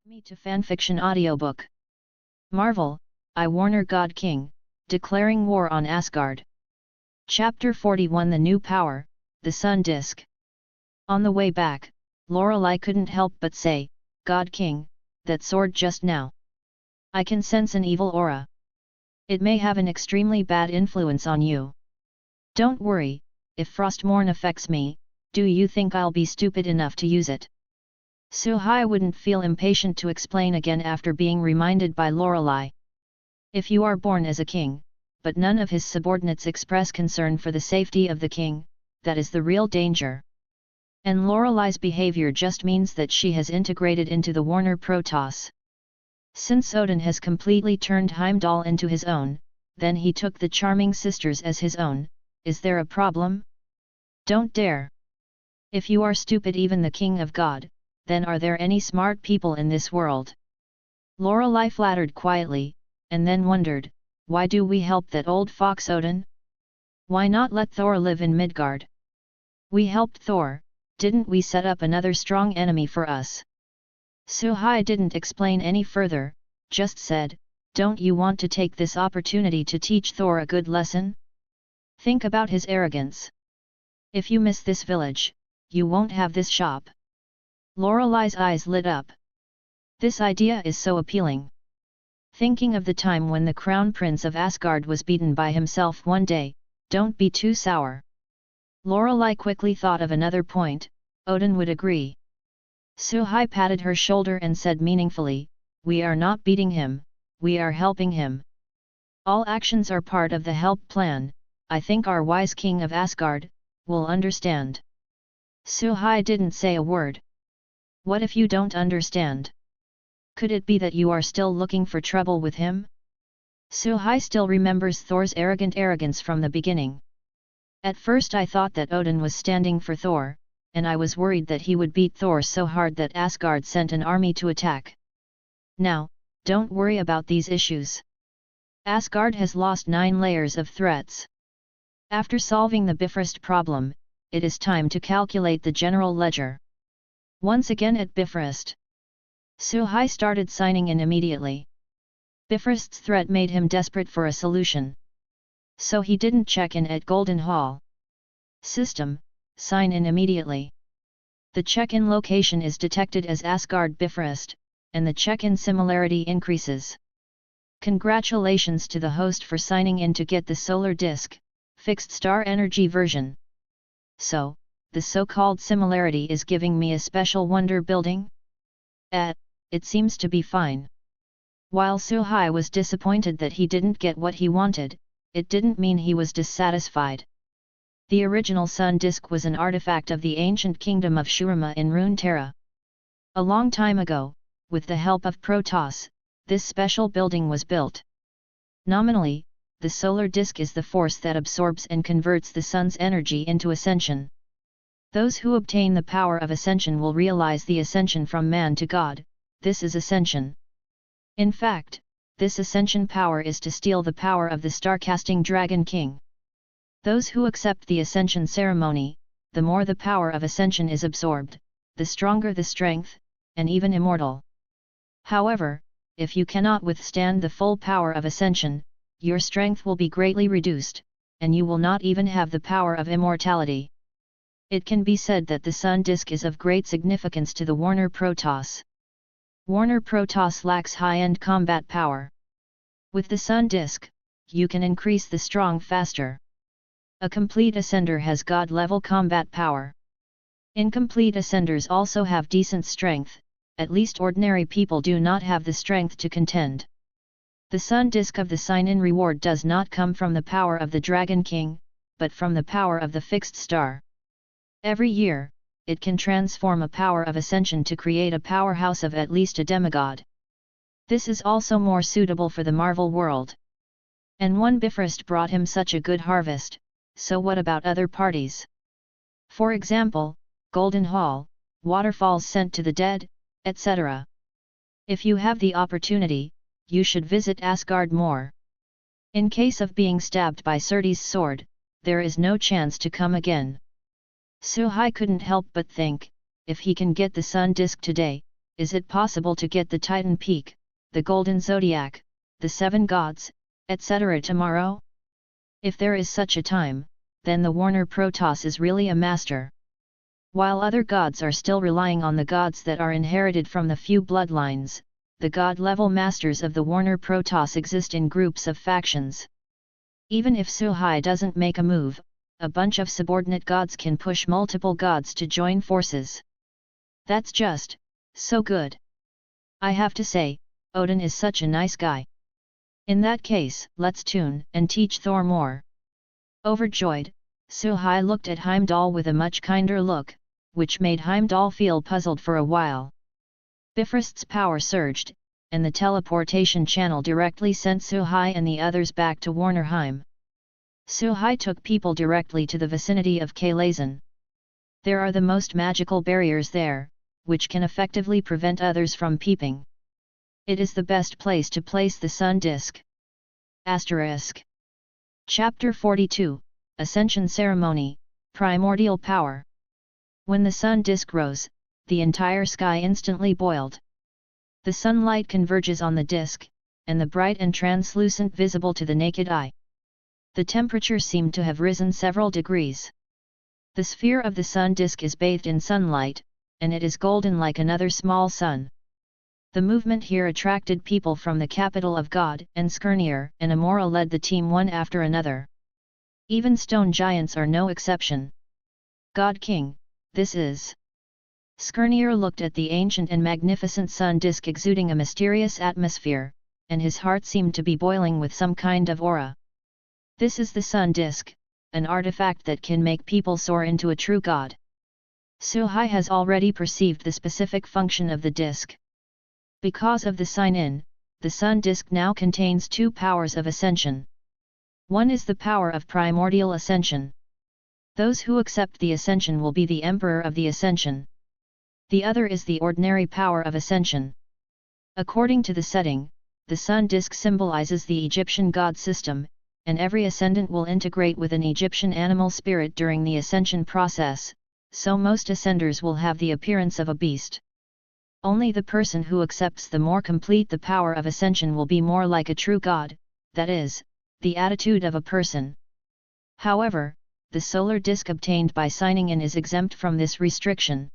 Me to fanfiction audiobook. Marvel, I Warner God King, declaring war on Asgard. Chapter 41 The New Power, the Sun Disk. On the way back, Lorelei couldn't help but say, God King, that sword just now. I can sense an evil aura. It may have an extremely bad influence on you. Don't worry, if Frostmourne affects me, do you think I'll be stupid enough to use it? Suhai wouldn't feel impatient to explain again after being reminded by Lorelei. If you are born as a king, but none of his subordinates express concern for the safety of the king, that is the real danger. And Lorelei's behavior just means that she has integrated into the Warner Protoss. Since Odin has completely turned Heimdall into his own, then he took the charming sisters as his own. Is there a problem? Don't dare. If you are stupid, even the king of God, then are there any smart people in this world? Lorelei flattered quietly, and then wondered, why do we help that old fox Odin? Why not let Thor live in Midgard? We helped Thor, didn't we set up another strong enemy for us? Suhai didn't explain any further, just said, don't you want to take this opportunity to teach Thor a good lesson? Think about his arrogance. If you miss this village, you won't have this shop. Lorelei's eyes lit up. This idea is so appealing. Thinking of the time when the crown prince of Asgard was beaten by himself one day, don't be too sour. Lorelei quickly thought of another point, Odin would agree. Suhai patted her shoulder and said meaningfully, we are not beating him, we are helping him. All actions are part of the help plan. I think our wise king of Asgard will understand. Suhai didn't say a word. What if you don't understand? Could it be that you are still looking for trouble with him? Suhai still remembers Thor's arrogance from the beginning. At first I thought that Odin was standing for Thor, and I was worried that he would beat Thor so hard that Asgard sent an army to attack. Now, don't worry about these issues. Asgard has lost 9 layers of threats. After solving the Bifrost problem, it is time to calculate the general ledger. Once again at Bifrost. Suhai started signing in immediately. Bifrost's threat made him desperate for a solution. So he didn't check in at Golden Hall. System, sign in immediately. The check-in location is detected as Asgard Bifrost, and the check-in similarity increases. Congratulations to the host for signing in to get the solar disk, fixed star energy version. So, the so-called similarity is giving me a special wonder building? It seems to be fine. While Suhai was disappointed that he didn't get what he wanted, it didn't mean he was dissatisfied. The original sun disk was an artifact of the ancient kingdom of Shurima in Runeterra. A long time ago, with the help of Protoss, this special building was built. Nominally, the solar disk is the force that absorbs and converts the sun's energy into ascension. Those who obtain the power of ascension will realize the ascension from man to God. This is ascension. In fact, this ascension power is to steal the power of the star-casting Dragon King. Those who accept the ascension ceremony, the more the power of ascension is absorbed, the stronger the strength, and even immortal. However, if you cannot withstand the full power of ascension, your strength will be greatly reduced, and you will not even have the power of immortality. It can be said that the sun disk is of great significance to the Warner Protoss. Warner Protoss lacks high-end combat power. With the sun disk, you can increase the strong faster. A complete ascender has god-level combat power. Incomplete ascenders also have decent strength, at least ordinary people do not have the strength to contend. The sun disk of the sign-in reward does not come from the power of the Dragon King, but from the power of the fixed star. Every year, it can transform a power of ascension to create a powerhouse of at least a demigod. This is also more suitable for the Marvel world. And one Bifrost brought him such a good harvest, so what about other parties? For example, Golden Hall, waterfalls sent to the dead, etc. If you have the opportunity, you should visit Asgard more. In case of being stabbed by Surt's sword, there is no chance to come again. Suhai couldn't help but think, if he can get the sun disk today, is it possible to get the Titan Peak, the Golden Zodiac, the 7 Gods, etc. tomorrow? If there is such a time, then the Warner Protoss is really a master. While other gods are still relying on the gods that are inherited from the few bloodlines, the god-level masters of the Warner Protoss exist in groups of factions. Even if Suhai doesn't make a move, a bunch of subordinate gods can push multiple gods to join forces. That's just so good. I have to say, Odin is such a nice guy. In that case, let's tune and teach Thor more. Overjoyed, Suhai looked at Heimdall with a much kinder look, which made Heimdall feel puzzled for a while. Bifrost's power surged, and the teleportation channel directly sent Suhai and the others back to Warnerheim. Suhai took people directly to the vicinity of Kalazan. There are the most magical barriers there, which can effectively prevent others from peeping. It is the best place to place the sun disk. ***. Chapter 42, Ascension Ceremony, Primordial Power. When the sun disk rose, the entire sky instantly boiled. The sunlight converges on the disk, and the bright and translucent visible to the naked eye. The temperature seemed to have risen several degrees. The sphere of the sun disk is bathed in sunlight, and it is golden like another small sun. The movement here attracted people from the capital of God, and Skirnir and Amora led the team one after another. Even stone giants are no exception. God King, this is... Skirnir looked at the ancient and magnificent sun disk exuding a mysterious atmosphere, and his heart seemed to be boiling with some kind of aura. This is the sun disk, an artifact that can make people soar into a true god. Suhai has already perceived the specific function of the disk. Because of the sign-in, the sun disk now contains 2 powers of ascension. One is the power of primordial ascension. Those who accept the ascension will be the Emperor of the Ascension. The other is the ordinary power of ascension. According to the setting, the sun disk symbolizes the Egyptian god system, and every ascendant will integrate with an Egyptian animal spirit during the ascension process, so most ascenders will have the appearance of a beast. Only the person who accepts the more complete the power of ascension will be more like a true god, that is, the attitude of a person. However, the solar disk obtained by signing in is exempt from this restriction.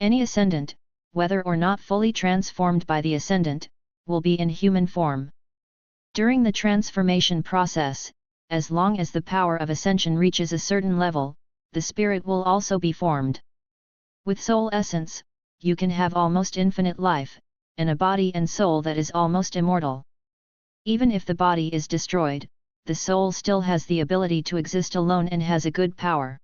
Any ascendant, whether or not fully transformed by the ascendant, will be in human form. During the transformation process, as long as the power of ascension reaches a certain level, the spirit will also be formed. With soul essence, you can have almost infinite life, and a body and soul that is almost immortal. Even if the body is destroyed, the soul still has the ability to exist alone and has a good power.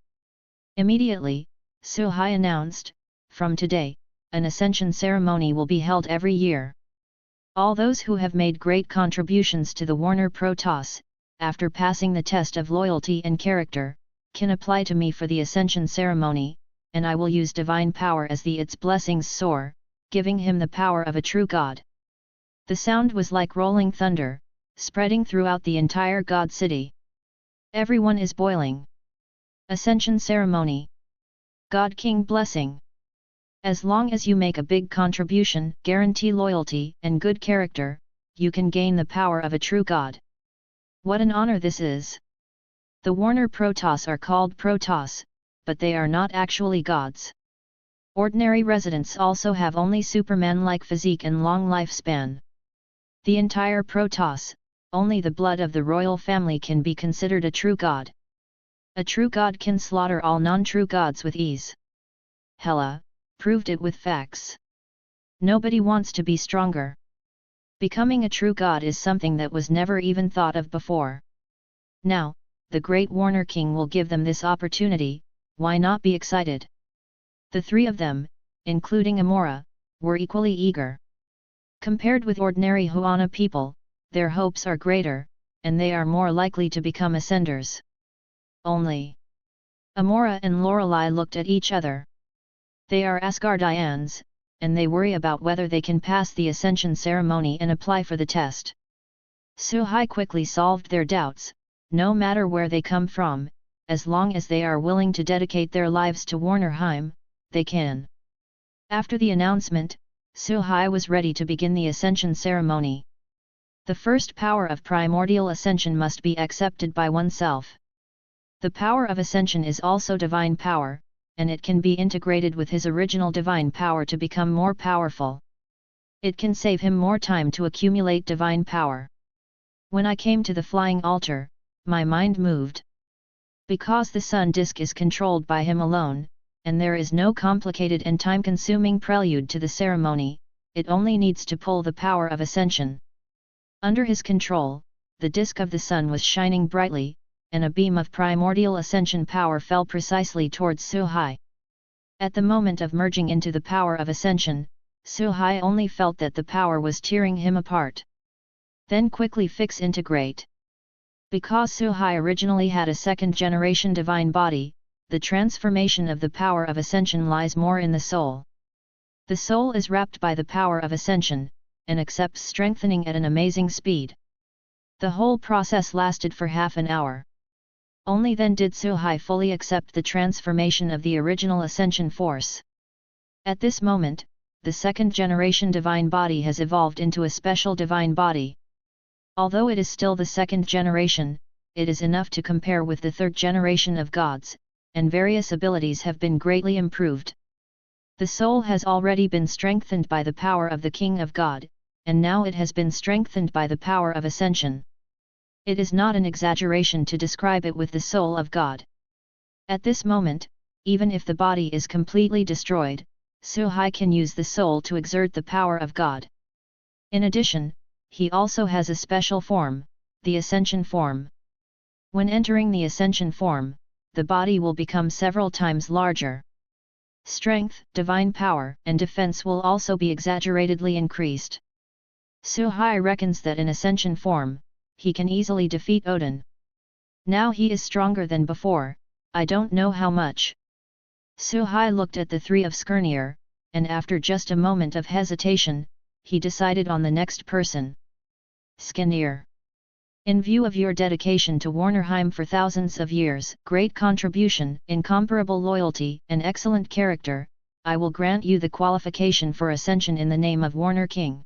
Immediately, Suhai announced, from today, an ascension ceremony will be held every year. All those who have made great contributions to the Warner Protoss, after passing the test of loyalty and character, can apply to me for the ascension ceremony, and I will use divine power as its blessings soar, giving him the power of a true god. The sound was like rolling thunder, spreading throughout the entire god city. Everyone is boiling. Ascension ceremony. God King blessing. As long as you make a big contribution, guarantee loyalty and good character, you can gain the power of a true god. What an honor this is! The Warner Protoss are called Protoss, but they are not actually gods. Ordinary residents also have only Superman-like physique and long lifespan. The entire Protoss, only the blood of the royal family can be considered a true god. A true god can slaughter all non-true gods with ease. Hela proved it with facts. Nobody wants to be stronger. Becoming a true god is something that was never even thought of before. Now, the great Warner King will give them this opportunity. Why not be excited? The 3 of them, including Amora, were equally eager. Compared with ordinary Huana people, their hopes are greater, and they are more likely to become ascenders. Only Amora and Lorelei looked at each other. They are Asgardians, and they worry about whether they can pass the ascension ceremony and apply for the test. Suhai quickly solved their doubts. No matter where they come from, as long as they are willing to dedicate their lives to Warnerheim, they can. After the announcement, Suhai was ready to begin the ascension ceremony. The first power of primordial ascension must be accepted by oneself. The power of ascension is also divine power, and it can be integrated with his original divine power to become more powerful. It can save him more time to accumulate divine power. When I came to the flying altar, my mind moved. Because the sun disk is controlled by him alone, and there is no complicated and time-consuming prelude to the ceremony, it only needs to pull the power of ascension. Under his control, the disk of the sun was shining brightly, and a beam of primordial ascension power fell precisely towards Suhai. At the moment of merging into the power of ascension, Suhai only felt that the power was tearing him apart. Then quickly fix integrate. Because Suhai originally had a second-generation divine body, the transformation of the power of ascension lies more in the soul. The soul is wrapped by the power of ascension, and accepts strengthening at an amazing speed. The whole process lasted for half an hour. Only then did Suhai fully accept the transformation of the original ascension force. At this moment, the second-generation divine body has evolved into a special divine body. Although it is still the second generation, it is enough to compare with the third generation of gods, and various abilities have been greatly improved. The soul has already been strengthened by the power of the King of God, and now it has been strengthened by the power of ascension. It is not an exaggeration to describe it with the soul of God. At this moment, even if the body is completely destroyed, Suhai can use the soul to exert the power of God. In addition, he also has a special form, the ascension form. When entering the ascension form, the body will become several times larger. Strength, divine power, and defense will also be exaggeratedly increased. Suhai reckons that in ascension form, he can easily defeat Odin. Now he is stronger than before, I don't know how much. Suhai looked at the three of Skirnir, and after just a moment of hesitation, he decided on the next person. Skirnir. In view of your dedication to Warnerheim for thousands of years, great contribution, incomparable loyalty, and excellent character, I will grant you the qualification for ascension in the name of Warner King.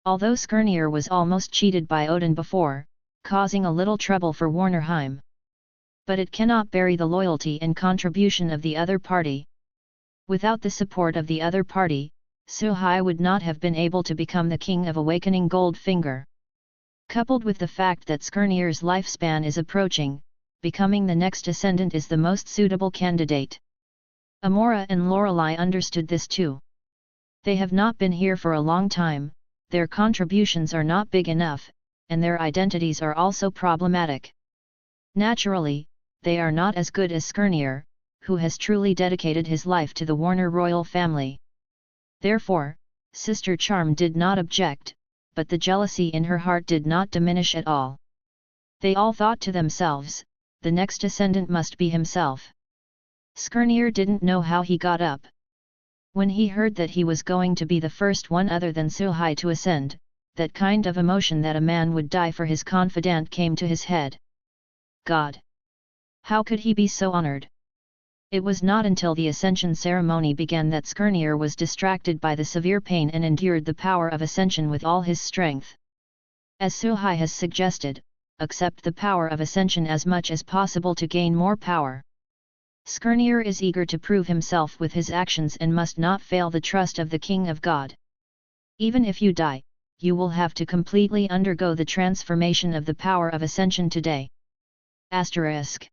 Although Skirnir was almost cheated by Odin before, causing a little trouble for Warnerheim. But it cannot bury the loyalty and contribution of the other party. Without the support of the other party, Suhai would not have been able to become the king of Awakening Goldfinger. Coupled with the fact that Skirnir's lifespan is approaching, becoming the next descendant is the most suitable candidate. Amora and Lorelei understood this too. They have not been here for a long time, their contributions are not big enough, and their identities are also problematic. Naturally, they are not as good as Skirnir, who has truly dedicated his life to the Warner royal family. Therefore, Sister Charm did not object, but the jealousy in her heart did not diminish at all. They all thought to themselves, the next descendant must be himself. Skirnir didn't know how he got up. When he heard that he was going to be the first one other than Suhai to ascend, that kind of emotion that a man would die for his confidant came to his head. God! How could he be so honored? It was not until the ascension ceremony began that Skirnir was distracted by the severe pain and endured the power of ascension with all his strength. As Suhai has suggested, accept the power of ascension as much as possible to gain more power. Skirnir is eager to prove himself with his actions and must not fail the trust of the King of God. Even if you die, you will have to completely undergo the transformation of the power of ascension today. Asterisk.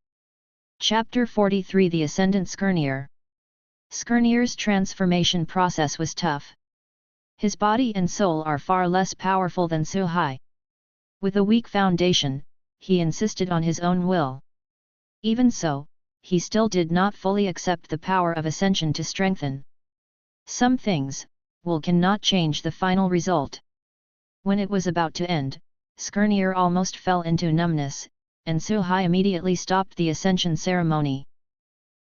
Chapter 43 The Ascendant Skirnir. Skirnir's transformation process was tough. His body and soul are far less powerful than Suhai. With a weak foundation, he insisted on his own will. Even so, he still did not fully accept the power of ascension to strengthen. Some things, will cannot change the final result. When it was about to end, Skirnir almost fell into numbness, and Suhai immediately stopped the ascension ceremony.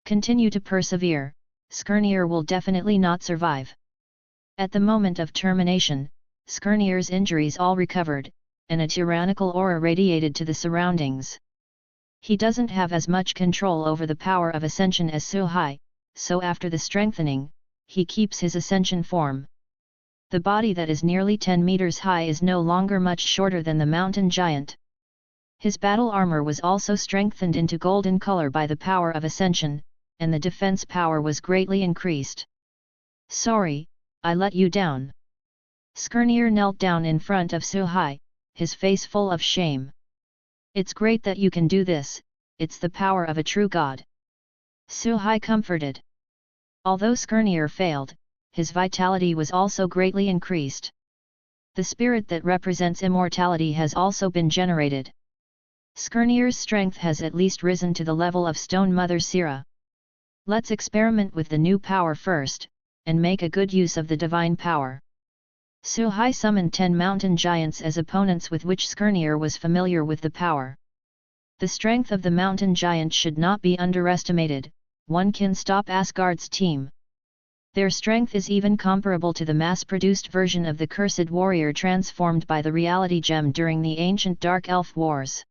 Continue to persevere, Skirnir will definitely not survive. At the moment of termination, Skirnir's injuries all recovered, and a tyrannical aura radiated to the surroundings. He doesn't have as much control over the power of ascension as Suhai, so after the strengthening, he keeps his ascension form. The body that is nearly 10 meters high is no longer much shorter than the mountain giant. His battle armor was also strengthened into golden color by the power of ascension, and the defense power was greatly increased. Sorry, I let you down. Skirnir knelt down in front of Suhai, his face full of shame. It's great that you can do this, it's the power of a true god. Suhai comforted. Although Skirnir failed, his vitality was also greatly increased. The spirit that represents immortality has also been generated. Skirnir's strength has at least risen to the level of Stone Mother Sira. Let's experiment with the new power first, and make a good use of the divine power. Suhai summoned 10 mountain giants as opponents with which Skirnir was familiar with the power. The strength of the mountain giant should not be underestimated, one can stop Asgard's team. Their strength is even comparable to the mass-produced version of the cursed warrior transformed by the reality gem during the ancient Dark Elf Wars.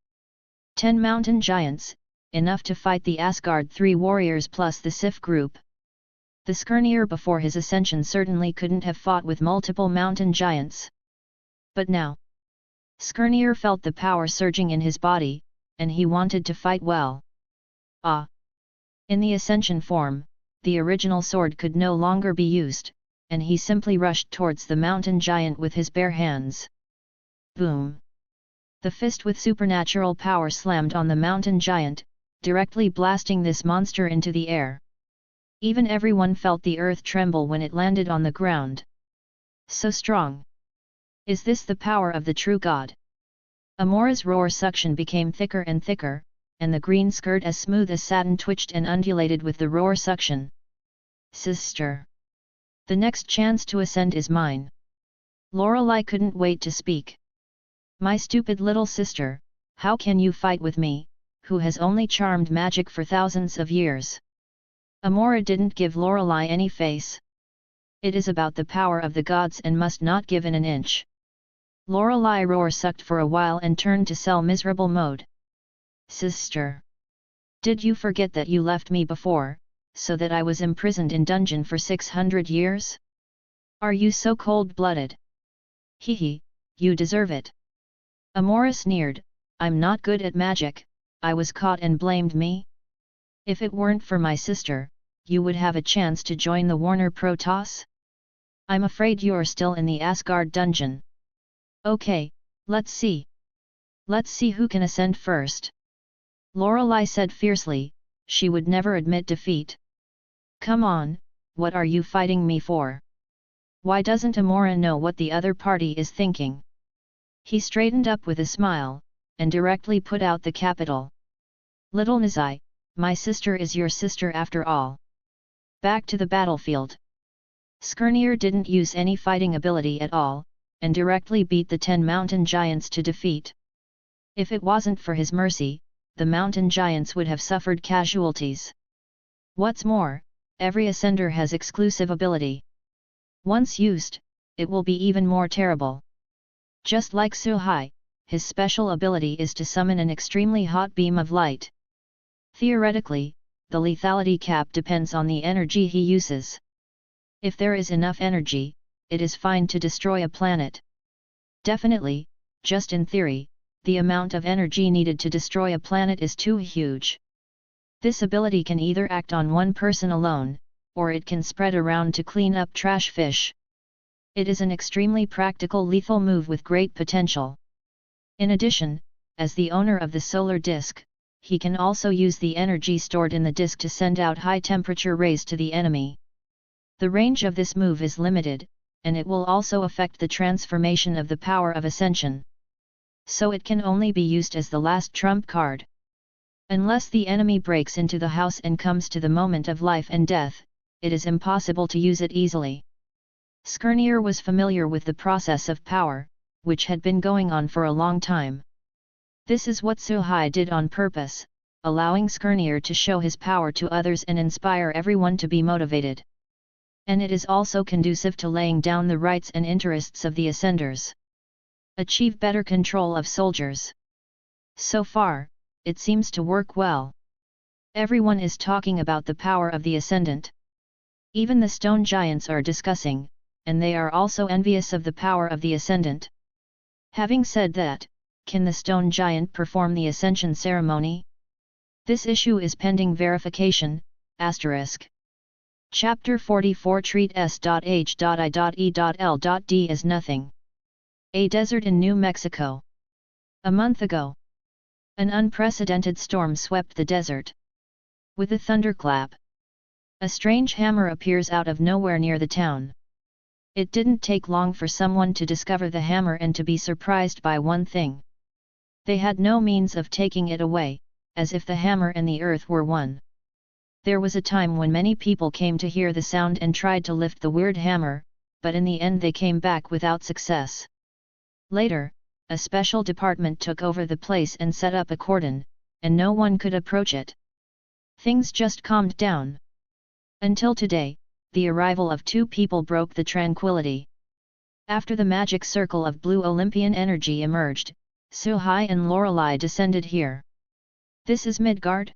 10 mountain giants, enough to fight the Asgard 3 warriors plus the Sif group. The Skirnir before his ascension certainly couldn't have fought with multiple mountain giants. But now, Skirnir felt the power surging in his body, and he wanted to fight well. In the ascension form, the original sword could no longer be used, and he simply rushed towards the mountain giant with his bare hands. Boom! The fist with supernatural power slammed on the mountain giant, directly blasting this monster into the air. Even everyone felt the earth tremble when it landed on the ground. So strong! Is this the power of the true god? Amora's roar suction became thicker and thicker, and the green skirt as smooth as satin twitched and undulated with the roar suction. Sister! The next chance to ascend is mine. Lorelei couldn't wait to speak. My stupid little sister, how can you fight with me, who has only charmed magic for thousands of years? Amora didn't give Lorelei any face. It is about the power of the gods and must not give in an inch. Lorelei roar-sucked for a while and turned to cell miserable mode. Sister! Did you forget that you left me before, so that I was imprisoned in dungeon for 600 years? Are you so cold-blooded? Hehe, you deserve it. Amora sneered, I'm not good at magic, I was caught and blamed me? If it weren't for my sister, you would have a chance to join the Warner Protoss? I'm afraid you're still in the Asgard dungeon. Okay, let's see. Let's see who can ascend first. Lorelei said fiercely, she would never admit defeat. Come on, what are you fighting me for? Why doesn't Amora know what the other party is thinking? He straightened up with a smile, and directly put out the capital. Little Nizai, my sister is your sister after all. Back to the battlefield. Skirnir didn't use any fighting ability at all, and directly beat the 10 mountain giants to defeat. If it wasn't for his mercy, the mountain giants would have suffered casualties. What's more, every ascender has exclusive ability. Once used, it will be even more terrible. Just like Suhai, his special ability is to summon an extremely hot beam of light. Theoretically, the lethality cap depends on the energy he uses. If there is enough energy, it is fine to destroy a planet. Definitely, just in theory, the amount of energy needed to destroy a planet is too huge. This ability can either act on one person alone, or it can spread around to clean up trash fish. It is an extremely practical lethal move with great potential. In addition, as the owner of the solar disk, he can also use the energy stored in the disk to send out high-temperature rays to the enemy. The range of this move is limited, and it will also affect the transformation of the power of ascension. So it can only be used as the last trump card. Unless the enemy breaks into the house and comes to the moment of life and death, it is impossible to use it easily. Skirnir was familiar with the process of power, which had been going on for a long time. This is what Suhai did on purpose, allowing Skirnir to show his power to others and inspire everyone to be motivated. And it is also conducive to laying down the rights and interests of the ascenders. Achieve better control of soldiers. So far, it seems to work well. Everyone is talking about the power of the ascendant. Even the stone giants are discussing, and they are also envious of the power of the Ascendant. Having said that, can the stone giant perform the ascension ceremony? This issue is pending verification, **. Chapter 44 Treat S.H.I.E.L.D. as nothing. A desert in New Mexico. A month ago, an unprecedented storm swept the desert. With a thunderclap, a strange hammer appears out of nowhere near the town. It didn't take long for someone to discover the hammer and to be surprised by one thing. They had no means of taking it away, as if the hammer and the earth were one. There was a time when many people came to hear the sound and tried to lift the weird hammer, but in the end they came back without success. Later, a special department took over the place and set up a cordon, and no one could approach it. Things just calmed down. Until today, the arrival of two people broke the tranquility. After the magic circle of blue Olympian energy emerged, Suhai and Lorelei descended here. This is Midgard?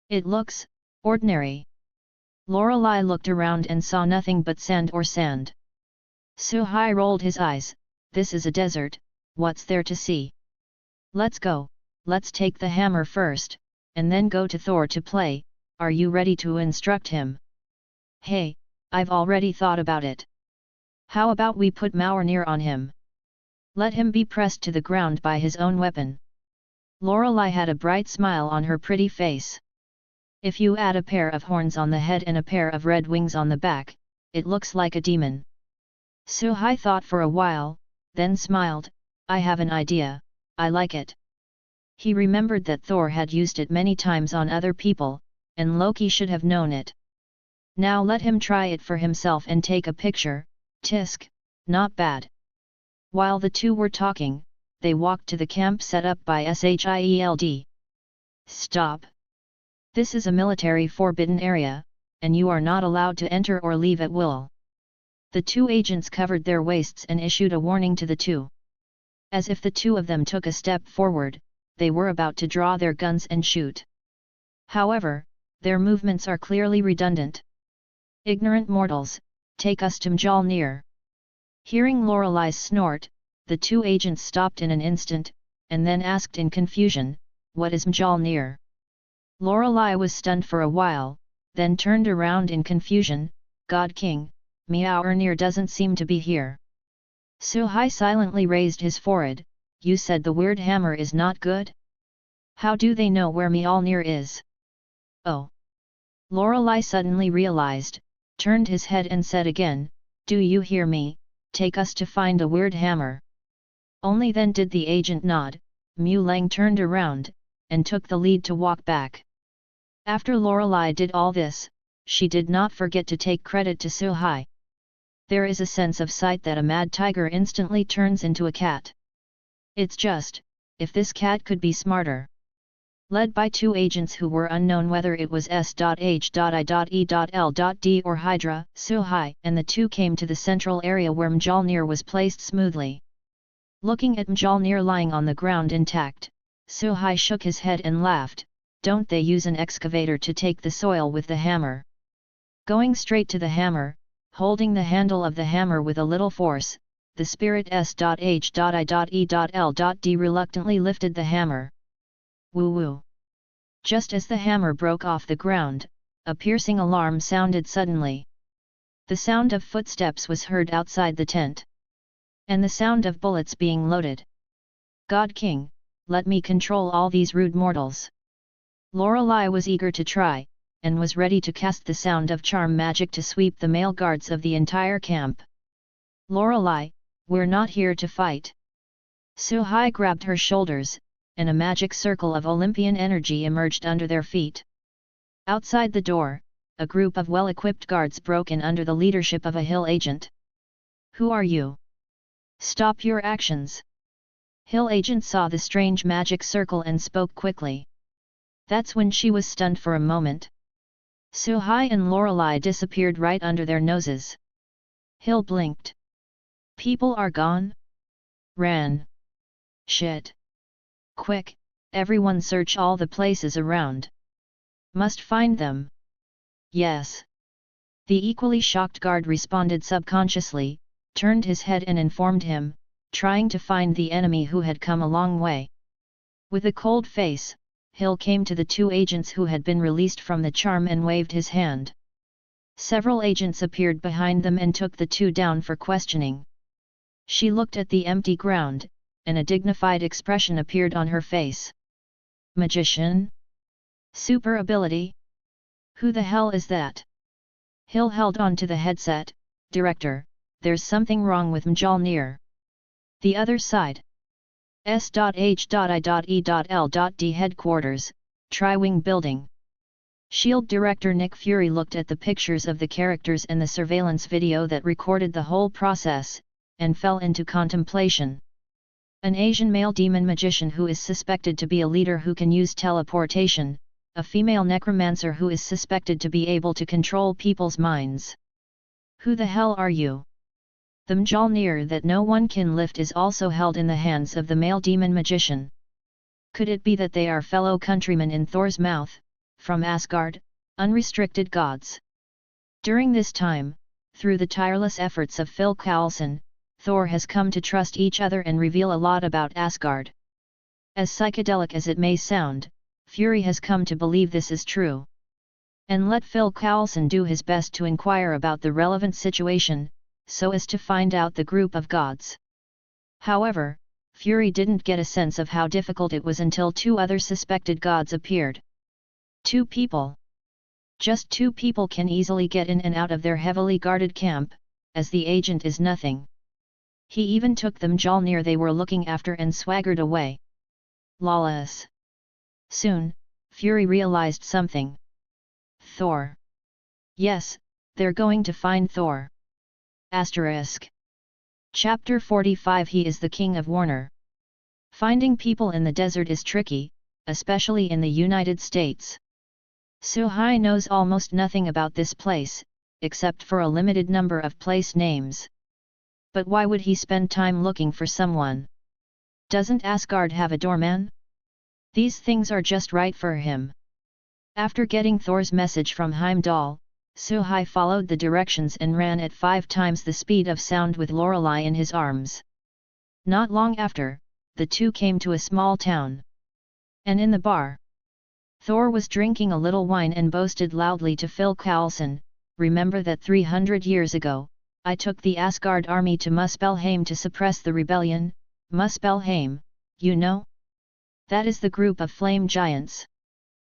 It looks ordinary. Lorelei looked around and saw nothing but sand or sand. Suhai rolled his eyes. This is a desert, what's there to see? Let's go, let's take the hammer first, and then go to Thor to play. Are you ready to instruct him? Hey, I've already thought about it. How about we put Mjolnir on him? Let him be pressed to the ground by his own weapon. Lorelei had a bright smile on her pretty face. If you add a pair of horns on the head and a pair of red wings on the back, it looks like a demon. Suhai thought for a while, then smiled. I have an idea, I like it. He remembered that Thor had used it many times on other people, and Loki should have known it. Now let him try it for himself and take a picture. Tisk, not bad. While the two were talking, they walked to the camp set up by SHIELD. Stop! This is a military forbidden area, and you are not allowed to enter or leave at will. The two agents covered their waists and issued a warning to the two. As if the two of them took a step forward, they were about to draw their guns and shoot. However, their movements are clearly redundant. Ignorant mortals, take us to Mjolnir. Hearing Lorelei's snort, the two agents stopped in an instant, and then asked in confusion, what is Mjolnir? Lorelei was stunned for a while, then turned around in confusion, God King, Mjolnir doesn't seem to be here. Suhai silently raised his forehead. You said the weird hammer is not good? How do they know where Mjolnir is? Oh! Lorelei suddenly realized, turned his head and said again, do you hear me? Take us to find a weird hammer. Only then did the agent nod. Mulang turned around, and took the lead to walk back. After Lorelei did all this, she did not forget to take credit to Suhai. There is a sense of sight that a mad tiger instantly turns into a cat. It's just, if this cat could be smarter. Led by two agents who were unknown whether it was S.H.I.E.L.D. or Hydra, Suhai and the two came to the central area where Mjolnir was placed smoothly. Looking at Mjolnir lying on the ground intact, Suhai shook his head and laughed. Don't they use an excavator to take the soil with the hammer? Going straight to the hammer, holding the handle of the hammer with a little force, the spirit S.H.I.E.L.D. reluctantly lifted the hammer. Woo-woo! Just as the hammer broke off the ground, a piercing alarm sounded suddenly. The sound of footsteps was heard outside the tent. And the sound of bullets being loaded. God King, let me control all these rude mortals. Lorelei was eager to try, and was ready to cast the sound of charm magic to sweep the male guards of the entire camp. Lorelei, we're not here to fight. Suhai grabbed her shoulders, and a magic circle of Olympian energy emerged under their feet. Outside the door, a group of well-equipped guards broke in under the leadership of a Hill agent. Who are you? Stop your actions! Hill agent saw the strange magic circle and spoke quickly. That's when she was stunned for a moment. Suhai and Lorelei disappeared right under their noses. Hill blinked. People are gone? Ran. Shit. Quick, everyone search all the places around. Must find them. Yes. The equally shocked guard responded subconsciously, turned his head and informed him, trying to find the enemy who had come a long way. With a cold face, Hill came to the two agents who had been released from the charm and waved his hand. Several agents appeared behind them and took the two down for questioning. She looked at the empty ground, and a dignified expression appeared on her face. Magician? Super ability? Who the hell is that? Hill held on to the headset. Director, there's something wrong with Mjolnir. The other side. S.H.I.E.L.D. Headquarters, Tri-Wing Building. SHIELD Director Nick Fury looked at the pictures of the characters and the surveillance video that recorded the whole process, and fell into contemplation. An Asian male demon magician who is suspected to be a leader who can use teleportation, a female necromancer who is suspected to be able to control people's minds. Who the hell are you? The Mjolnir that no one can lift is also held in the hands of the male demon magician. Could it be that they are fellow countrymen in Thor's mouth, from Asgard, unrestricted gods? During this time, through the tireless efforts of Phil Coulson, Thor has come to trust each other and reveal a lot about Asgard. As psychedelic as it may sound, Fury has come to believe this is true. And let Phil Coulson do his best to inquire about the relevant situation, so as to find out the group of gods. However, Fury didn't get a sense of how difficult it was until two other suspected gods appeared. Two people. Just two people can easily get in and out of their heavily guarded camp, as the agent is nothing. He even took the Mjolnir they were looking after and swaggered away. Lawless. Soon, Fury realized something. Thor. Yes, they're going to find Thor. Asterisk. Chapter 45 He is the king of Warner. Finding people in the desert is tricky, especially in the United States. Suhai knows almost nothing about this place, except for a limited number of place names. But why would he spend time looking for someone? Doesn't Asgard have a doorman? These things are just right for him. After getting Thor's message from Heimdall, Suhai followed the directions and ran at 5 times the speed of sound with Lorelei in his arms. Not long after, the two came to a small town. And in the bar, Thor was drinking a little wine and boasted loudly to Phil Coulson, "Remember that 300 years ago, I took the Asgard army to Muspelheim to suppress the rebellion. Muspelheim, you know? That is the group of flame giants.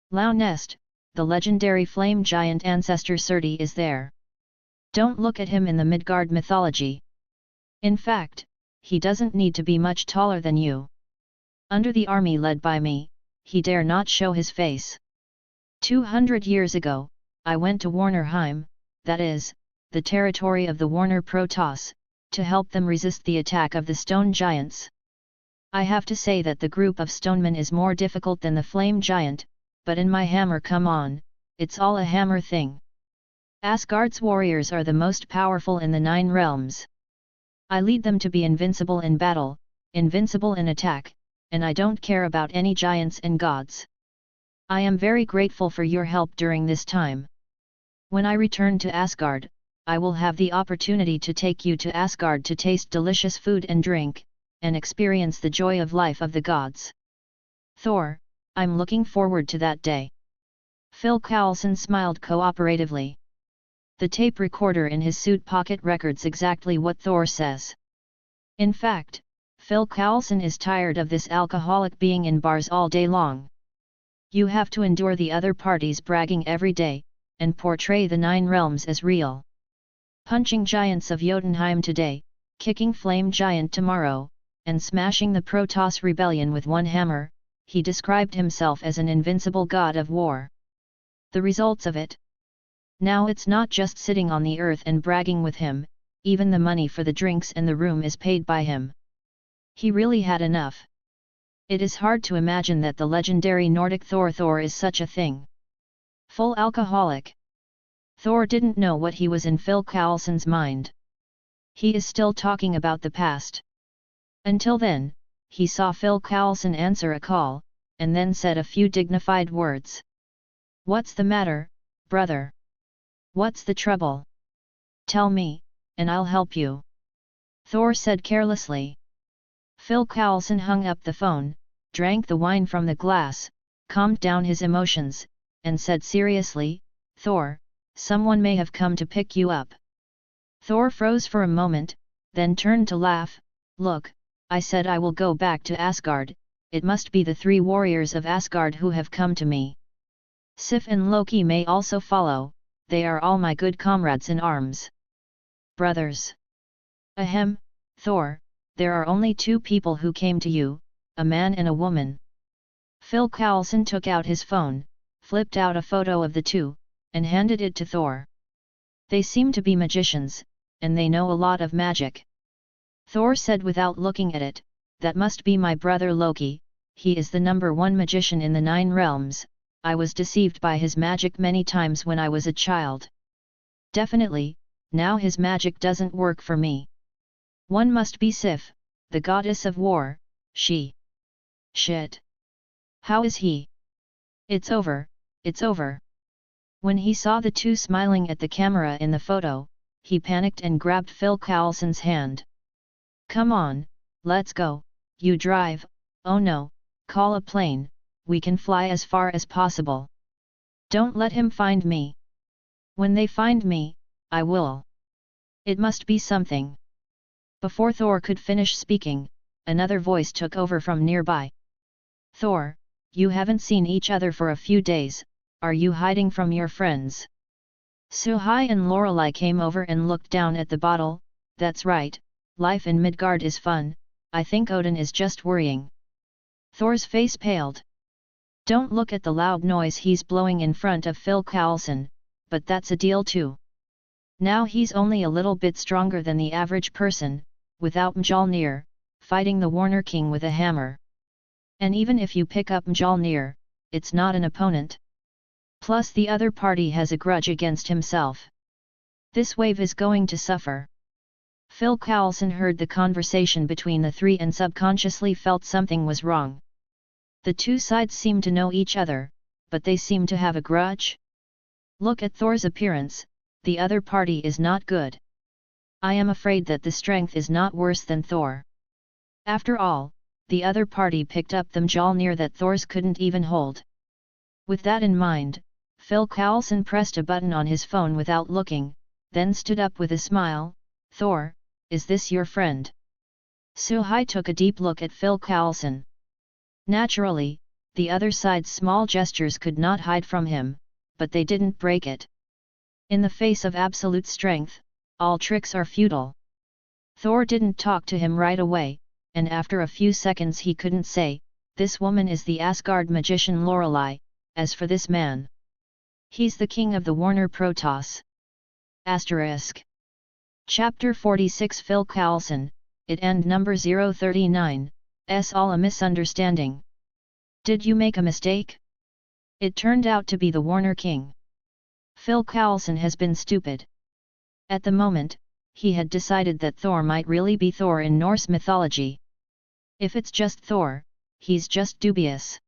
Lownest, the legendary flame giant ancestor Surti is there. Don't look at him in the Midgard mythology. In fact, he doesn't need to be much taller than you. Under the army led by me, he dare not show his face. 200 years ago, I went to Warnerheim, that is, the territory of the Warner Protoss, to help them resist the attack of the stone giants. I have to say that the group of stonemen is more difficult than the flame giant, but in my hammer, come on, it's all a hammer thing. Asgard's warriors are the most powerful in the 9 realms. I lead them to be invincible in battle, invincible in attack, and I don't care about any giants and gods. I am very grateful for your help during this time. When I return to Asgard, I will have the opportunity to take you to Asgard to taste delicious food and drink, and experience the joy of life of the gods. Thor, I'm looking forward to that day." Phil Coulson smiled cooperatively. The tape recorder in his suit pocket records exactly what Thor says. In fact, Phil Coulson is tired of this alcoholic being in bars all day long. You have to endure the other parties bragging every day, and portray the 9 realms as real. Punching giants of Jotunheim today, kicking flame giant tomorrow, and smashing the Protoss rebellion with one hammer, he described himself as an invincible god of war. The results of it? Now it's not just sitting on the earth and bragging with him, even the money for the drinks and the room is paid by him. He really had enough. It is hard to imagine that the legendary Nordic Thor is such a thing. Full alcoholic. Thor didn't know what he was in Phil Coulson's mind. He is still talking about the past. Until then, he saw Phil Coulson answer a call, and then said a few dignified words. "What's the matter, brother? What's the trouble? Tell me, and I'll help you. Thor said carelessly. Phil Coulson hung up the phone, drank the wine from the glass, calmed down his emotions, and said seriously, Thor, someone may have come to pick you up. Thor froze for a moment, then turned to laugh. Look, I said I will go back to Asgard, it must be the 3 warriors of Asgard who have come to me. Sif and Loki may also follow, they are all my good comrades in arms. Brothers. Ahem, Thor, there are only 2 people who came to you, a man and a woman. Phil Coulson took out his phone, flipped out a photo of the 2, and handed it to Thor. They seem to be magicians, and they know a lot of magic. Thor said without looking at it, that must be my brother Loki, he is the #1 magician in the 9 realms, I was deceived by his magic many times when I was a child. Definitely, now his magic doesn't work for me. One must be Sif, the goddess of war, she. Shit. How is he? It's over, it's over. When he saw the 2 smiling at the camera in the photo, he panicked and grabbed Phil Coulson's hand. Come on, let's go, you drive, oh no, call a plane, we can fly as far as possible. Don't let him find me. When they find me, I will. It must be something. Before Thor could finish speaking, another voice took over from nearby. Thor, you haven't seen each other for a few days, are you hiding from your friends? Suhai and Lorelei came over and looked down at the bottle. That's right, life in Midgard is fun, I think Odin is just worrying. Thor's face paled. Don't look at the loud noise he's blowing in front of Phil Coulson, but that's a deal too. Now he's only a little bit stronger than the average person, without Mjolnir, fighting the Warner King with a hammer. And even if you pick up Mjolnir, it's not an opponent. Plus the other party has a grudge against himself. This wave is going to suffer. Phil Coulson heard the conversation between the 3 and subconsciously felt something was wrong. The 2 sides seem to know each other, but they seem to have a grudge. Look at Thor's appearance, the other party is not good. I am afraid that the strength is not worse than Thor. After all, the other party picked up the Mjolnir that Thor's couldn't even hold. With that in mind, Phil Coulson pressed a button on his phone without looking, then stood up with a smile. Thor, is this your friend? Suhai took a deep look at Phil Coulson. Naturally, the other side's small gestures could not hide from him, but they didn't break it. In the face of absolute strength, all tricks are futile. Thor didn't talk to him right away, and after a few seconds he couldn't say, this woman is the Asgard magician Lorelei, as for this man. He's the king of the Warner Protoss. *. Chapter 46 Phil Coulson, it end number 039, all a misunderstanding. Did you make a mistake? It turned out to be the Warner King. Phil Coulson has been stupid. At the moment, he had decided that Thor might really be Thor in Norse mythology. If it's just Thor, he's just dubious.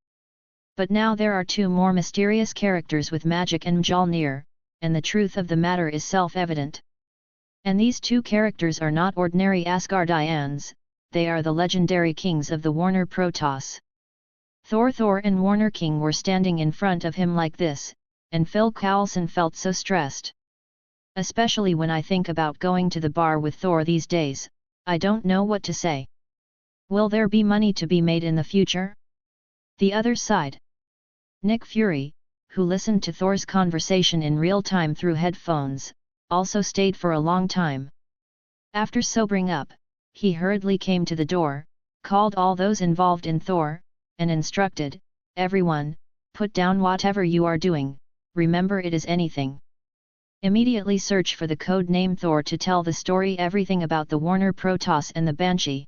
But now there are 2 more mysterious characters with magic and Mjolnir, and the truth of the matter is self-evident. And these 2 characters are not ordinary Asgardians, they are the legendary kings of the Warner Protoss. Thor and Warner King were standing in front of him like this, and Phil Coulson felt so stressed. Especially when I think about going to the bar with Thor these days, I don't know what to say. Will there be money to be made in the future? The other side. Nick Fury, who listened to Thor's conversation in real time through headphones, also stayed for a long time. After sobering up, he hurriedly came to the door, called all those involved in Thor, and instructed, everyone, put down whatever you are doing, remember it is anything. Immediately search for the code name Thor to tell the story everything about the Warner Protoss and the Banshee.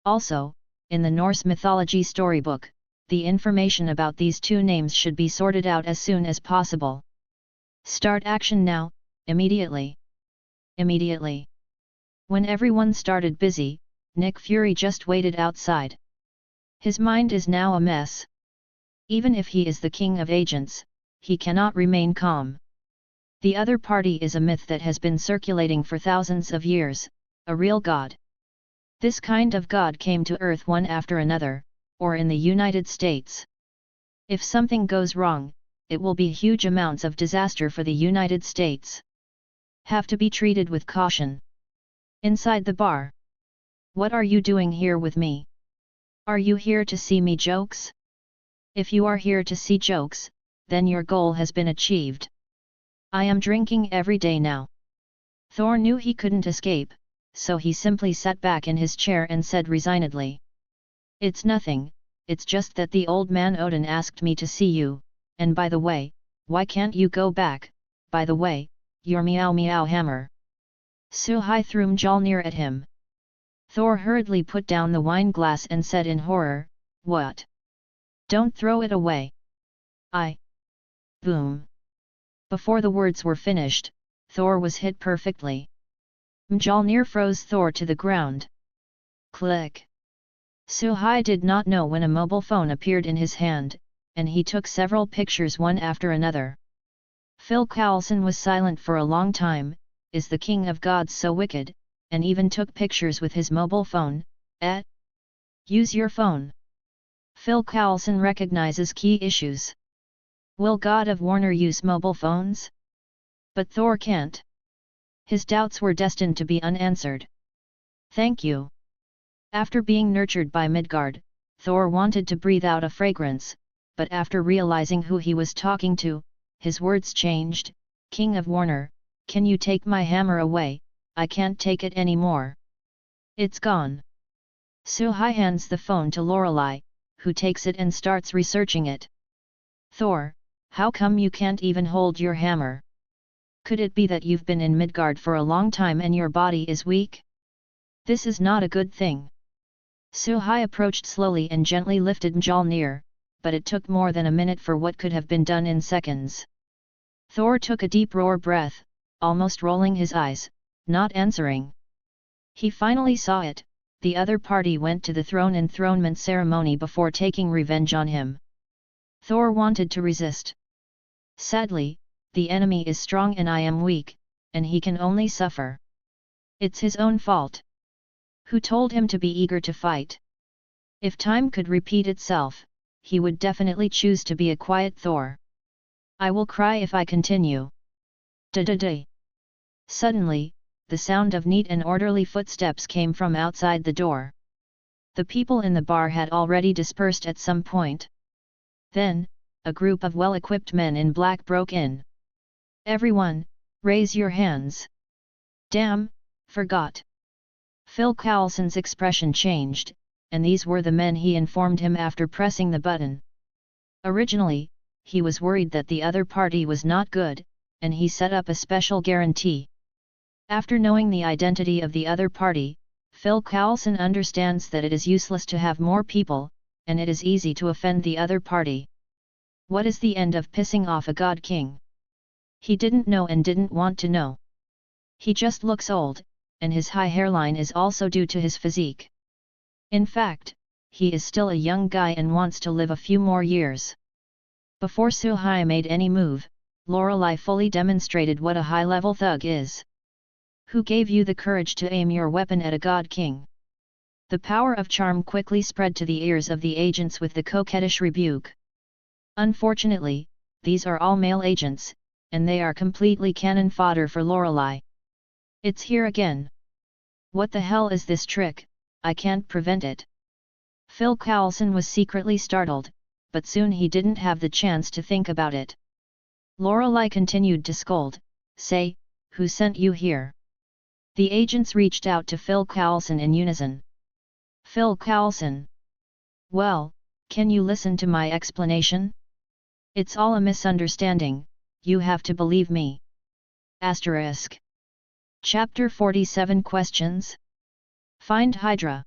Also, in the Norse mythology storybook, the information about these 2 names should be sorted out as soon as possible. Start action now, immediately. Immediately. When everyone started busy, Nick Fury just waited outside. His mind is now a mess. Even if he is the king of agents, he cannot remain calm. The other party is a myth that has been circulating for thousands of years, a real god. This kind of god came to Earth one after another, or in the United States. If something goes wrong, it will be huge amounts of disaster for the United States. Have to be treated with caution. Inside the bar. What are you doing here with me? Are you here to see me jokes? If you are here to see jokes, then your goal has been achieved. I am drinking every day now. Thor knew he couldn't escape, so he simply sat back in his chair and said resignedly. It's nothing, it's just that the old man Odin asked me to see you, and by the way, why can't you go back, by the way, your meow meow hammer. Suhai threw Mjolnir at him. Thor hurriedly put down the wine glass and said in horror, What? Don't throw it away. Boom. Before the words were finished, Thor was hit perfectly. Mjolnir froze Thor to the ground. Click. Suhai did not know when a mobile phone appeared in his hand, and he took several pictures one after another. Phil Coulson was silent for a long time. Is the king of gods so wicked, and even took pictures with his mobile phone? Use your phone. Phil Coulson recognizes key issues. Will God of Warner use mobile phones? But Thor can't. His doubts were destined to be unanswered. Thank you. After being nurtured by Midgard, Thor wanted to breathe out a fragrance, but after realizing who he was talking to, his words changed. King of Warner, can you take my hammer away? I can't take it anymore. It's gone. Suhai hands the phone to Lorelei, who takes it and starts researching it. Thor, how come you can't even hold your hammer? Could it be that you've been in Midgard for a long time and your body is weak? This is not a good thing. Suhai approached slowly and gently lifted Mjolnir, but it took more than a minute for what could have been done in seconds. Thor took a deep roar breath, almost rolling his eyes, not answering. He finally saw it. The other party went to the throne enthronement ceremony before taking revenge on him. Thor wanted to resist. Sadly, the enemy is strong and I am weak, and he can only suffer. It's his own fault. Who told him to be eager to fight? If time could repeat itself, he would definitely choose to be a quiet Thor. I will cry if I continue. Da-da-da. Suddenly, the sound of neat and orderly footsteps came from outside the door. The people in the bar had already dispersed at some point. Then, a group of well-equipped men in black broke in. Everyone, raise your hands. Damn, forgot. Phil Coulson's expression changed, and these were the men he informed him after pressing the button. Originally, he was worried that the other party was not good, and he set up a special guarantee. After knowing the identity of the other party, Phil Coulson understands that it is useless to have more people, and it is easy to offend the other party. What is the end of pissing off a god king? He didn't know and didn't want to know. He just looks old, and his high hairline is also due to his physique. In fact, he is still a young guy and wants to live a few more years. Before Suhai made any move, Lorelei fully demonstrated what a high-level thug is. Who gave you the courage to aim your weapon at a god king? The power of charm quickly spread to the ears of the agents with the coquettish rebuke. Unfortunately, these are all male agents, and they are completely cannon fodder for Lorelei. It's here again. What the hell is this trick? I can't prevent it. Phil Coulson was secretly startled, but soon he didn't have the chance to think about it. Lorelei continued to scold, Say, who sent you here? The agents reached out to Phil Coulson in unison. Phil Coulson. Well, can you listen to my explanation? It's all a misunderstanding, you have to believe me. Asterisk. Chapter 47 Questions. Find Hydra.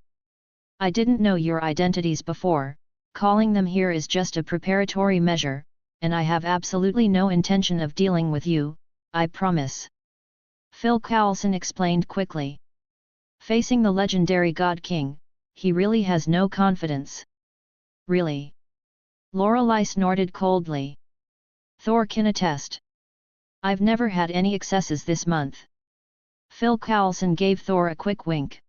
I didn't know your identities before, calling them here is just a preparatory measure, and I have absolutely no intention of dealing with you, I promise. Phil Coulson explained quickly. Facing the legendary God King, he really has no confidence. Really? Lorelei snorted coldly. Thor can attest. I've never had any excesses this month. Phil Coulson gave Thor a quick wink.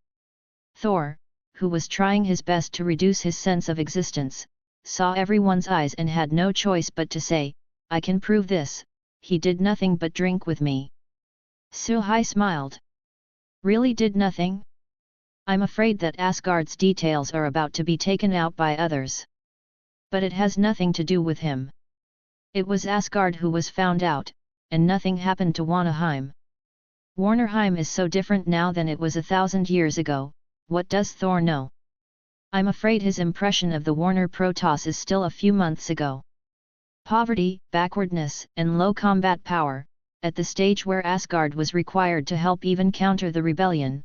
Thor, who was trying his best to reduce his sense of existence, saw everyone's eyes and had no choice but to say, I can prove this, he did nothing but drink with me. Suhai smiled. Really did nothing? I'm afraid that Asgard's details are about to be taken out by others. But it has nothing to do with him. It was Asgard who was found out, and nothing happened to Warnerheim. Warnerheim is so different now than it was 1,000 years ago, what does Thor know? I'm afraid his impression of the Warner Protoss is still a few months ago. Poverty, backwardness, and low combat power, at the stage where Asgard was required to help even counter the rebellion.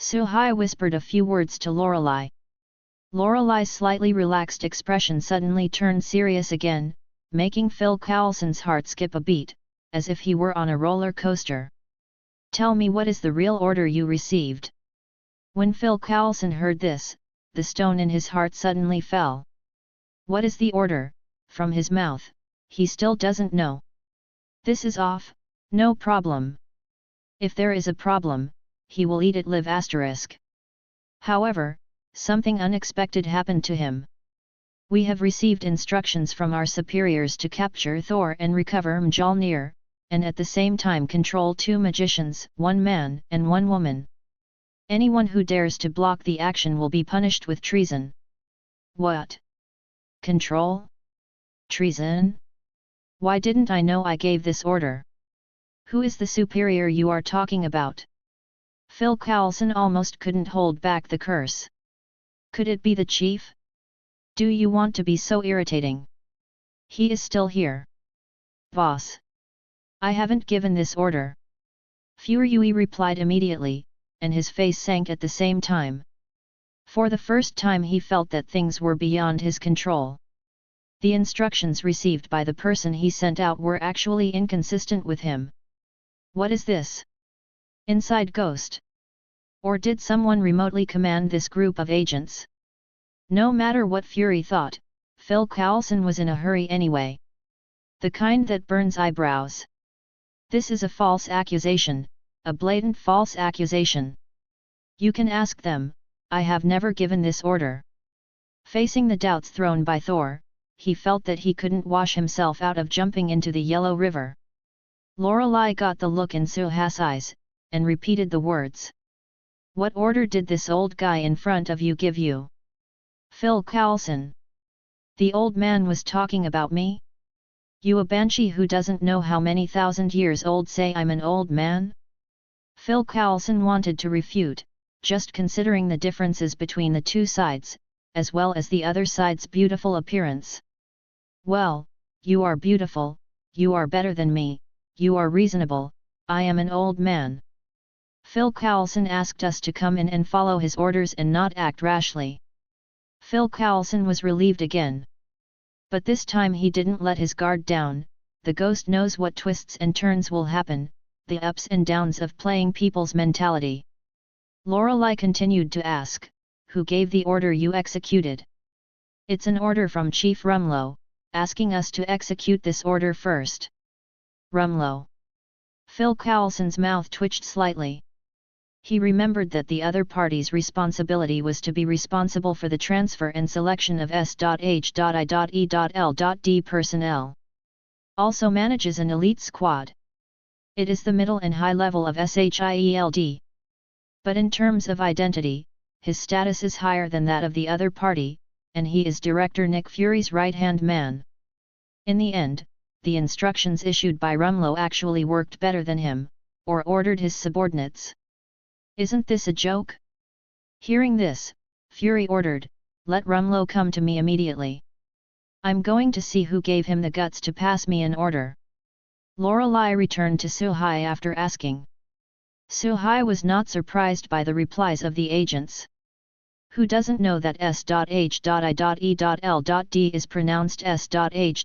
Suhai whispered a few words to Lorelei. Lorelai's slightly relaxed expression suddenly turned serious again, making Phil Coulson's heart skip a beat, as if he were on a roller coaster. Tell me, what is the real order you received? When Phil Coulson heard this, the stone in his heart suddenly fell. What is the order? From his mouth, he still doesn't know. This is off, no problem. If there is a problem, he will eat it live *. However, something unexpected happened to him. We have received instructions from our superiors to capture Thor and recover Mjolnir, and at the same time control 2 magicians, 1 man and 1 woman. Anyone who dares to block the action will be punished with treason. What? Control? Treason? Why didn't I know I gave this order? Who is the superior you are talking about? Phil Coulson almost couldn't hold back the curse. Could it be the chief? Do you want to be so irritating? He is still here. Boss. I haven't given this order. Furyui replied immediately, and his face sank at the same time. For the first time he felt that things were beyond his control. The instructions received by the person he sent out were actually inconsistent with him. What is this? Inside Ghost? Or did someone remotely command this group of agents? No matter what Fury thought, Phil Coulson was in a hurry anyway. The kind that burns eyebrows. This is a false accusation, a blatant false accusation. You can ask them, I have never given this order. Facing the doubts thrown by Thor, he felt that he couldn't wash himself out of jumping into the Yellow River. Lorelei got the look in Suhai's eyes, and repeated the words. What order did this old guy in front of you give you? Phil Coulson. The old man was talking about me? You a banshee who doesn't know how many thousand years old say I'm an old man? Phil Coulson wanted to refute, just considering the differences between the two sides, as well as the other side's beautiful appearance. Well, you are beautiful, you are better than me, you are reasonable, I am an old man. Phil Coulson asked us to come in and follow his orders and not act rashly. Phil Coulson was relieved again. But this time he didn't let his guard down. The ghost knows what twists and turns will happen, the ups and downs of playing people's mentality. Lorelei continued to ask, who gave the order you executed? It's an order from Chief Rumlow, asking us to execute this order first. Rumlow. Phil Coulson's mouth twitched slightly. He remembered that the other party's responsibility was to be responsible for the transfer and selection of S.H.I.E.L.D. personnel. Also manages an elite squad. It is the middle and high level of SHIELD. But in terms of identity, his status is higher than that of the other party, and he is Director Nick Fury's right-hand man. In the end, the instructions issued by Rumlow actually worked better than him, or ordered his subordinates. Isn't this a joke? Hearing this, Fury ordered, let Rumlow come to me immediately. I'm going to see who gave him the guts to pass me an order. Lorelei returned to Suhai after asking. Suhai was not surprised by the replies of the agents. Who doesn't know that S.H.I.E.L.D. is pronounced S.H.I.E.L.D?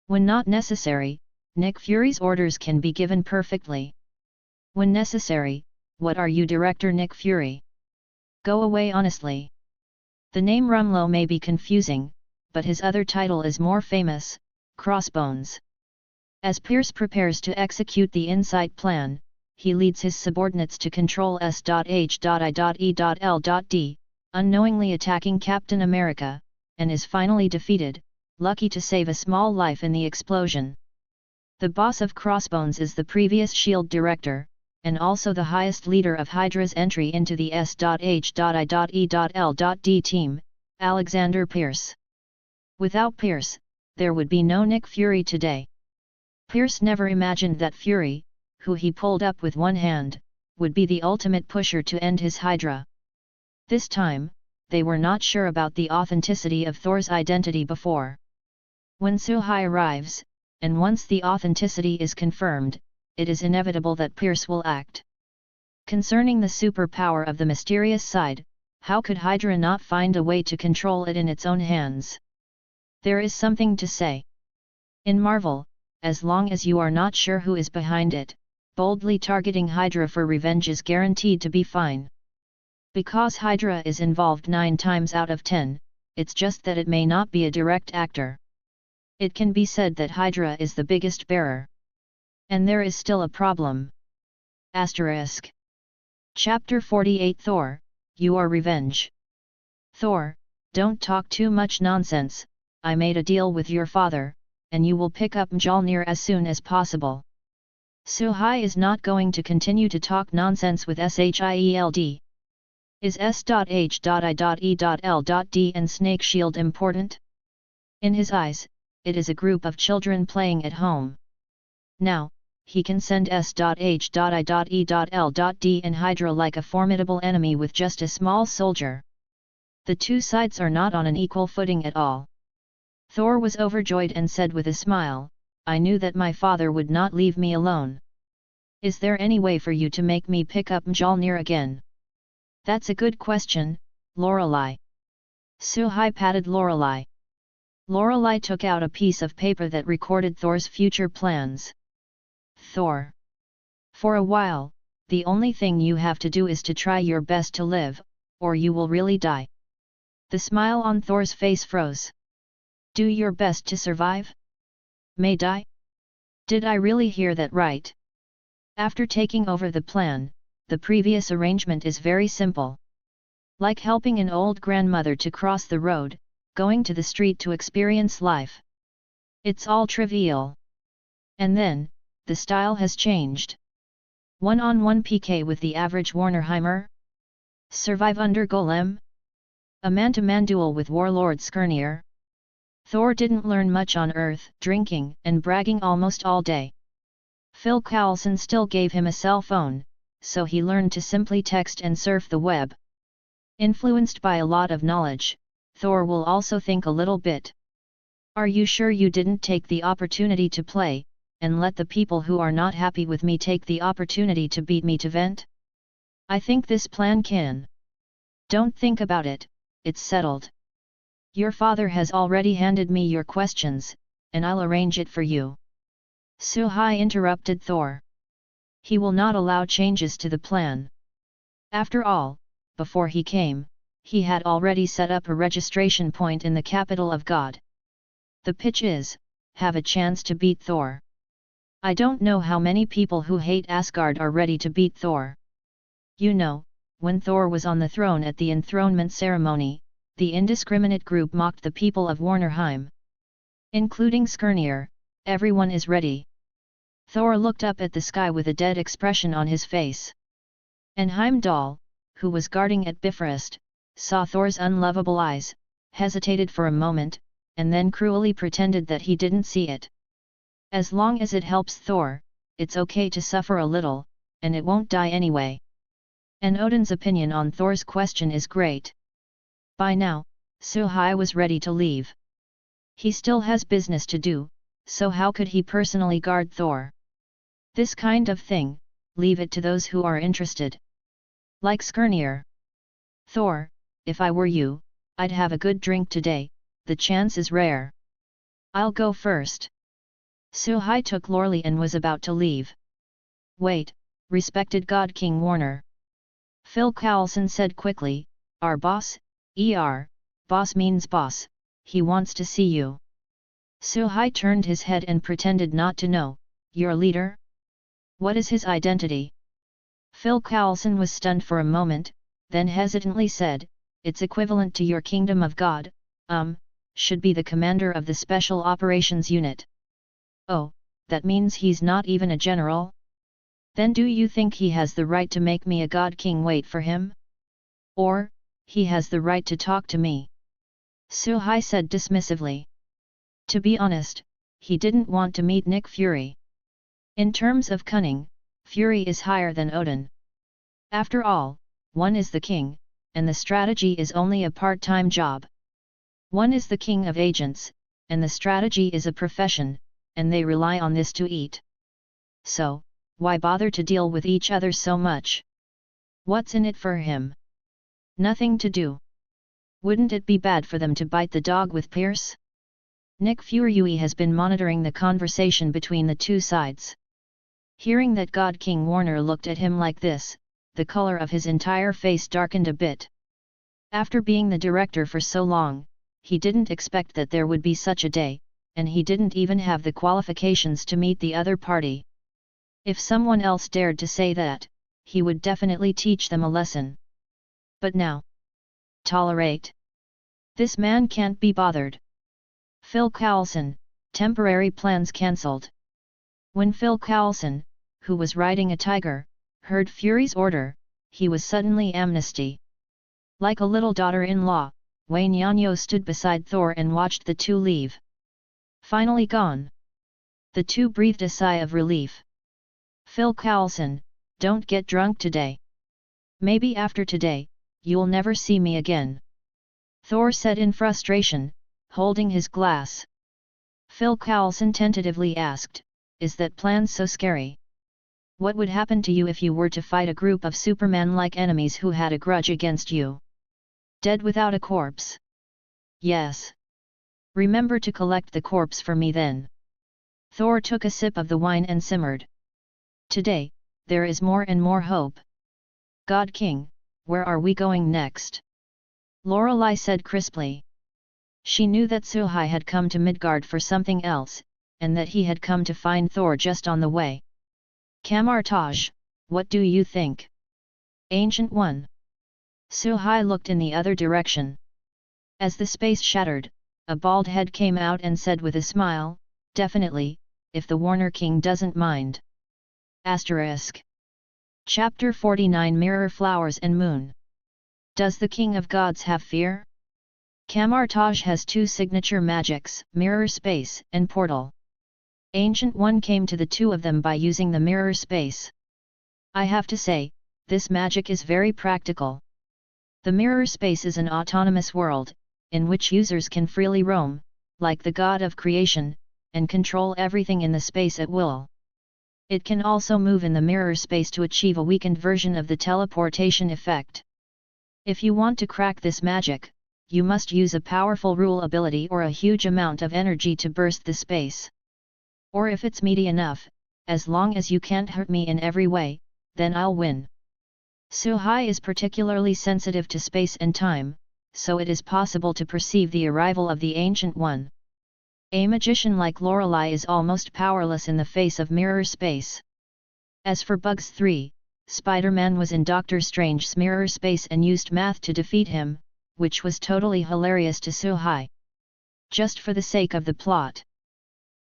When not necessary, Nick Fury's orders can be given perfectly. When necessary, what are you, Director Nick Fury? Go away honestly. The name Rumlow may be confusing, but his other title is more famous, Crossbones. As Pierce prepares to execute the Insight plan, he leads his subordinates to control S.H.I.E.L.D, unknowingly attacking Captain America, and is finally defeated, lucky to save a small life in the explosion. The boss of Crossbones is the previous SHIELD director, and also the highest leader of Hydra's entry into the S.H.I.E.L.D team, Alexander Pierce. Without Pierce, there would be no Nick Fury today. Pierce never imagined that Fury, who he pulled up with one hand, would be the ultimate pusher to end his Hydra. This time, they were not sure about the authenticity of Thor's identity before. When Suhai arrives, and once the authenticity is confirmed, it is inevitable that Pierce will act. Concerning the superpower of the mysterious side, how could Hydra not find a way to control it in its own hands? There is something to say. In Marvel, as long as you are not sure who is behind it, boldly targeting Hydra for revenge is guaranteed to be fine. Because Hydra is involved 9 times out of 10, it's just that it may not be a direct actor. It can be said that Hydra is the biggest bearer. And there is still a problem. Asterisk. Chapter 48 Thor, You Are Revenge. Thor, don't talk too much nonsense. I made a deal with your father, and you will pick up Mjolnir as soon as possible. Suhai is not going to continue to talk nonsense with SHIELD. Is S.H.I.E.L.D and Snake Shield important? In his eyes, it is a group of children playing at home. Now, he can send S.H.I.E.L.D and Hydra like a formidable enemy with just a small soldier. The two sides are not on an equal footing at all. Thor was overjoyed and said with a smile, I knew that my father would not leave me alone. Is there any way for you to make me pick up Mjolnir again? That's a good question, Lorelei. Suhai patted Lorelei. Lorelei took out a piece of paper that recorded Thor's future plans. Thor. For a while, the only thing you have to do is to try your best to live, or you will really die. The smile on Thor's face froze. Do your best to survive? May die? Did I really hear that right? After taking over the plan, the previous arrangement is very simple. Like helping an old grandmother to cross the road, going to the street to experience life. It's all trivial. And then, the style has changed. One-on-one PK with the average Warnerheimer? Survive under Golem? A man-to-man duel with Warlord Skirnir? Thor didn't learn much on Earth, drinking and bragging almost all day. Phil Coulson still gave him a cell phone, so he learned to simply text and surf the web. Influenced by a lot of knowledge, Thor will also think a little bit. Are you sure you didn't take the opportunity to play, and let the people who are not happy with me take the opportunity to beat me to vent? I think this plan can. Don't think about it, it's settled. Your father has already handed me your questions, and I'll arrange it for you. Suhai interrupted Thor. He will not allow changes to the plan. After all, before he came, he had already set up a registration point in the capital of God. The pitch is, have a chance to beat Thor. I don't know how many people who hate Asgard are ready to beat Thor. You know, when Thor was on the throne at the enthronement ceremony, the indiscriminate group mocked the people of Warnerheim. Including Skirnir, everyone is ready. Thor looked up at the sky with a dead expression on his face. And Heimdall, who was guarding at Bifrost, saw Thor's unlovable eyes, hesitated for a moment, and then cruelly pretended that he didn't see it. As long as it helps Thor, it's okay to suffer a little, and it won't die anyway. And Odin's opinion on Thor's question is great. By now, Suhai was ready to leave. He still has business to do, so how could he personally guard Thor? This kind of thing, leave it to those who are interested. Like Skirnir. Thor, if I were you, I'd have a good drink today, the chance is rare. I'll go first. Suhai took Lorelei and was about to leave. Wait, respected God King Warner. Phil Coulson said quickly, our boss, boss means boss, he wants to see you. Suhai turned his head and pretended not to know. Your leader? What is his identity? Phil Coulson was stunned for a moment, then hesitantly said, it's equivalent to your Kingdom of God, should be the commander of the Special Operations Unit. Oh, that means he's not even a general? Then do you think he has the right to make me a God King wait for him? Or, he has the right to talk to me? Suhai said dismissively. To be honest, he didn't want to meet Nick Fury. In terms of cunning, Fury is higher than Odin. After all, one is the king, and the strategy is only a part-time job. One is the king of agents, and the strategy is a profession, and they rely on this to eat. So, why bother to deal with each other so much? What's in it for him? Nothing to do. Wouldn't it be bad for them to bite the dog with Pierce? Nick Fury has been monitoring the conversation between the two sides. Hearing that God King Warner looked at him like this, the color of his entire face darkened a bit. After being the director for so long, he didn't expect that there would be such a day, and he didn't even have the qualifications to meet the other party. If someone else dared to say that, he would definitely teach them a lesson. But now? Tolerate? This man can't be bothered. Phil Coulson, temporary plans cancelled. When Phil Coulson, who was riding a tiger, heard Fury's order, he was suddenly amnesty. Like a little daughter-in-law, Wayne Yanyo stood beside Thor and watched the two leave. Finally gone. The two breathed a sigh of relief. Phil Coulson, don't get drunk today. Maybe after today, you'll never see me again. Thor said in frustration, holding his glass. Phil Coulson tentatively asked, is that plan so scary? What would happen to you if you were to fight a group of Superman-like enemies who had a grudge against you? Dead without a corpse? Yes. Remember to collect the corpse for me then. Thor took a sip of the wine and simmered. Today, there is more and more hope. God King, where are we going next? Lorelei said crisply. She knew that Suhai had come to Midgard for something else, and that he had come to find Thor just on the way. Kamartaj, what do you think? Ancient One. Suhai looked in the other direction. As the space shattered, a bald head came out and said with a smile, definitely, if the Warner King doesn't mind. Asterisk. Chapter 49 Mirror Flowers and Moon. Does the King of Gods have fear? Kamartaj has two signature magics, Mirror Space and Portal. Ancient One came to the two of them by using the Mirror Space. I have to say, this magic is very practical. The Mirror Space is an autonomous world, in which users can freely roam, like the god of creation, and control everything in the space at will. It can also move in the mirror space to achieve a weakened version of the teleportation effect. If you want to crack this magic, you must use a powerful rule ability or a huge amount of energy to burst the space. Or if it's meaty enough, as long as you can't hurt me in every way, then I'll win. Suhai is particularly sensitive to space and time, so it is possible to perceive the arrival of the Ancient One. A magician like Lorelei is almost powerless in the face of mirror space. As for Bugs 3, Spider-Man was in Doctor Strange's mirror space and used math to defeat him, which was totally hilarious to Suhai. Just for the sake of the plot.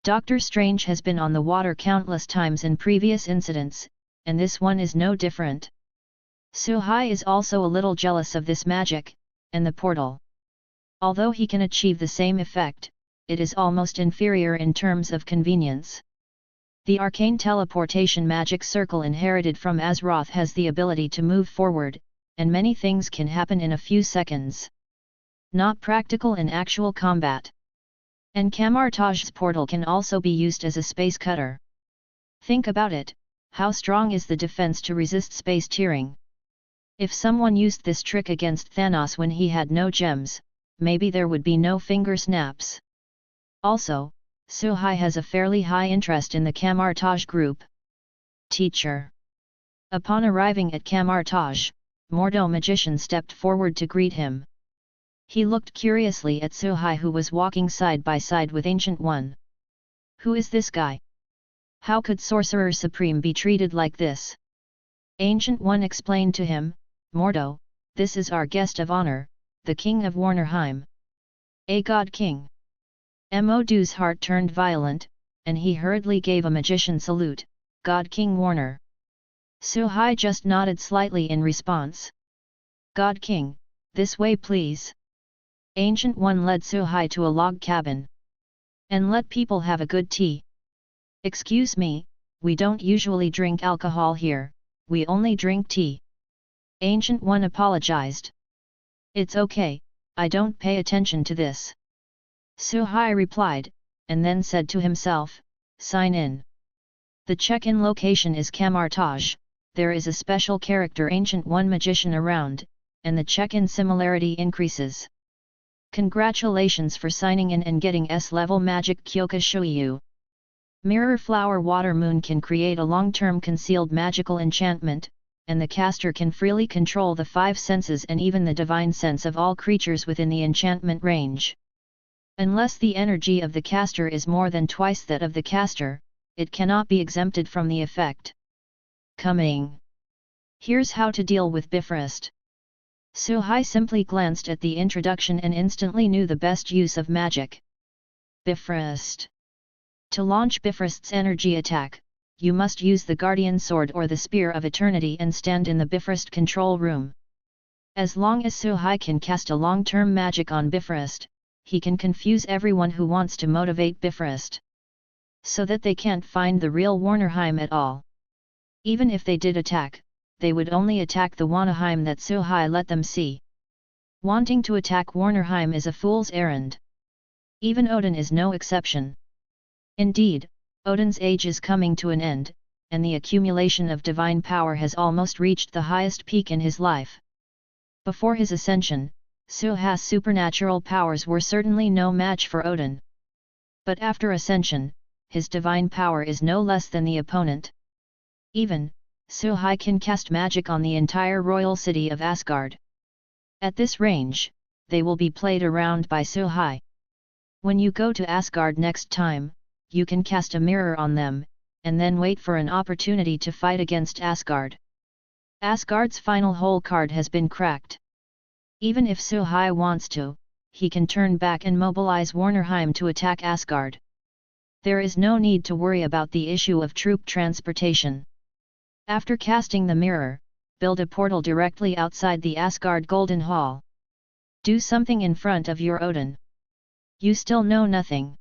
Doctor Strange has been on the water countless times in previous incidents, and this one is no different. Suhai is also a little jealous of this magic, and the portal. Although he can achieve the same effect, it is almost inferior in terms of convenience. The arcane teleportation magic circle inherited from Azeroth has the ability to move forward, and many things can happen in a few seconds. Not practical in actual combat. And Kamartaj's portal can also be used as a space cutter. Think about it, how strong is the defense to resist space tearing? If someone used this trick against Thanos when he had no gems, maybe there would be no finger snaps. Also, Suhai has a fairly high interest in the Kamartaj group. Teacher. Upon arriving at Kamartaj, Mordo Magician stepped forward to greet him. He looked curiously at Suhai, who was walking side by side with Ancient One. Who is this guy? How could Sorcerer Supreme be treated like this? Ancient One explained to him, Mordo, this is our guest of honor, the King of Warnerheim. A God King. Modu's heart turned violent, and he hurriedly gave a magician salute, God King Warner. Suhai just nodded slightly in response. God King, this way please. Ancient One led Suhai to a log cabin. And let people have a good tea. Excuse me, we don't usually drink alcohol here, we only drink tea. Ancient One apologized. It's okay, I don't pay attention to this. Suhai replied, and then said to himself, sign in. The check-in location is Kamartaj, there is a special character Ancient One magician around, and the check-in similarity increases. Congratulations for signing in and getting S-level magic Kyoka Shuiyu. Mirror Flower Water Moon can create a long-term concealed magical enchantment, and the caster can freely control the 5 senses and even the divine sense of all creatures within the enchantment range. Unless the energy of the caster is more than twice that of the caster, it cannot be exempted from the effect. Coming. Here's how to deal with Bifrost. Suhai simply glanced at the introduction and instantly knew the best use of magic. Bifrost. To launch Bifrost's energy attack, you must use the Guardian Sword or the Spear of Eternity and stand in the Bifrost control room. As long as Suhai can cast a long-term magic on Bifrost, he can confuse everyone who wants to motivate Bifrost, so that they can't find the real Warnerheim at all. Even if they did attack, they would only attack the Warnerheim that Suhai let them see. Wanting to attack Warnerheim is a fool's errand. Even Odin is no exception. Indeed, Odin's age is coming to an end, and the accumulation of divine power has almost reached the highest peak in his life. Before his ascension, Suhai's supernatural powers were certainly no match for Odin. But after ascension, his divine power is no less than the opponent. Even, Suhai can cast magic on the entire royal city of Asgard. At this range, they will be played around by Suhai. When you go to Asgard next time, you can cast a mirror on them, and then wait for an opportunity to fight against Asgard. Asgard's final hole card has been cracked. Even if Suhai wants to, he can turn back and mobilize Warnerheim to attack Asgard. There is no need to worry about the issue of troop transportation. After casting the mirror, build a portal directly outside the Asgard Golden Hall. Do something in front of your Odin. You still know nothing.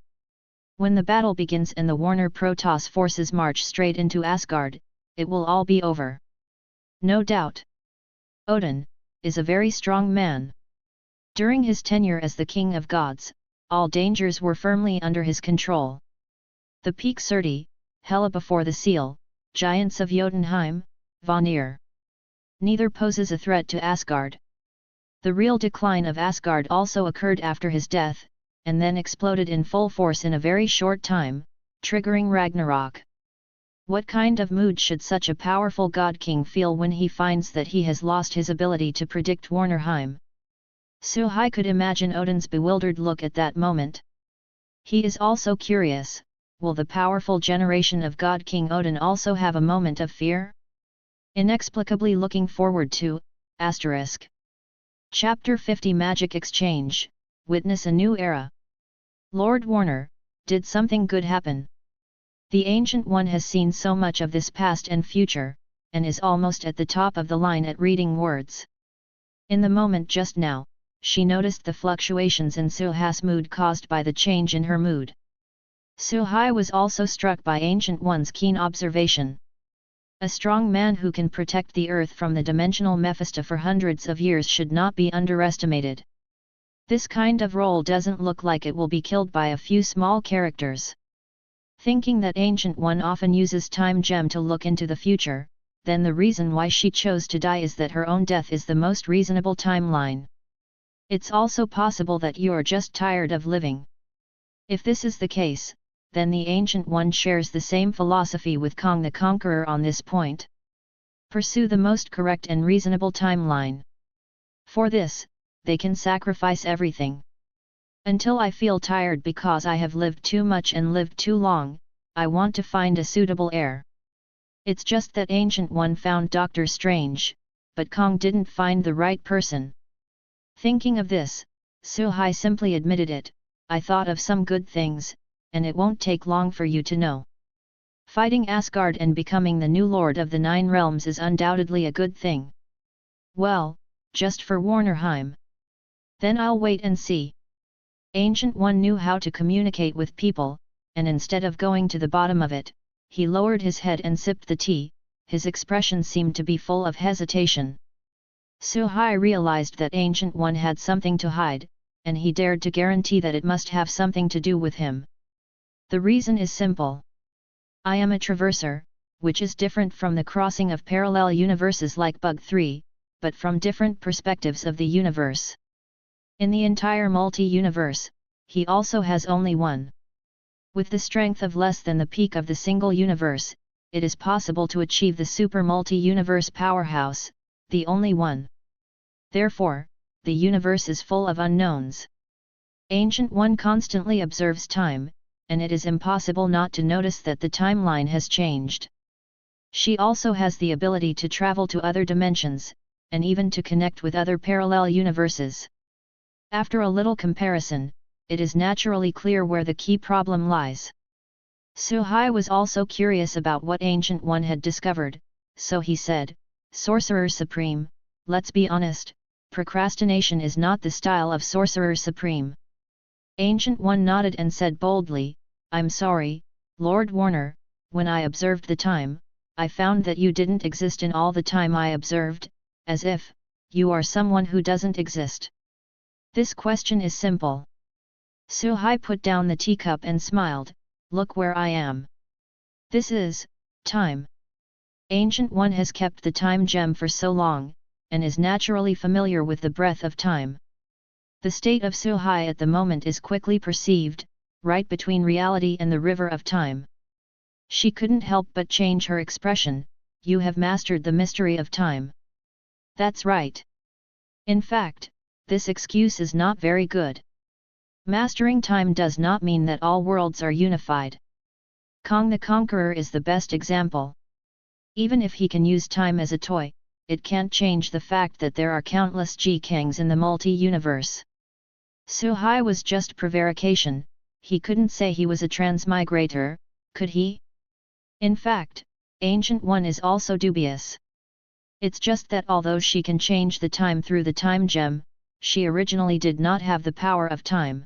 When the battle begins and the Warner Protoss forces march straight into Asgard, it will all be over. No doubt. Odin is a very strong man. During his tenure as the King of Gods, all dangers were firmly under his control. The Peak Surti, Hela before the Seal, Giants of Jotunheim, Vanir. Neither poses a threat to Asgard. The real decline of Asgard also occurred after his death, and then exploded in full force in a very short time, triggering Ragnarok. What kind of mood should such a powerful God King feel when he finds that he has lost his ability to predict Warnerheim? Suhai could imagine Odin's bewildered look at that moment. He is also curious, will the powerful generation of God King Odin also have a moment of fear? Inexplicably looking forward to, ***. Chapter 50 Magic Exchange, Witness a New Era. Lord Warner, did something good happen? The Ancient One has seen so much of this past and future, and is almost at the top of the line at reading words. In the moment just now, she noticed the fluctuations in Suhai's mood caused by the change in her mood. Suhai was also struck by Ancient One's keen observation. A strong man who can protect the earth from the dimensional Mephisto for hundreds of years should not be underestimated. This kind of role doesn't look like it will be killed by a few small characters. Thinking that Ancient One often uses time gem to look into the future, then the reason why she chose to die is that her own death is the most reasonable timeline. It's also possible that you're just tired of living. If this is the case, then the Ancient One shares the same philosophy with Kong the Conqueror on this point. Pursue the most correct and reasonable timeline. For this, they can sacrifice everything. Until I feel tired because I have lived too much and lived too long, I want to find a suitable heir. It's just that Ancient One found Doctor Strange, but Kong didn't find the right person. Thinking of this, Suhai simply admitted it, I thought of some good things, and it won't take long for you to know. Fighting Asgard and becoming the new Lord of the Nine Realms is undoubtedly a good thing. Well, just for Warnerheim. Then I'll wait and see. Ancient One knew how to communicate with people, and instead of going to the bottom of it, he lowered his head and sipped the tea. His expression seemed to be full of hesitation. Suhai realized that Ancient One had something to hide, and he dared to guarantee that it must have something to do with him. The reason is simple. I am a traverser, which is different from the crossing of parallel universes like Bug 3, but from different perspectives of the universe. In the entire multi-universe, he also has only one. With the strength of less than the peak of the single universe, it is possible to achieve the super multi-universe powerhouse, the only one. Therefore, the universe is full of unknowns. Ancient One constantly observes time, and it is impossible not to notice that the timeline has changed. She also has the ability to travel to other dimensions, and even to connect with other parallel universes. After a little comparison, it is naturally clear where the key problem lies. Suhai was also curious about what Ancient One had discovered, so he said, Sorcerer Supreme, let's be honest, procrastination is not the style of Sorcerer Supreme. Ancient One nodded and said boldly, I'm sorry, Lord Warner, when I observed the time, I found that you didn't exist in all the time I observed, as if, you are someone who doesn't exist. This question is simple. Suhai put down the teacup and smiled, look where I am. This is, time. Ancient One has kept the time gem for so long, and is naturally familiar with the breath of time. The state of Suhai at the moment is quickly perceived, right between reality and the river of time. She couldn't help but change her expression, you have mastered the mystery of time. That's right. In fact, this excuse is not very good. Mastering time does not mean that all worlds are unified. Kong the Conqueror is the best example. Even if he can use time as a toy, it can't change the fact that there are countless G-Kangs in the multi-universe. Suhai was just prevarication, he couldn't say he was a transmigrator, could he? In fact, Ancient One is also dubious. It's just that although she can change the time through the time gem, she originally did not have the power of time.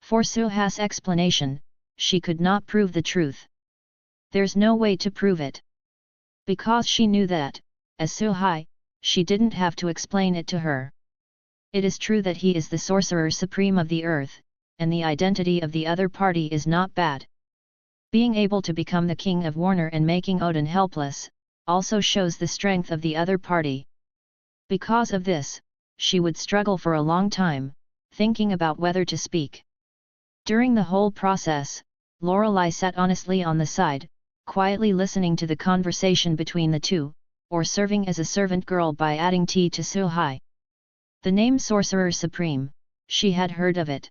For Suhai's explanation, she could not prove the truth. There's no way to prove it. Because she knew that, as Suhai, she didn't have to explain it to her. It is true that he is the Sorcerer Supreme of the Earth, and the identity of the other party is not bad. Being able to become the king of Warner and making Odin helpless, also shows the strength of the other party. Because of this, she would struggle for a long time, thinking about whether to speak. During the whole process, Lorelei sat honestly on the side, quietly listening to the conversation between the two, or serving as a servant girl by adding tea to Suhai. The name Sorcerer Supreme, she had heard of it.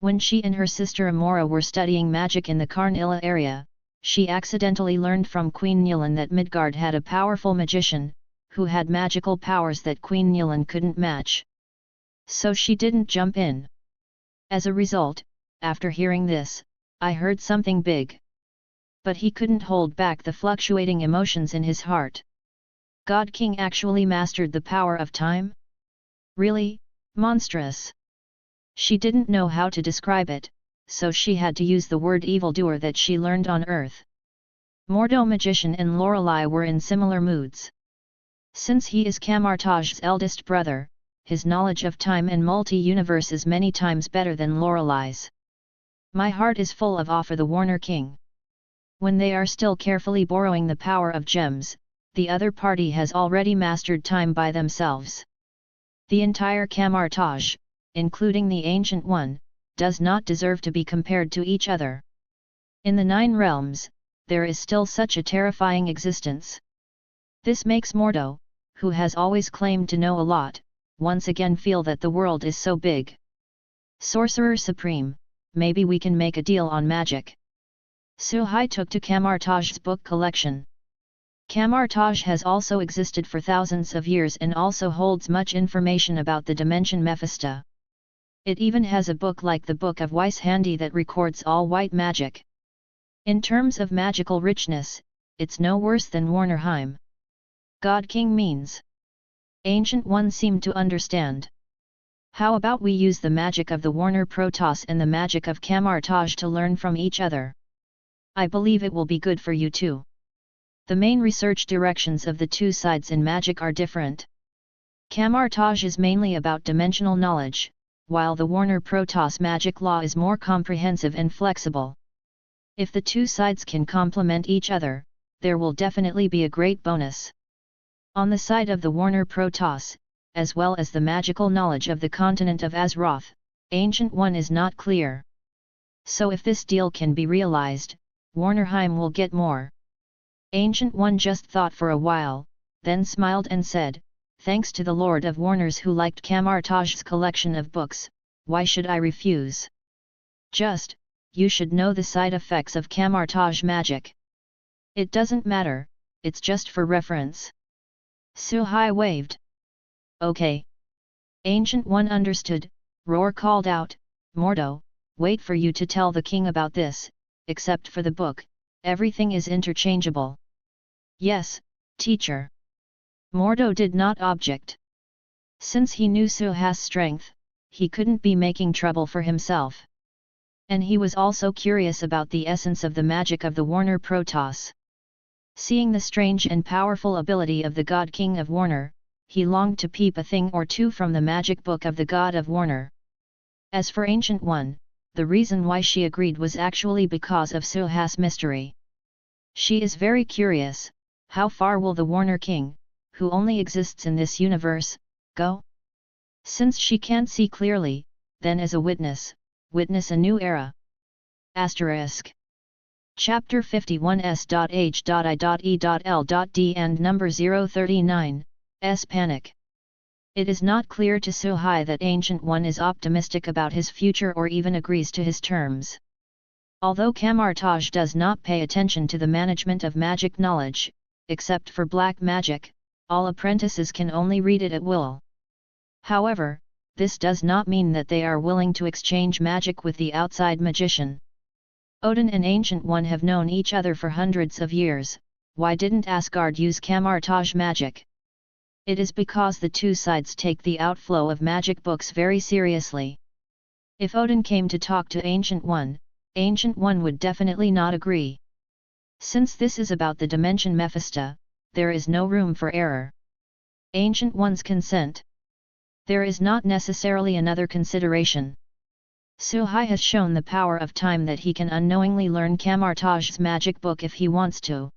When she and her sister Amora were studying magic in the Karnilla area, she accidentally learned from Queen Nilin that Midgard had a powerful magician, who had magical powers that Queen Nilin couldn't match. So she didn't jump in. As a result, after hearing this, I heard something big. But he couldn't hold back the fluctuating emotions in his heart. God King actually mastered the power of time? Really, monstrous. She didn't know how to describe it, so she had to use the word evildoer that she learned on Earth. Mordo Magician and Lorelei were in similar moods. Since he is Kamartaj's eldest brother, his knowledge of time and multi-universe is many times better than Lorelei's. My heart is full of awe for the Warner King. When they are still carefully borrowing the power of gems, the other party has already mastered time by themselves. The entire Kamartaj, including the Ancient One, does not deserve to be compared to each other. In the Nine Realms, there is still such a terrifying existence. This makes Mordo, who has always claimed to know a lot, once again feel that the world is so big. Sorcerer Supreme, maybe we can make a deal on magic. Suhai took to Aman'Thul's book collection. Aman'Thul has also existed for thousands of years and also holds much information about the dimension Mephisto. It even has a book like the Book of Weiss Handy that records all white magic. In terms of magical richness, it's no worse than Warnerheim. God King means. Ancient One seemed to understand. How about we use the magic of the Warner Protoss and the magic of Aman'Thul to learn from each other? I believe it will be good for you too. The main research directions of the two sides in magic are different. Aman'Thul is mainly about dimensional knowledge, while the Warner Protoss magic law is more comprehensive and flexible. If the two sides can complement each other, there will definitely be a great bonus. On the side of the Warner Protoss, as well as the magical knowledge of the continent of Azeroth, Ancient One is not clear. So if this deal can be realized, Warnerheim will get more. Ancient One just thought for a while, then smiled and said, "Thanks to the Lord of Warners who liked Aman'Thul's collection of books, why should I refuse? Just, you should know the side effects of Aman'Thul's magic. It doesn't matter, it's just for reference." Suhai waved. "Okay." Ancient One understood. Roar called out, "Mordo, wait for you to tell the king about this, except for the book, everything is interchangeable." "Yes, teacher." Mordo did not object. Since he knew Suhai's strength, he couldn't be making trouble for himself. And he was also curious about the essence of the magic of the Warner Protoss. Seeing the strange and powerful ability of the God King of Warner, he longed to peep a thing or two from the magic book of the God of Warner. As for Ancient One, the reason why she agreed was actually because of Suhai's mystery. She is very curious, how far will the Warner King, who only exists in this universe, go? Since she can't see clearly, then as a witness a new era. Asterisk. Chapter 51s.h.i.e.l.d and number 039, S. Panic. It is not clear to Suhai that Ancient One is optimistic about his future or even agrees to his terms. Although Aman'Thul does not pay attention to the management of magic knowledge, except for black magic, all apprentices can only read it at will. However, this does not mean that they are willing to exchange magic with the outside magician. Odin and Ancient One have known each other for hundreds of years. Why didn't Asgard use Aman'Thul magic? It is because the two sides take the outflow of magic books very seriously. If Odin came to talk to Ancient One would definitely not agree. Since this is about the dimension Mephisto, there is no room for error. Ancient One's consent. There is not necessarily another consideration. Suhai has shown the power of time that he can unknowingly learn Aman'Thul's magic book if he wants to.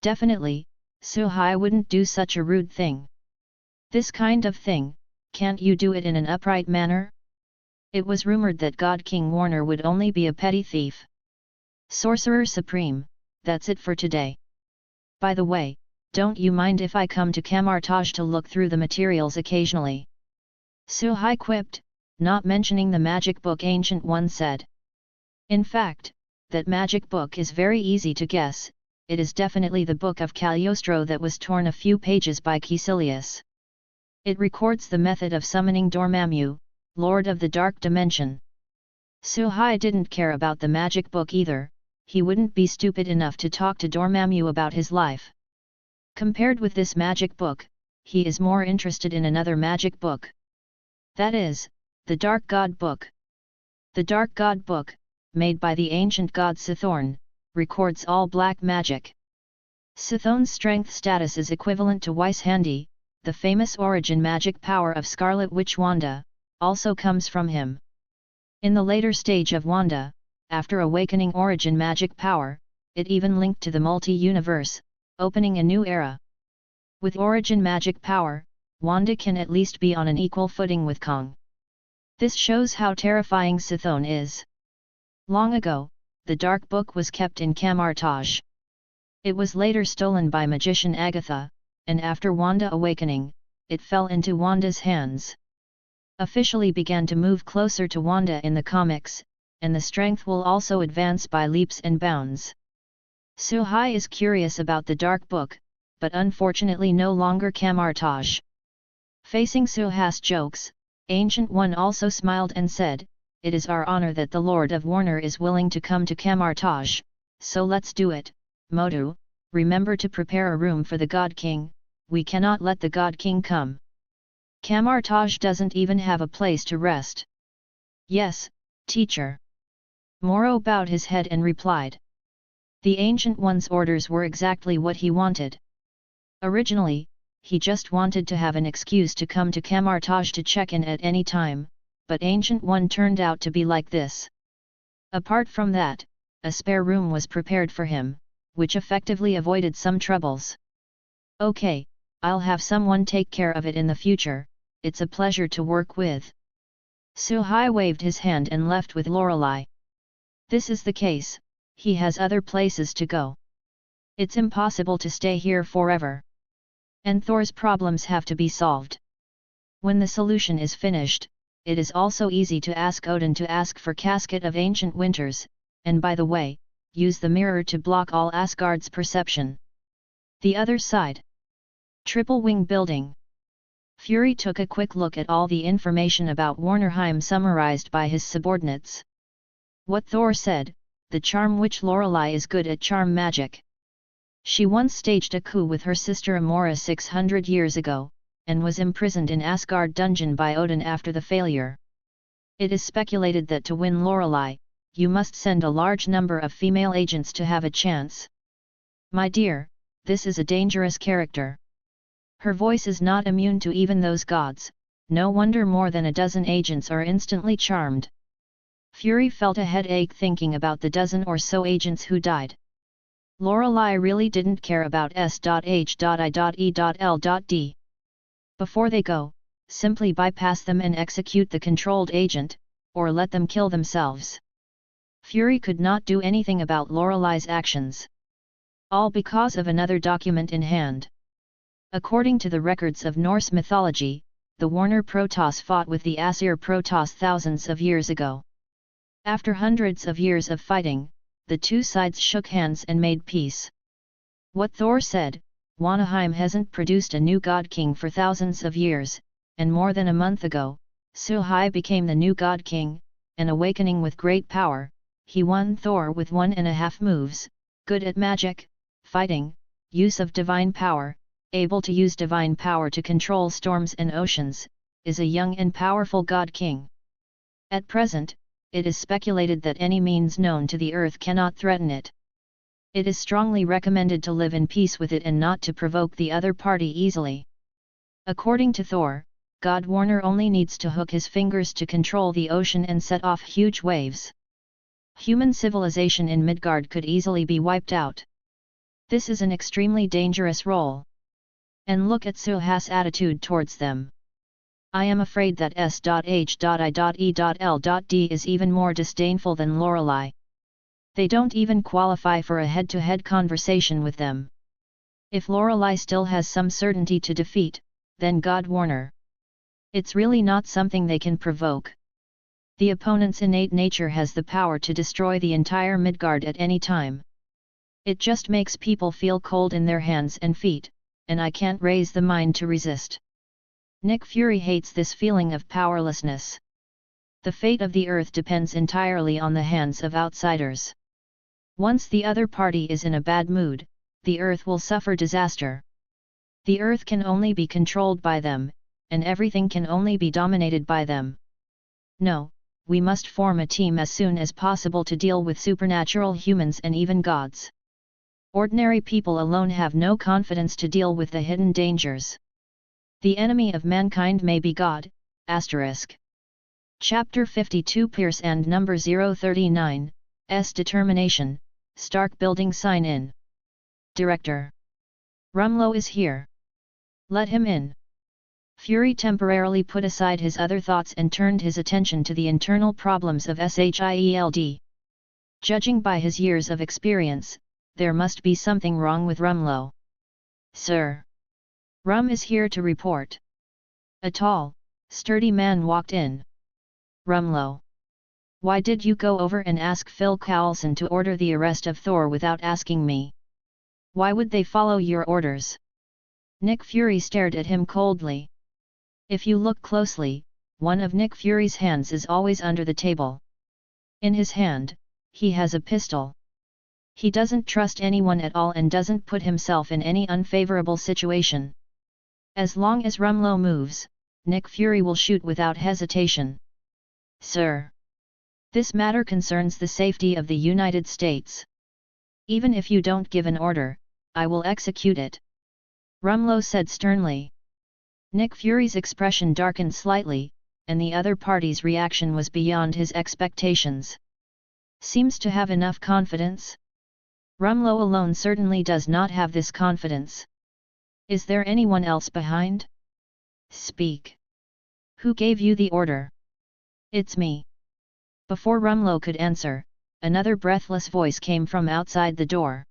Definitely, Suhai wouldn't do such a rude thing. This kind of thing, can't you do it in an upright manner? It was rumored that God King Warner would only be a petty thief. Sorcerer Supreme, that's it for today. By the way, don't you mind if I come to Aman'Thul to look through the materials occasionally? Suhai quipped, not mentioning the magic book Ancient One said. In fact, that magic book is very easy to guess, it is definitely the book of Cagliostro that was torn a few pages by Caecilius. It records the method of summoning Dormammu, Lord of the Dark Dimension. Suhai didn't care about the magic book either, he wouldn't be stupid enough to talk to Dormammu about his life. Compared with this magic book, he is more interested in another magic book. That is, the Dark God Book. The Dark God Book, made by the ancient god Sithorn, records all black magic. Sithorn's strength status is equivalent to Weiss Handy, the famous origin magic power of Scarlet Witch Wanda, also comes from him. In the later stage of Wanda, after awakening origin magic power, it even linked to the multi-universe, opening a new era. With origin magic power, Wanda can at least be on an equal footing with Kong. This shows how terrifying Sithorn is. Long ago, the Dark Book was kept in Aman'Thul. It was later stolen by magician Agatha, and after Wanda awakening, it fell into Wanda's hands. Officially began to move closer to Wanda in the comics, and the strength will also advance by leaps and bounds. Suhai is curious about the dark book, but unfortunately no longer Camartage. Facing Suhas's jokes, Ancient One also smiled and said, "It is our honor that the Lord of Warner is willing to come to Camartage, so let's do it, Modu. Remember to prepare a room for the God King, we cannot let the God King come. Camartage doesn't even have a place to rest." "Yes, teacher." Moro bowed his head and replied. The Ancient One's orders were exactly what he wanted. Originally, he just wanted to have an excuse to come to Camartage to check in at any time, but Ancient One turned out to be like this. Apart from that, a spare room was prepared for him, which effectively avoided some troubles. "Okay, I'll have someone take care of it in the future, it's a pleasure to work with." Suhai waved his hand and left with Lorelei. This is the case, he has other places to go. It's impossible to stay here forever. And Thor's problems have to be solved. When the solution is finished, it is also easy to ask Odin to ask for Casket of Ancient Winters, and by the way, use the mirror to block all Asgard's perception. The other side. Triple Wing Building. Fury took a quick look at all the information about Warnerheim summarized by his subordinates. What Thor said, the charm witch Lorelei is good at charm magic. She once staged a coup with her sister Amora 600 years ago, and was imprisoned in Asgard dungeon by Odin after the failure. It is speculated that to win Lorelei, you must send a large number of female agents to have a chance. My dear, this is a dangerous character. Her voice is not immune to even those gods, no wonder more than a dozen agents are instantly charmed. Fury felt a headache thinking about the dozen or so agents who died. Lorelei really didn't care about S.H.I.E.L.D. Before they go, simply bypass them and execute the controlled agent, or let them kill themselves. Fury could not do anything about Lorelei's actions. All because of another document in hand. According to the records of Norse mythology, the Warner Protoss fought with the Aesir Protoss thousands of years ago. After hundreds of years of fighting, the two sides shook hands and made peace. What Thor said, Warnerheim hasn't produced a new God King for thousands of years, and more than a month ago, Suhai became the new God King, an awakening with great power. He won Thor with 1.5 moves, good at magic, fighting, use of divine power, able to use divine power to control storms and oceans, is a young and powerful God King. At present, it is speculated that any means known to the earth cannot threaten it. It is strongly recommended to live in peace with it and not to provoke the other party easily. According to Thor, God Warner only needs to hook his fingers to control the ocean and set off huge waves. Human civilization in Midgard could easily be wiped out. This is an extremely dangerous role. And look at Suhas's attitude towards them. I am afraid that S.H.I.E.L.D. is even more disdainful than Lorelei. They don't even qualify for a head-to-head conversation with them. If Lorelei still has some certainty to defeat, then God Warner. It's really not something they can provoke. The opponent's innate nature has the power to destroy the entire Midgard at any time. It just makes people feel cold in their hands and feet, and I can't raise the mind to resist. Nick Fury hates this feeling of powerlessness. The fate of the Earth depends entirely on the hands of outsiders. Once the other party is in a bad mood, the Earth will suffer disaster. The Earth can only be controlled by them, and everything can only be dominated by them. No, we must form a team as soon as possible to deal with supernatural humans and even gods. Ordinary people alone have no confidence to deal with the hidden dangers. The enemy of mankind may be God, *. Chapter 52 Pierce and number 039, S. Determination, Stark Building Sign In. Director. Rumlow is here. Let him in. Fury temporarily put aside his other thoughts and turned his attention to the internal problems of SHIELD. Judging by his years of experience, there must be something wrong with Rumlow. Sir. Rum is here to report. A tall, sturdy man walked in. Rumlow. Why did you go over and ask Phil Coulson to order the arrest of Thor without asking me? Why would they follow your orders? Nick Fury stared at him coldly. If you look closely, one of Nick Fury's hands is always under the table. In his hand, he has a pistol. He doesn't trust anyone at all and doesn't put himself in any unfavorable situation. As long as Rumlow moves, Nick Fury will shoot without hesitation. Sir. This matter concerns the safety of the United States. Even if you don't give an order, I will execute it. Rumlow said sternly. Nick Fury's expression darkened slightly, and the other party's reaction was beyond his expectations. Seems to have enough confidence? Rumlow alone certainly does not have this confidence. Is there anyone else behind? Speak. Who gave you the order? It's me. Before Rumlow could answer, another breathless voice came from outside the door.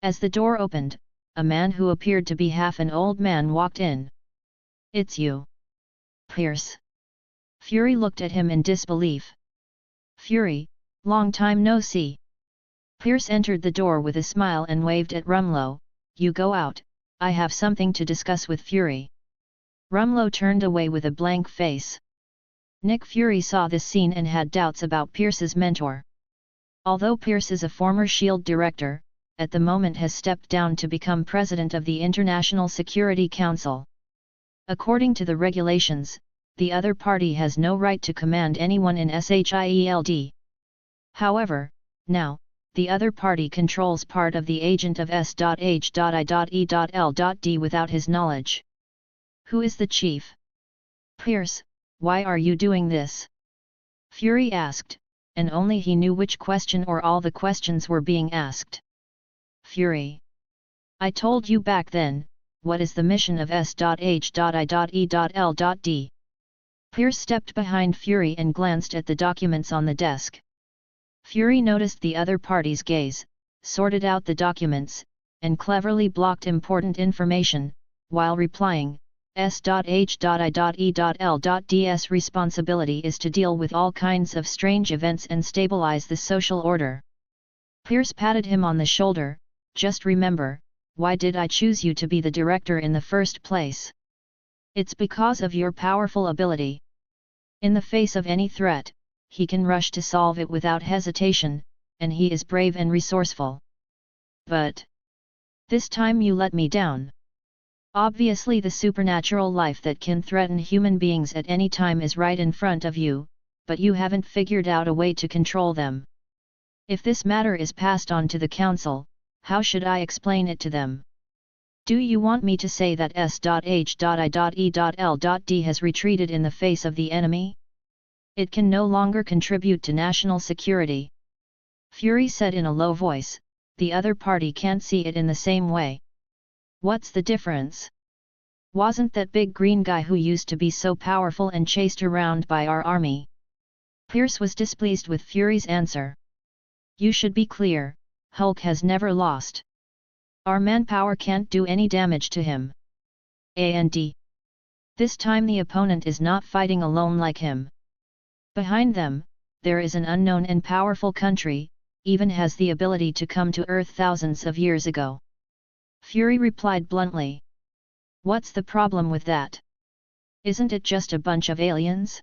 As the door opened, a man who appeared to be half an old man walked in. It's you. Pierce. Fury looked at him in disbelief. Fury, long time no see. Pierce entered the door with a smile and waved at Rumlow. You go out, I have something to discuss with Fury. Rumlow turned away with a blank face. Nick Fury saw this scene and had doubts about Pierce's mentor. Although Pierce is a former S.H.I.E.L.D. director, at the moment has stepped down to become president of the International Security Council. According to the regulations, the other party has no right to command anyone in S.H.I.E.L.D. However, now, the other party controls part of the agent of S.H.I.E.L.D. without his knowledge. Who is the chief? Pierce, why are you doing this? Fury asked, and only he knew which question or all the questions were being asked. Fury. I told you back then, what is the mission of S.H.I.E.L.D? Pierce stepped behind Fury and glanced at the documents on the desk. Fury noticed the other party's gaze, sorted out the documents, and cleverly blocked important information, while replying, S.H.I.E.L.D's responsibility is to deal with all kinds of strange events and stabilize the social order. Pierce patted him on the shoulder. Just remember, why did I choose you to be the director in the first place? It's because of your powerful ability. In the face of any threat, he can rush to solve it without hesitation, and he is brave and resourceful. But this time you let me down. Obviously the supernatural life that can threaten human beings at any time is right in front of you, but you haven't figured out a way to control them. If this matter is passed on to the council, how should I explain it to them? Do you want me to say that S.H.I.E.L.D. has retreated in the face of the enemy? It can no longer contribute to national security. Fury said in a low voice, the other party can't see it in the same way. What's the difference? Wasn't that big green guy who used to be so powerful and chased around by our army? Pierce was displeased with Fury's answer. You should be clear, Hulk has never lost. Our manpower can't do any damage to him. And this time the opponent is not fighting alone like him. Behind them, there is an unknown and powerful country, even has the ability to come to Earth thousands of years ago. Fury replied bluntly. What's the problem with that? Isn't it just a bunch of aliens?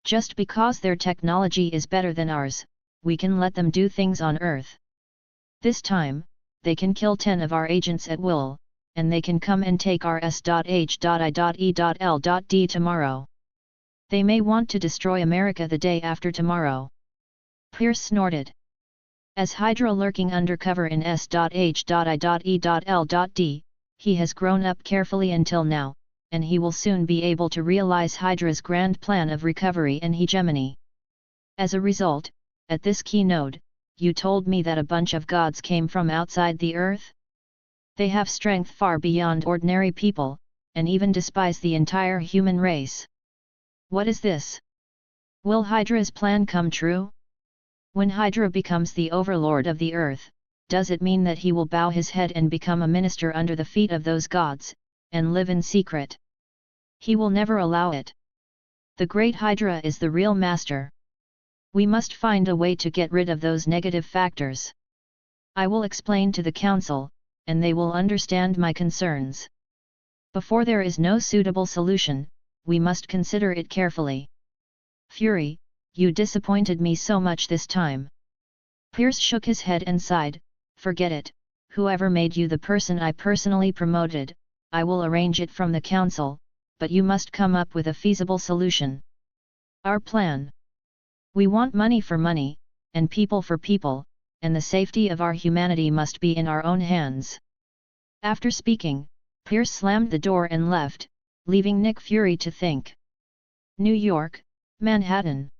Just because their technology is better than ours, we can let them do things on Earth. This time, they can kill 10 of our agents at will, and they can come and take our S.H.I.E.L.D. tomorrow. They may want to destroy America the day after tomorrow. Pierce snorted. As Hydra lurking undercover in S.H.I.E.L.D, he has grown up carefully until now, and he will soon be able to realize Hydra's grand plan of recovery and hegemony. As a result, at this keynote, you told me that a bunch of gods came from outside the Earth? They have strength far beyond ordinary people, and even despise the entire human race. What is this? Will Hydra's plan come true? When Hydra becomes the overlord of the Earth, does it mean that he will bow his head and become a minister under the feet of those gods, and live in secret? He will never allow it. The Great Hydra is the real master. We must find a way to get rid of those negative factors. I will explain to the council, and they will understand my concerns. Before there is no suitable solution, we must consider it carefully. Fury, you disappointed me so much this time. Pierce shook his head and sighed, forget it, whoever made you the person I personally promoted, I will arrange it from the council, but you must come up with a feasible solution. Our plan. We want money for money, and people for people, and the safety of our humanity must be in our own hands. After speaking, Pierce slammed the door and left, leaving Nick Fury to think. New York, Manhattan.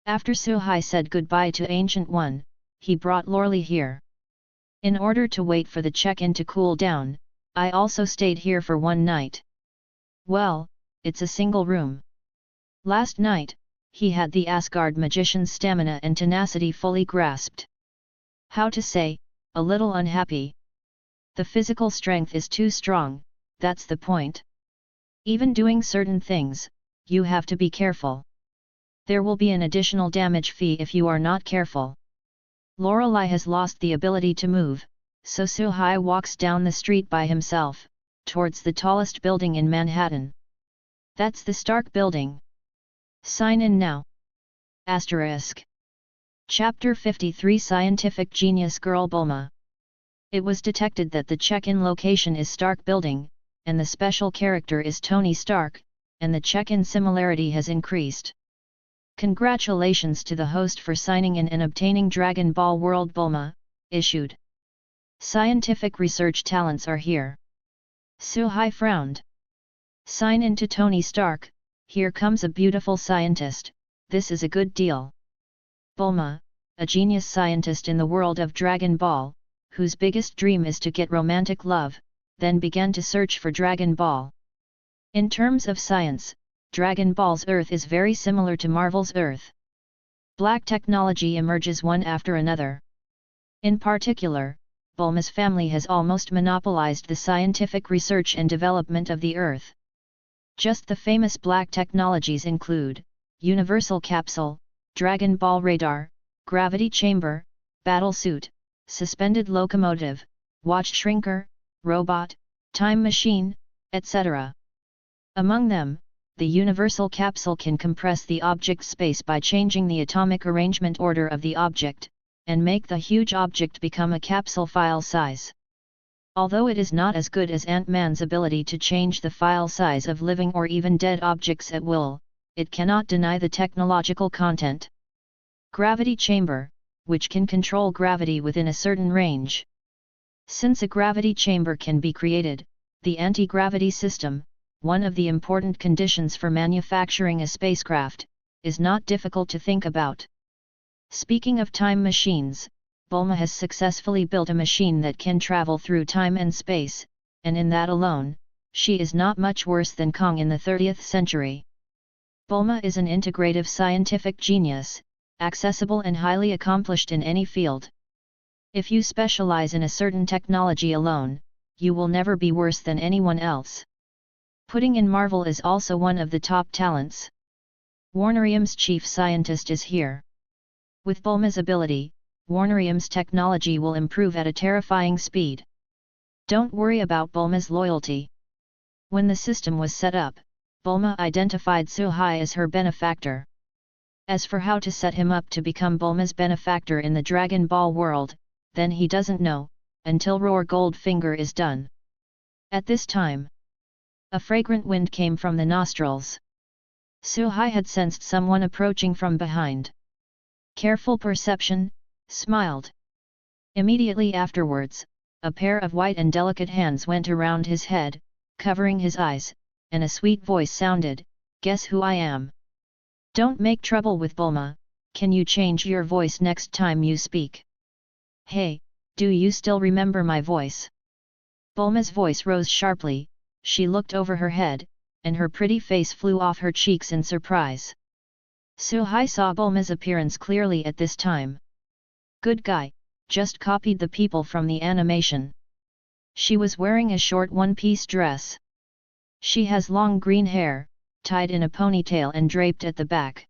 After Suhai said goodbye to Ancient One, he brought Lorley here. In order to wait for the check-in to cool down, I also stayed here for one night. Well, it's a single room. Last night, he had the Asgard magician's stamina and tenacity fully grasped. How to say, a little unhappy. The physical strength is too strong, that's the point. Even doing certain things, you have to be careful. There will be an additional damage fee if you are not careful. Lorelei has lost the ability to move, so Suhai walks down the street by himself, towards the tallest building in Manhattan. That's the Stark building. Sign in now. Asterisk. Chapter 53 Scientific Genius Girl Bulma. It was detected that the check-in location is Stark building, and the special character is Tony Stark, and the check-in similarity has increased. Congratulations to the host for signing in and obtaining Dragon Ball World Bulma, issued. Scientific research talents are here. Suhai frowned. Sign in to Tony Stark, here comes a beautiful scientist, this is a good deal. Bulma, a genius scientist in the world of Dragon Ball, whose biggest dream is to get romantic love, then began to search for Dragon Ball. In terms of science, Dragon Ball's Earth is very similar to Marvel's Earth. Black technology emerges one after another. In particular, Bulma's family has almost monopolized the scientific research and development of the Earth. Just the famous black technologies include Universal Capsule, Dragon Ball Radar, Gravity Chamber, Battle Suit, Suspended Locomotive, Watch Shrinker, Robot, Time Machine, etc. Among them, the Universal Capsule can compress the object space by changing the atomic arrangement order of the object, and make the huge object become a capsule file size. Although it is not as good as Ant-Man's ability to change the file size of living or even dead objects at will, it cannot deny the technological content. Gravity Chamber, which can control gravity within a certain range. Since a gravity chamber can be created, the anti-gravity system, one of the important conditions for manufacturing a spacecraft, is not difficult to think about. Speaking of time machines, Bulma has successfully built a machine that can travel through time and space, and in that alone, she is not much worse than Kong in the 30th century. Bulma is an integrative scientific genius, accessible and highly accomplished in any field. If you specialize in a certain technology alone, you will never be worse than anyone else. Putting in Marvel is also one of the top talents. Warnerheim's chief scientist is here. With Bulma's ability, Warnerheim's technology will improve at a terrifying speed. Don't worry about Bulma's loyalty. When the system was set up, Bulma identified Suhai as her benefactor. As for how to set him up to become Bulma's benefactor in the Dragon Ball world, then he doesn't know, until Roar Goldfinger is done. At this time, a fragrant wind came from the nostrils. Suhai had sensed someone approaching from behind. Careful perception, smiled. Immediately afterwards, a pair of white and delicate hands went around his head, covering his eyes, and a sweet voice sounded, "Guess who I am? Don't make trouble with Bulma, can you change your voice next time you speak? Hey, do you still remember my voice?" Bulma's voice rose sharply, she looked over her head, and her pretty face flew off her cheeks in surprise. Suhai saw Bulma's appearance clearly at this time. Good guy, just copied the people from the animation. She was wearing a short one-piece dress. She has long green hair, tied in a ponytail and draped at the back.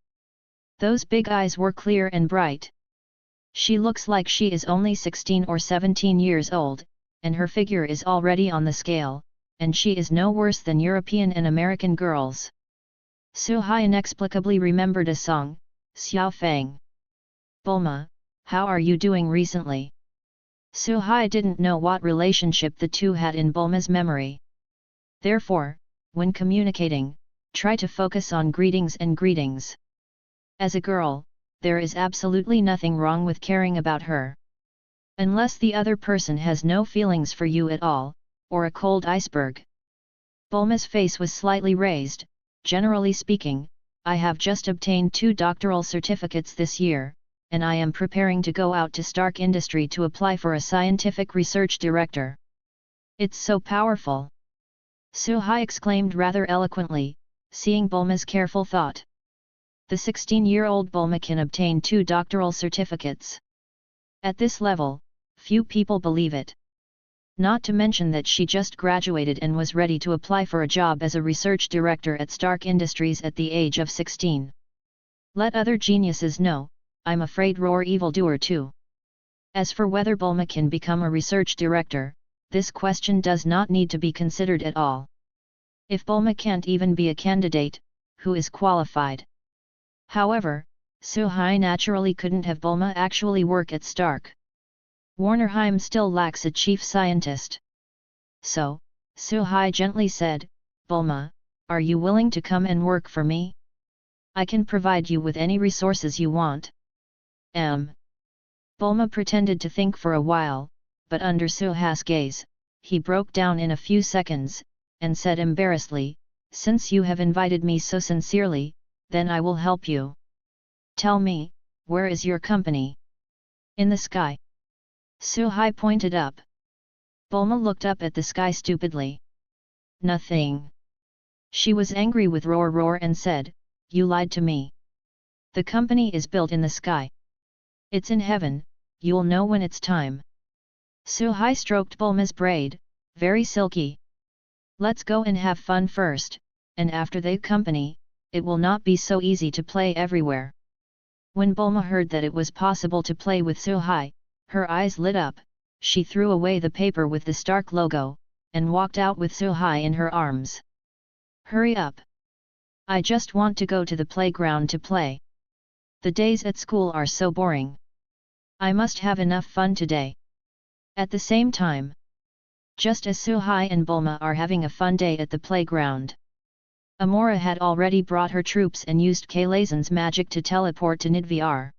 Those big eyes were clear and bright. She looks like she is only 16 or 17 years old, and her figure is already on the scale, and she is no worse than European and American girls. Su-hai inexplicably remembered a song, Xiao Fang. Bulma, how are you doing recently? Su-hai didn't know what relationship the two had in Bulma's memory. Therefore, when communicating, try to focus on greetings and greetings. As a girl, there is absolutely nothing wrong with caring about her. Unless the other person has no feelings for you at all, or a cold iceberg. Bulma's face was slightly raised. Generally speaking, I have just obtained 2 doctoral certificates this year, and I am preparing to go out to Stark Industry to apply for a scientific research director. It's so powerful! Su-hai exclaimed rather eloquently, seeing Bulma's careful thought. The 16-year-old Bulma can obtain 2 doctoral certificates. At this level, few people believe it. Not to mention that she just graduated and was ready to apply for a job as a research director at Stark Industries at the age of 16. Let other geniuses know, I'm afraid roar evildoer too. As for whether Bulma can become a research director, this question does not need to be considered at all. If Bulma can't even be a candidate, who is qualified? However, Su-hai naturally couldn't have Bulma actually work at Stark. Warnerheim still lacks a chief scientist. So, Su-hai gently said, Bulma, are you willing to come and work for me? I can provide you with any resources you want. Bulma pretended to think for a while, but under Su-hai's gaze, he broke down in a few seconds, and said embarrassedly, since you have invited me so sincerely, then I will help you. Tell me, where is your company? In the sky. Su-hai pointed up. Bulma looked up at the sky stupidly. Nothing. She was angry with Roar and said, you lied to me. The company is built in the sky. It's in heaven, you'll know when it's time. Su-hai stroked Bulma's braid, very silky. Let's go and have fun first, and after the company, it will not be so easy to play everywhere. When Bulma heard that it was possible to play with Su-hai, her eyes lit up, she threw away the paper with the Stark logo, and walked out with Su-hai in her arms. Hurry up! I just want to go to the playground to play. The days at school are so boring. I must have enough fun today. At the same time, just as Su-hai and Bulma are having a fun day at the playground, Amora had already brought her troops and used Kalazan's magic to teleport to Nidvyar.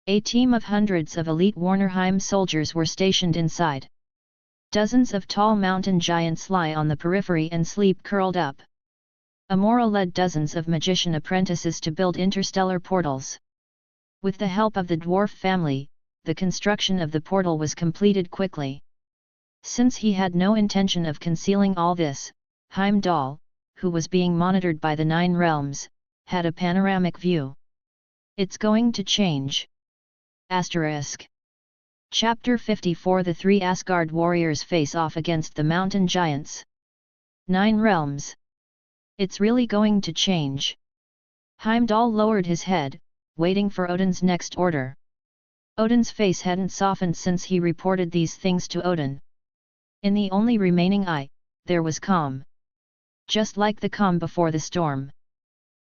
A team of hundreds of elite Warnerheim soldiers were stationed inside. Dozens of tall mountain giants lie on the periphery and sleep curled up. Amora led dozens of magician apprentices to build interstellar portals. With the help of the dwarf family, the construction of the portal was completed quickly. Since he had no intention of concealing all this, Heimdall, who was being monitored by the 9 realms, had a panoramic view. It's going to change. Asterisk. Chapter 54 The 3 Asgard warriors face off against the mountain giants. 9 realms. It's really going to change. Heimdall lowered his head, waiting for Odin's next order. Odin's face hadn't softened since he reported these things to Odin. In the only remaining eye, there was calm. Just like the calm before the storm.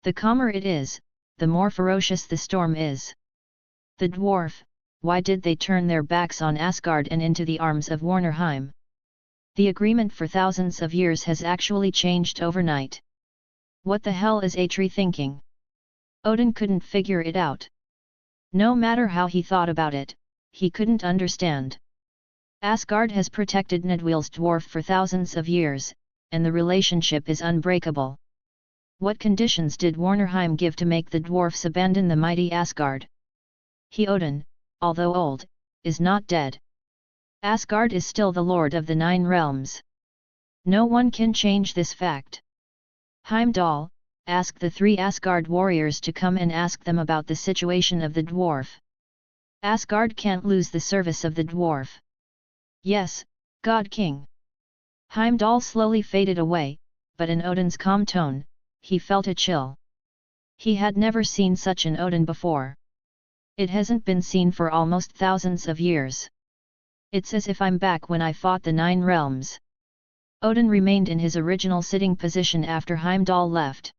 The calmer it is, the more ferocious the storm is. The dwarf, why did they turn their backs on Asgard and into the arms of Warnerheim? The agreement for thousands of years has actually changed overnight. What the hell is Atri thinking? Odin couldn't figure it out. No matter how he thought about it, he couldn't understand. Asgard has protected Nidwheel's dwarf for thousands of years, and the relationship is unbreakable. What conditions did Warnerheim give to make the dwarfs abandon the mighty Asgard? He Odin, although old, is not dead. Asgard is still the lord of the 9 realms. No one can change this fact. Heimdall, ask the 3 Asgard warriors to come and ask them about the situation of the dwarf. Asgard can't lose the service of the dwarf. Yes, God King. Heimdall slowly faded away, but in Odin's calm tone, he felt a chill. He had never seen such an Odin before. It hasn't been seen for almost thousands of years. It's as if I'm back when I fought the Nine Realms. Odin remained in his original sitting position after Heimdall left.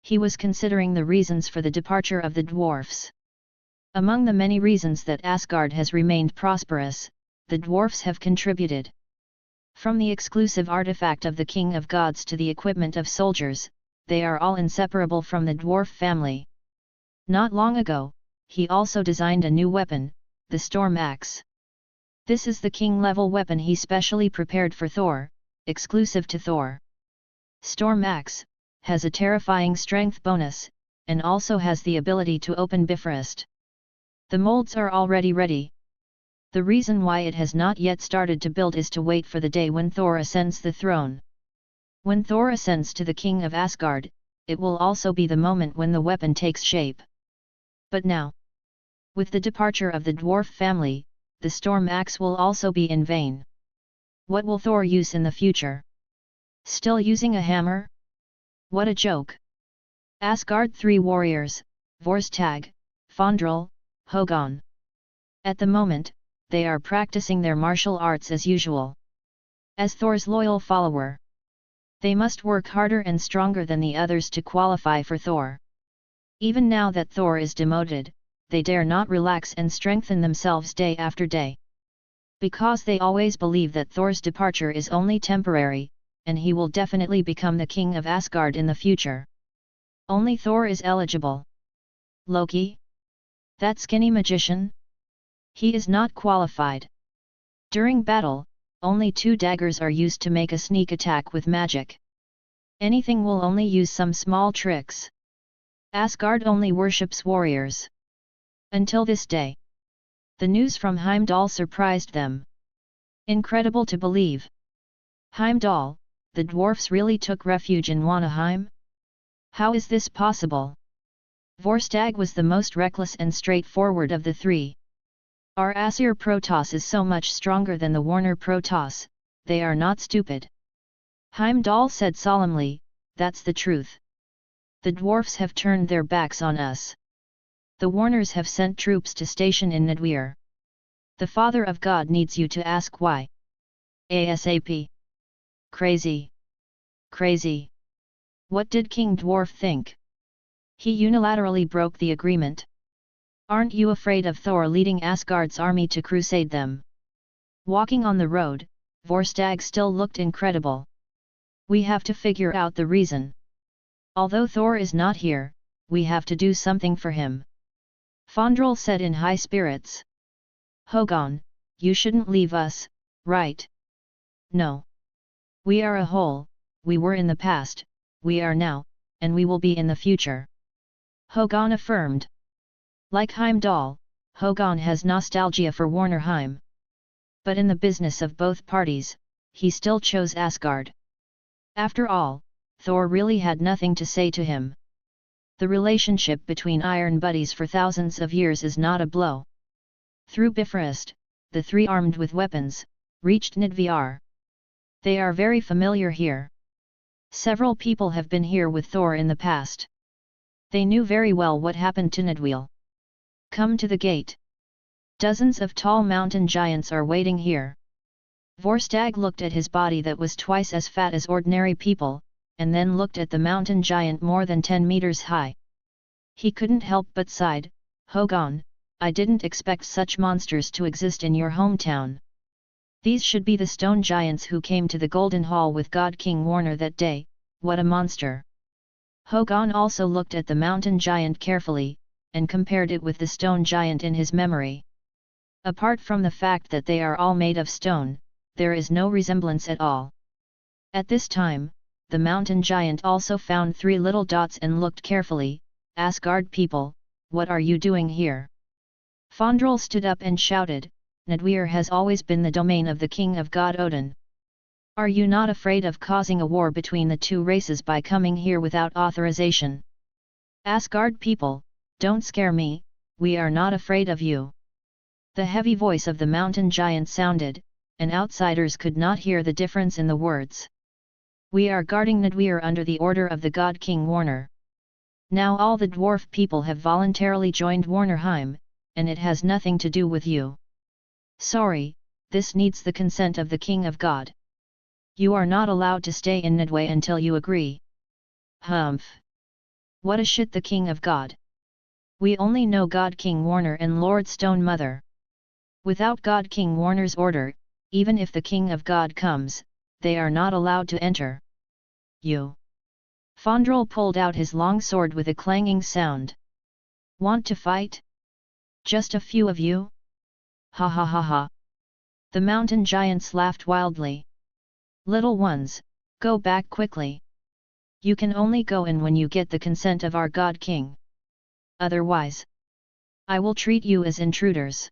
He was considering the reasons for the departure of the dwarfs. Among the many reasons that Asgard has remained prosperous, the dwarfs have contributed. From the exclusive artifact of the King of Gods to the equipment of soldiers, they are all inseparable from the dwarf family. Not long ago, he also designed a new weapon, the Storm Axe. This is the king-level weapon he specially prepared for Thor, exclusive to Thor. Storm Axe has a terrifying strength bonus, and also has the ability to open Bifrost. The molds are already ready. The reason why it has not yet started to build is to wait for the day when Thor ascends the throne. When Thor ascends to the King of Asgard, it will also be the moment when the weapon takes shape. But now, with the departure of the dwarf family, the Storm Axe will also be in vain. What will Thor use in the future? Still using a hammer? What a joke! Asgard 3 warriors, Vorstag, Fandral, Hogun. At the moment, they are practicing their martial arts as usual. As Thor's loyal follower, they must work harder and stronger than the others to qualify for Thor. Even now that Thor is demoted, they dare not relax and strengthen themselves day after day. Because they always believe that Thor's departure is only temporary, and he will definitely become the king of Asgard in the future. Only Thor is eligible. Loki? That skinny magician? He is not qualified. During battle, only 2 daggers are used to make a sneak attack with magic. Anything will only use some small tricks. Asgard only worships warriors. Until this day. The news from Heimdall surprised them. Incredible to believe. Heimdall, the dwarfs really took refuge in Warnerheim? How is this possible? Vorstag was the most reckless and straightforward of the 3. Our Warner Protoss is so much stronger than the Warner Protoss, they are not stupid. Heimdall said solemnly, that's the truth. The dwarfs have turned their backs on us. The Warners have sent troops to station in Nidweir. The Father of God needs you to ask why. ASAP. Crazy. Crazy. What did King Dwarf think? He unilaterally broke the agreement. Aren't you afraid of Thor leading Asgard's army to crusade them? Walking on the road, Vorstag still looked incredible. We have to figure out the reason. Although Thor is not here, we have to do something for him. Fandral said in high spirits. Hogun, you shouldn't leave us, right? No. We are a whole, we were in the past, we are now, and we will be in the future. Hogun affirmed. Like Heimdall, Hogun has nostalgia for Warnerheim. But in the business of both parties, he still chose Asgard. After all, Thor really had nothing to say to him. The relationship between iron buddies for thousands of years is not a blow. Through Bifrost, the 3 armed with weapons, reached Nidweir. They are very familiar here. Several people have been here with Thor in the past. They knew very well what happened to Nidweir. Come to the gate. Dozens of tall mountain giants are waiting here. Vorstag looked at his body that was twice as fat as ordinary people, and then looked at the mountain giant more than 10 meters high. He couldn't help but sighed, Hogun, I didn't expect such monsters to exist in your hometown. These should be the stone giants who came to the Golden Hall with God King Warner that day, what a monster. Hogun also looked at the mountain giant carefully, and compared it with the stone giant in his memory. Apart from the fact that they are all made of stone, there is no resemblance at all. At this time, the mountain giant also found 3 little dots and looked carefully, Asgard people, what are you doing here? Fandral stood up and shouted, Nidweir has always been the domain of the king of God Odin. Are you not afraid of causing a war between the 2 races by coming here without authorization? Asgard people, don't scare me, we are not afraid of you. The heavy voice of the mountain giant sounded, and outsiders could not hear the difference in the words. We are guarding Nidweir under the order of the God King Warner. Now all the dwarf people have voluntarily joined Warnerheim, and it has nothing to do with you. Sorry, this needs the consent of the King of God. You are not allowed to stay in Nidwe until you agree. Humph! What a shit, the King of God! We only know God King Warner and Lord Stone Mother. Without God King Warner's order, even if the King of God comes, they are not allowed to enter. You! Fandral pulled out his long sword with a clanging sound. Want to fight? Just a few of you? Ha ha ha ha! The mountain giants laughed wildly. Little ones, go back quickly. You can only go in when you get the consent of our God King. Otherwise, I will treat you as intruders.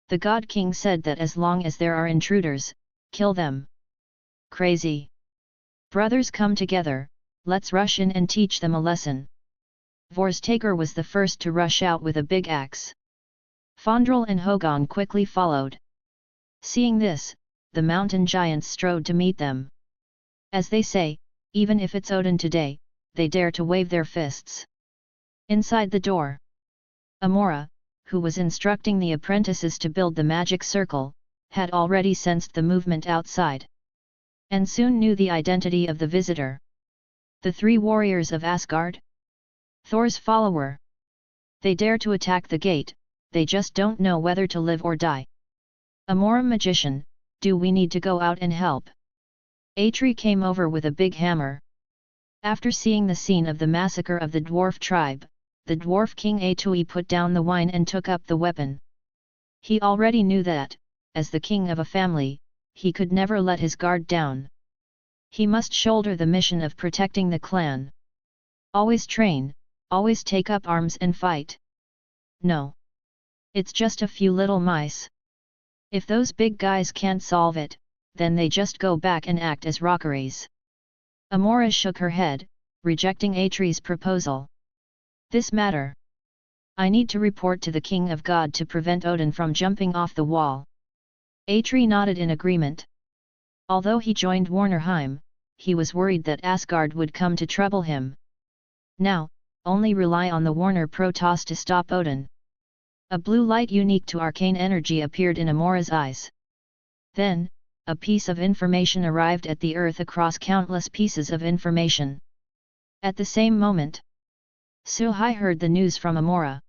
The God King said that as long as there are intruders, kill them. Crazy! Brothers, come together, let's rush in and teach them a lesson. Vorstager was the first to rush out with a big axe. Fandral and Hogan quickly followed. Seeing this, the mountain giants strode to meet them. As they say, even if it's Odin today, they dare to wave their fists. Inside the door, Amora, who was instructing the apprentices to build the magic circle, had already sensed the movement outside. And soon knew the identity of the visitor. The three warriors of Asgard? Thor's follower. They dare to attack the gate, they just don't know whether to live or die. Amora, magician, do we need to go out and help? Atri came over with a big hammer. After seeing the scene of the massacre of the dwarf tribe, the dwarf king Atui put down the wine and took up the weapon. He already knew that, as the king of a family, he could never let his guard down. He must shoulder the mission of protecting the clan. Always train, always take up arms and fight. No. It's just a few little mice. If those big guys can't solve it, then they just go back and act as rockeries. Amora shook her head, rejecting Atri's proposal. This matter. I need to report to the King of God to prevent Odin from jumping off the wall. Atri nodded in agreement. Although he joined Warnerheim, he was worried that Asgard would come to trouble him. Now, only rely on the Warner Protoss to stop Odin. A blue light unique to arcane energy appeared in Amora's eyes. Then, a piece of information arrived at the earth across countless pieces of information. At the same moment, Suhai heard the news from Amora.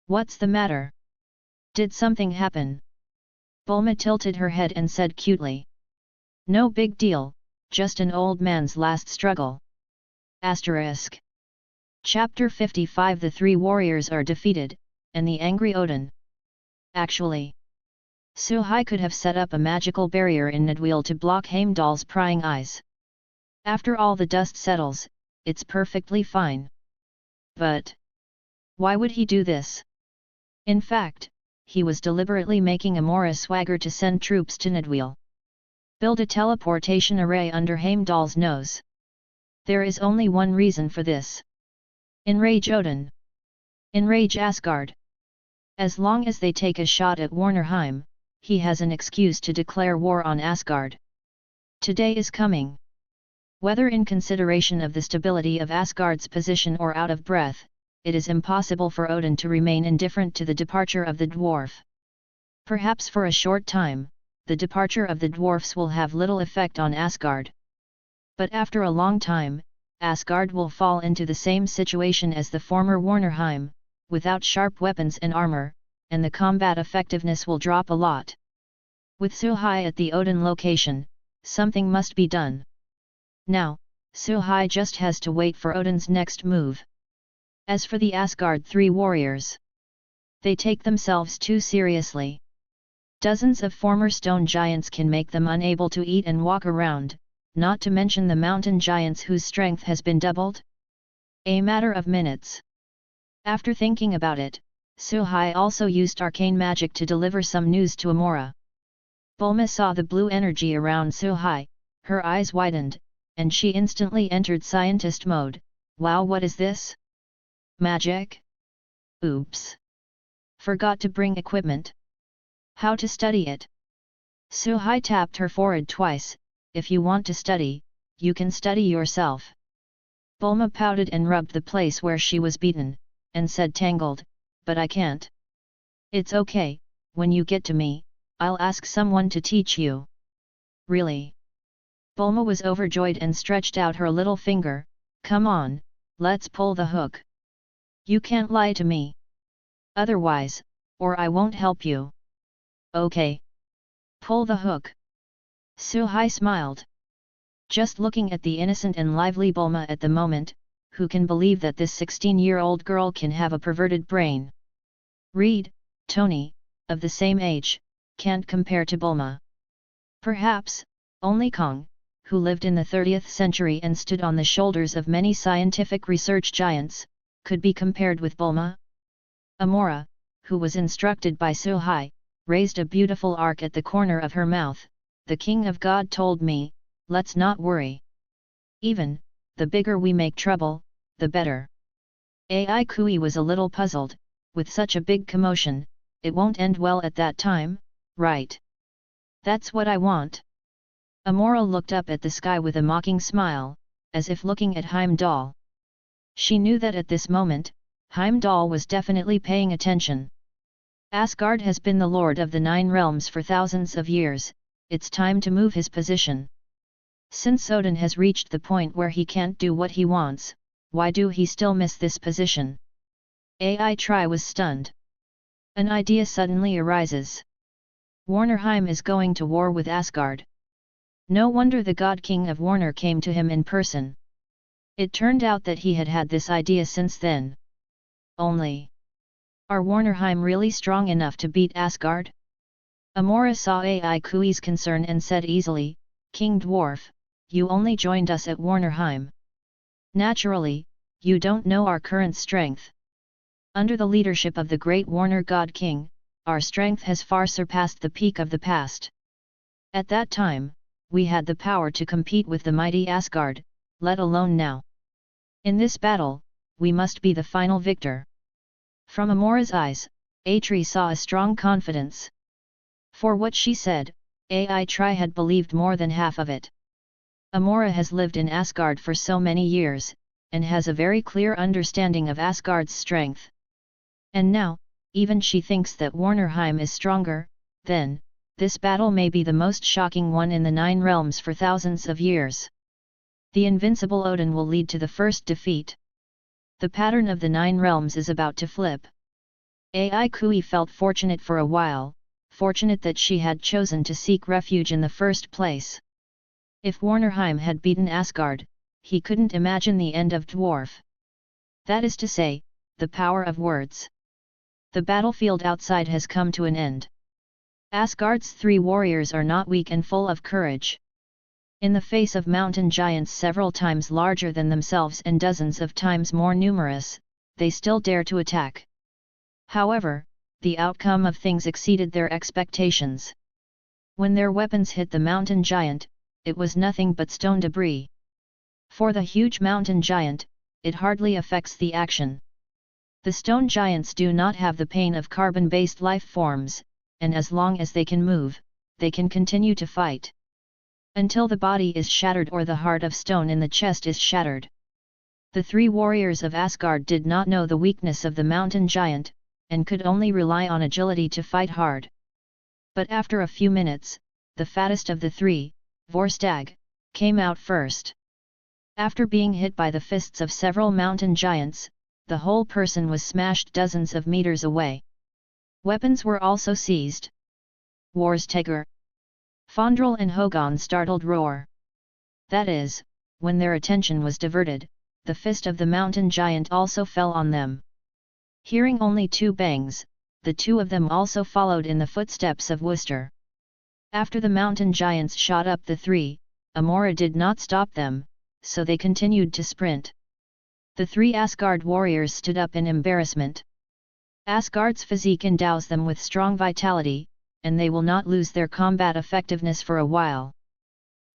What's the matter? Did something happen? Bulma tilted her head and said cutely. No big deal, just an old man's last struggle. Asterisk. Chapter 55. The three warriors are defeated, and the angry Odin. Actually, Suhai could have set up a magical barrier in Nidweil to block Heimdall's prying eyes. After all the dust settles, it's perfectly fine. But why would he do this? In fact, he was deliberately making Amora swagger to send troops to Nidweil. Build a teleportation array under Heimdall's nose. There is only one reason for this. Enrage Odin. Enrage Asgard. As long as they take a shot at Warnerheim, he has an excuse to declare war on Asgard. Today is coming. Whether in consideration of the stability of Asgard's position or out of breath, it is impossible for Odin to remain indifferent to the departure of the dwarf. Perhaps for a short time, the departure of the dwarfs will have little effect on Asgard. But after a long time, Asgard will fall into the same situation as the former Warnerheim, without sharp weapons and armor, and the combat effectiveness will drop a lot. With Suhai at the Odin location, something must be done. Now, Suhai just has to wait for Odin's next move. As for the Asgard three warriors, they take themselves too seriously. Dozens of former stone giants can make them unable to eat and walk around, not to mention the mountain giants whose strength has been doubled. A matter of minutes. After thinking about it, Suhai also used arcane magic to deliver some news to Amora. Bulma saw the blue energy around Suhai, her eyes widened, and she instantly entered scientist mode. Wow, what is this? Magic? Oops. Forgot to bring equipment. How to study it? Suhai tapped her forehead twice. If you want to study, you can study yourself. Bulma pouted and rubbed the place where she was beaten, and said tangled, but I can't. It's okay, when you get to me, I'll ask someone to teach you. Really? Bulma was overjoyed and stretched out her little finger, come on, let's pull the hook. You can't lie to me. Otherwise, or I won't help you. Okay. Pull the hook. Suhai smiled. Just looking at the innocent and lively Bulma at the moment, who can believe that this 16-year-old girl can have a perverted brain? Reed, Tony, of the same age, can't compare to Bulma. Perhaps, only Kong, who lived in the 30th century and stood on the shoulders of many scientific research giants, could be compared with Bulma. Amora, who was instructed by Suhai, raised a beautiful arc at the corner of her mouth. The King of God told me, let's not worry. Even, the bigger we make trouble, the better. Ai Kui was a little puzzled, with such a big commotion, it won't end well at that time, right? That's what I want. Amora looked up at the sky with a mocking smile, as if looking at Heimdall. She knew that at this moment, Heimdall was definitely paying attention. Asgard has been the lord of the 9 realms for thousands of years, it's time to move his position. Since Odin has reached the point where he can't do what he wants, why do he still miss this position? Ai Tri was stunned. An idea suddenly arises. Warnerheim is going to war with Asgard. No wonder the God King of Warner came to him in person. It turned out that he had had this idea since then. Only, are Warnerheim really strong enough to beat Asgard? Amora saw Ai Kui's concern and said easily, King Dwarf, you only joined us at Warnerheim. Naturally, you don't know our current strength. Under the leadership of the great Warner God King, our strength has far surpassed the peak of the past. At that time, we had the power to compete with the mighty Asgard, let alone now. In this battle, we must be the final victor. From Amora's eyes, Atri saw a strong confidence. For what she said, Ai Tri had believed more than half of it. Amora has lived in Asgard for so many years, and has a very clear understanding of Asgard's strength. And now, even she thinks that Warnerheim is stronger, then, this battle may be the most shocking one in the 9 realms for thousands of years. The invincible Odin will lead to the first defeat. The pattern of the 9 realms is about to flip. Ai Kui felt fortunate for a while, fortunate that she had chosen to seek refuge in the first place. If Warnerheim had beaten Asgard, he couldn't imagine the end of Dwarf. That is to say, the power of words. The battlefield outside has come to an end. Asgard's 3 warriors are not weak and full of courage. In the face of mountain giants several times larger than themselves and dozens of times more numerous, they still dare to attack. However, the outcome of things exceeded their expectations. When their weapons hit the mountain giant, it was nothing but stone debris. For the huge mountain giant, it hardly affects the action. The stone giants do not have the pain of carbon-based life forms, and as long as they can move, they can continue to fight. Until the body is shattered or the heart of stone in the chest is shattered. The 3 warriors of Asgard did not know the weakness of the mountain giant, and could only rely on agility to fight hard. But after a few minutes, the fattest of the 3, Vorstag, came out first. After being hit by the fists of several mountain giants, the whole person was smashed dozens of meters away. Weapons were also seized. Warstagr. Fondrel and Hogon startled roar. That is, when their attention was diverted, the fist of the mountain giant also fell on them. Hearing only 2 bangs, the 2 of them also followed in the footsteps of Worcester. After the mountain giants shot up the 3, Amora did not stop them, so they continued to sprint. The 3 Asgard warriors stood up in embarrassment. Asgard's physique endows them with strong vitality, and they will not lose their combat effectiveness for a while.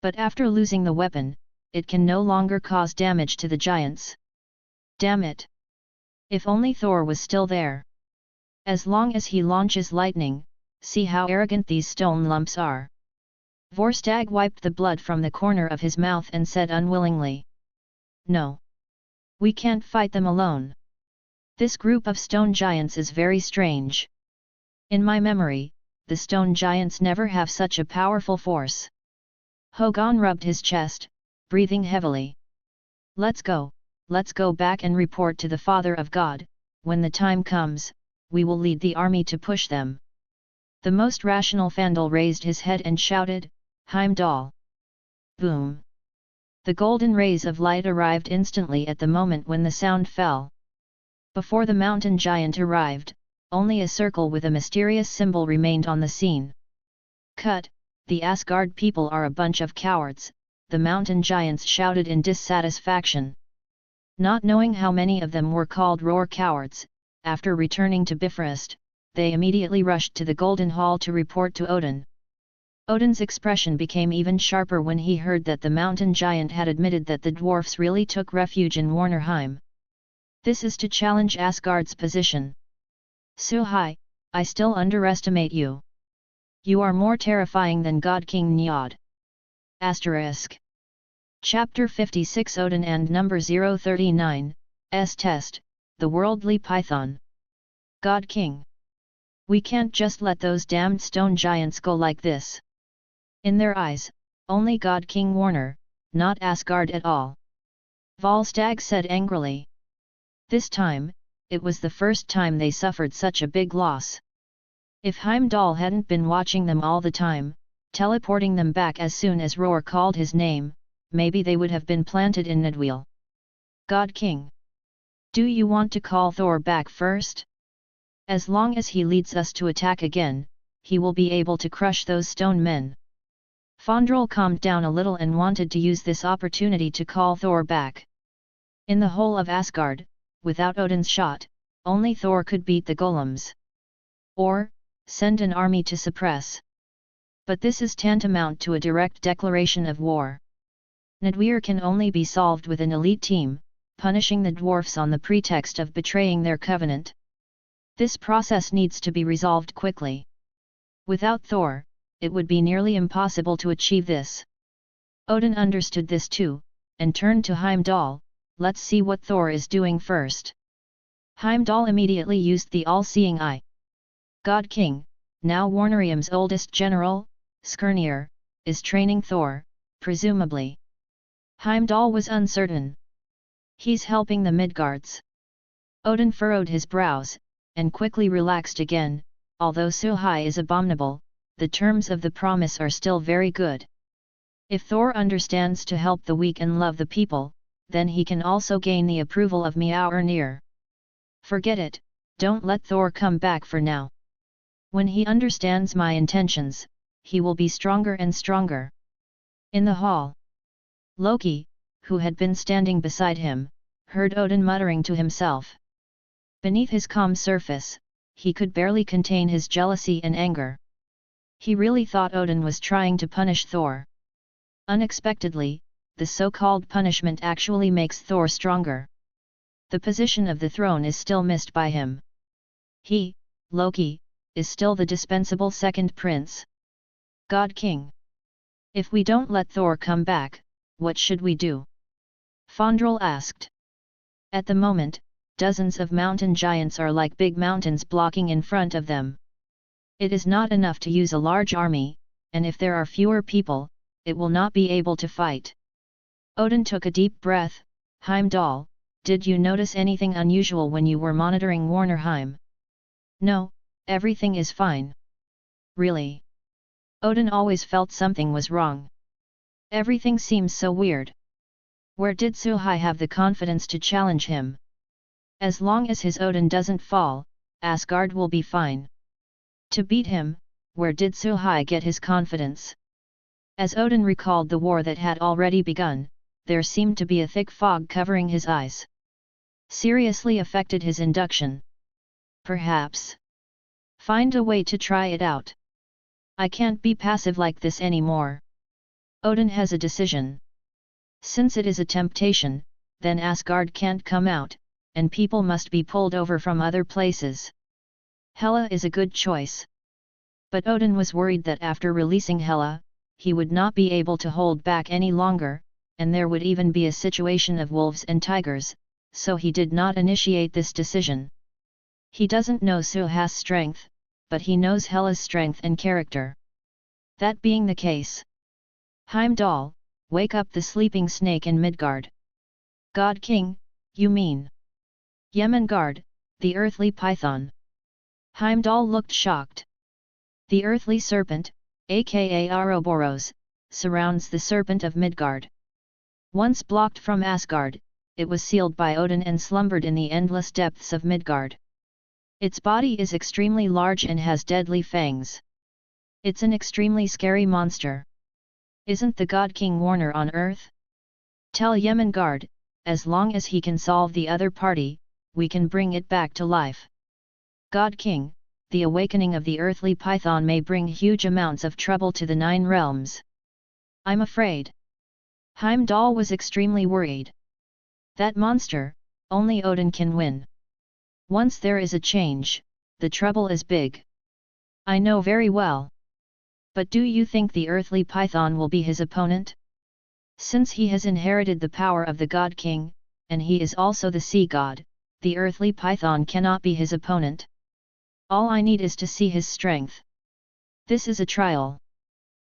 But after losing the weapon, it can no longer cause damage to the giants. Damn it! If only Thor was still there. As long as he launches lightning, see how arrogant these stone lumps are. Vorstag wiped the blood from the corner of his mouth and said unwillingly. No. We can't fight them alone. This group of stone giants is very strange. In my memory, the stone giants never have such a powerful force. Hogan rubbed his chest, breathing heavily. Let's go back and report to the Father of God. When the time comes, we will lead the army to push them. The most rational Fandal raised his head and shouted, Heimdall! Boom! The golden rays of light arrived instantly at the moment when the sound fell. Before the mountain giant arrived, only a circle with a mysterious symbol remained on the scene. Cut, the Asgard people are a bunch of cowards, the mountain giants shouted in dissatisfaction. Not knowing how many of them were called roar cowards, after returning to Bifrost, they immediately rushed to the Golden Hall to report to Odin. Odin's expression became even sharper when he heard that the mountain giant had admitted that the dwarfs really took refuge in Warnerheim. This is to challenge Asgard's position. Suhai, I still underestimate you. You are more terrifying than God King Njord. Asterisk. Chapter 56 Odin and number 039, S Test, the Worldly Python. God King. We can't just let those damned stone giants go like this. In their eyes, only God King Warner, not Asgard at all. Volstagg said angrily. This time, it was the first time they suffered such a big loss. If Heimdall hadn't been watching them all the time, teleporting them back as soon as Roar called his name, maybe they would have been planted in Nidwheel. God King. Do you want to call Thor back first? As long as he leads us to attack again, he will be able to crush those stone men. Fandral calmed down a little and wanted to use this opportunity to call Thor back. In the whole of Asgard, without Odin's shot, only Thor could beat the golems. Or, send an army to suppress. But this is tantamount to a direct declaration of war. Nidwir can only be solved with an elite team, punishing the dwarfs on the pretext of betraying their covenant. This process needs to be resolved quickly. Without Thor, it would be nearly impossible to achieve this. Odin understood this too, and turned to Heimdall. Let's see what Thor is doing first. Heimdall immediately used the all-seeing eye. God King, now Warnerheim's oldest general, Skirnir, is training Thor, presumably. Heimdall was uncertain. He's helping the Midgards. Odin furrowed his brows, and quickly relaxed again. Although Suhai is abominable, the terms of the promise are still very good. If Thor understands to help the weak and love the people, then he can also gain the approval of Mjolnir. Forget it, don't let Thor come back for now. When he understands my intentions, he will be stronger and stronger. In the hall, Loki, who had been standing beside him, heard Odin muttering to himself. Beneath his calm surface, he could barely contain his jealousy and anger. He really thought Odin was trying to punish Thor. Unexpectedly, the so-called punishment actually makes Thor stronger. The position of the throne is still missed by him. He, Loki, is still the dispensable second prince. God King. If we don't let Thor come back, what should we do? Fandral asked. At the moment, dozens of mountain giants are like big mountains blocking in front of them. It is not enough to use a large army, and if there are fewer people, it will not be able to fight. Odin took a deep breath. Heimdall, did you notice anything unusual when you were monitoring Warnerheim? No, everything is fine. Really? Odin always felt something was wrong. Everything seems so weird. Where did Suhai have the confidence to challenge him? As long as his Odin doesn't fall, Asgard will be fine. To beat him, where did Suhai get his confidence? As Odin recalled the war that had already begun, there seemed to be a thick fog covering his eyes. Seriously affected his induction. Perhaps. Find a way to try it out. I can't be passive like this anymore. Odin has a decision. Since it is a temptation, then Asgard can't come out, and people must be pulled over from other places. Hela is a good choice. But Odin was worried that after releasing Hela, he would not be able to hold back any longer, and there would even be a situation of wolves and tigers, so he did not initiate this decision. He doesn't know Suha's strength, but he knows Hela's strength and character. That being the case, Heimdall, wake up the sleeping snake in Midgard. God King, you mean? Jemengard, the earthly python. Heimdall looked shocked. The earthly serpent, aka Ouroboros, surrounds the serpent of Midgard. Once blocked from Asgard, it was sealed by Odin and slumbered in the endless depths of Midgard. Its body is extremely large and has deadly fangs. It's an extremely scary monster. Isn't the God King Warner on Earth? Tell Jemengard, as long as he can solve the other party, we can bring it back to life. God King, the awakening of the earthly python may bring huge amounts of trouble to the 9 realms. I'm afraid. Heimdall was extremely worried. That monster, only Odin can win. Once there is a change, the trouble is big. I know very well. But do you think the earthly python will be his opponent? Since he has inherited the power of the God King, and he is also the sea god, the earthly python cannot be his opponent. All I need is to see his strength. This is a trial.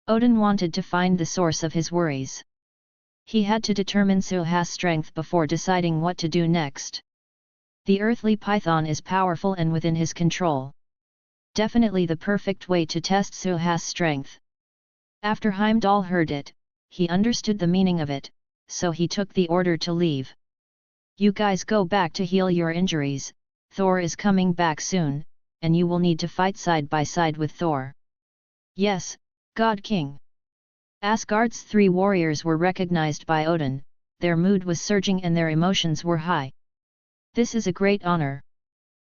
Odin wanted to find the source of his worries. He had to determine Suha's strength before deciding what to do next. The earthly python is powerful and within his control. Definitely the perfect way to test Suha's strength. After Heimdall heard it, he understood the meaning of it, so he took the order to leave. You guys go back to heal your injuries, Thor is coming back soon, and you will need to fight side by side with Thor. Yes, God King. Asgard's 3 warriors were recognized by Odin, their mood was surging and their emotions were high. This is a great honor.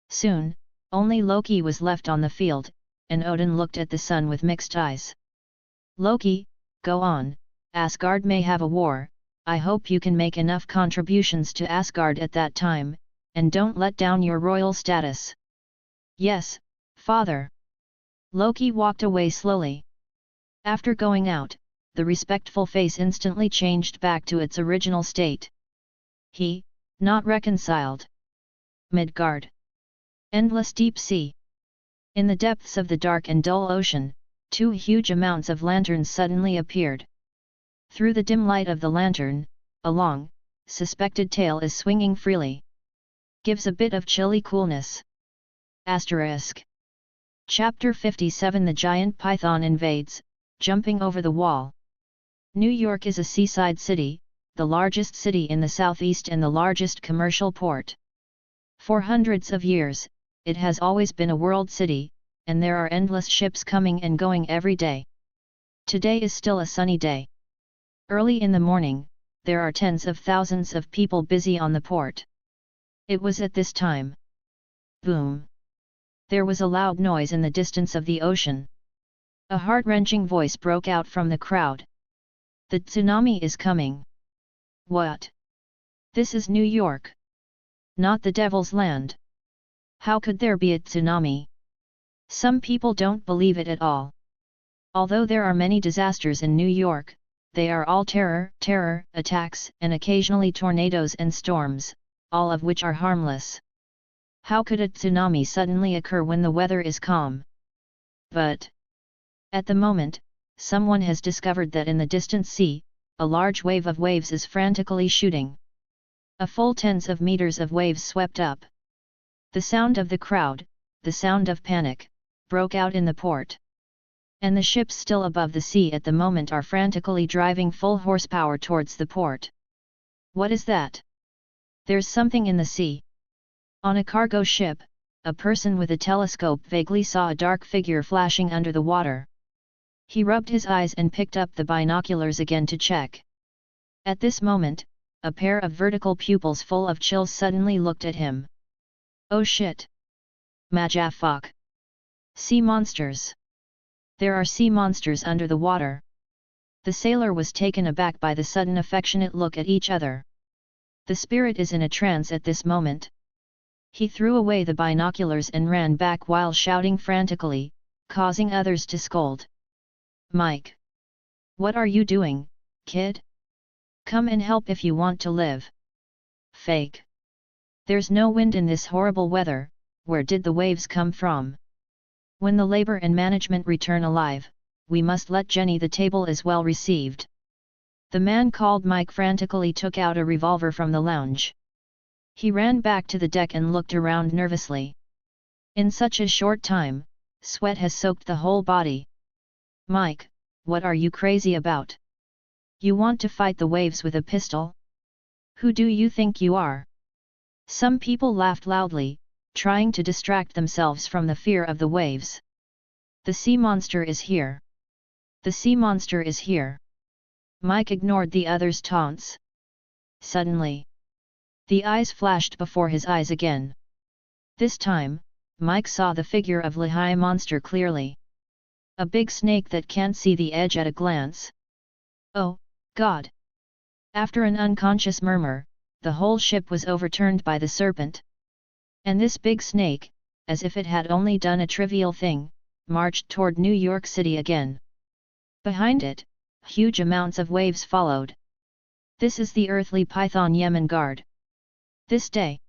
Soon, only Loki was left on the field, and Odin looked at the sun with mixed eyes. Loki, go on, Asgard may have a war, I hope you can make enough contributions to Asgard at that time, and don't let down your royal status. Yes, father. Loki walked away slowly. After going out, the respectful face instantly changed back to its original state. He, not reconciled. Midgard. Endless deep sea. In the depths of the dark and dull ocean, 2 huge amounts of lanterns suddenly appeared. Through the dim light of the lantern, a long, suspected tail is swinging freely. Gives a bit of chilly coolness. Asterisk. Chapter 57 The giant python invades, jumping over the wall. New York is a seaside city, the largest city in the southeast and the largest commercial port. For hundreds of years, it has always been a world city, and there are endless ships coming and going every day. Today is still a sunny day. Early in the morning, there are tens of thousands of people busy on the port. It was at this time. Boom! There was a loud noise in the distance of the ocean. A heart-wrenching voice broke out from the crowd. The tsunami is coming. What? This is New York. Not the Devil's Land. How could there be a tsunami? Some people don't believe it at all. Although there are many disasters in New York, they are all terror, attacks, and occasionally tornadoes and storms, all of which are harmless. How could a tsunami suddenly occur when the weather is calm? But at the moment, someone has discovered that in the distant sea, a large wave of waves is frantically shooting. A full tens of meters of waves swept up. The sound of the crowd, the sound of panic, broke out in the port. And the ships still above the sea at the moment are frantically driving full horsepower towards the port. What is that? There's something in the sea. On a cargo ship, a person with a telescope vaguely saw a dark figure flashing under the water. He rubbed his eyes and picked up the binoculars again to check. At this moment, a pair of vertical pupils full of chills suddenly looked at him. Oh shit! Majafok! Sea monsters! There are sea monsters under the water. The sailor was taken aback by the sudden affectionate look at each other. The spirit is in a trance at this moment. He threw away the binoculars and ran back while shouting frantically, causing others to scold. Mike! What are you doing, kid? Come and help if you want to live. Fake. There's no wind in this horrible weather, where did the waves come from? When the labor and management return alive, we must let Jenny the table is well received. The man called Mike frantically took out a revolver from the lounge. He ran back to the deck and looked around nervously. In such a short time, sweat has soaked the whole body. Mike, what are you crazy about? You want to fight the waves with a pistol? Who do you think you are? Some people laughed loudly, trying to distract themselves from the fear of the waves. The sea monster is here. The sea monster is here. Mike ignored the others' taunts. Suddenly, the eyes flashed before his eyes again. This time, Mike saw the figure of the high monster clearly. A big snake that can't see the edge at a glance. Oh, God! After an unconscious murmur, the whole ship was overturned by the serpent. And this big snake, as if it had only done a trivial thing, marched toward New York City again. Behind it, huge amounts of waves followed. This is the earthly python Aman'Thul. This day,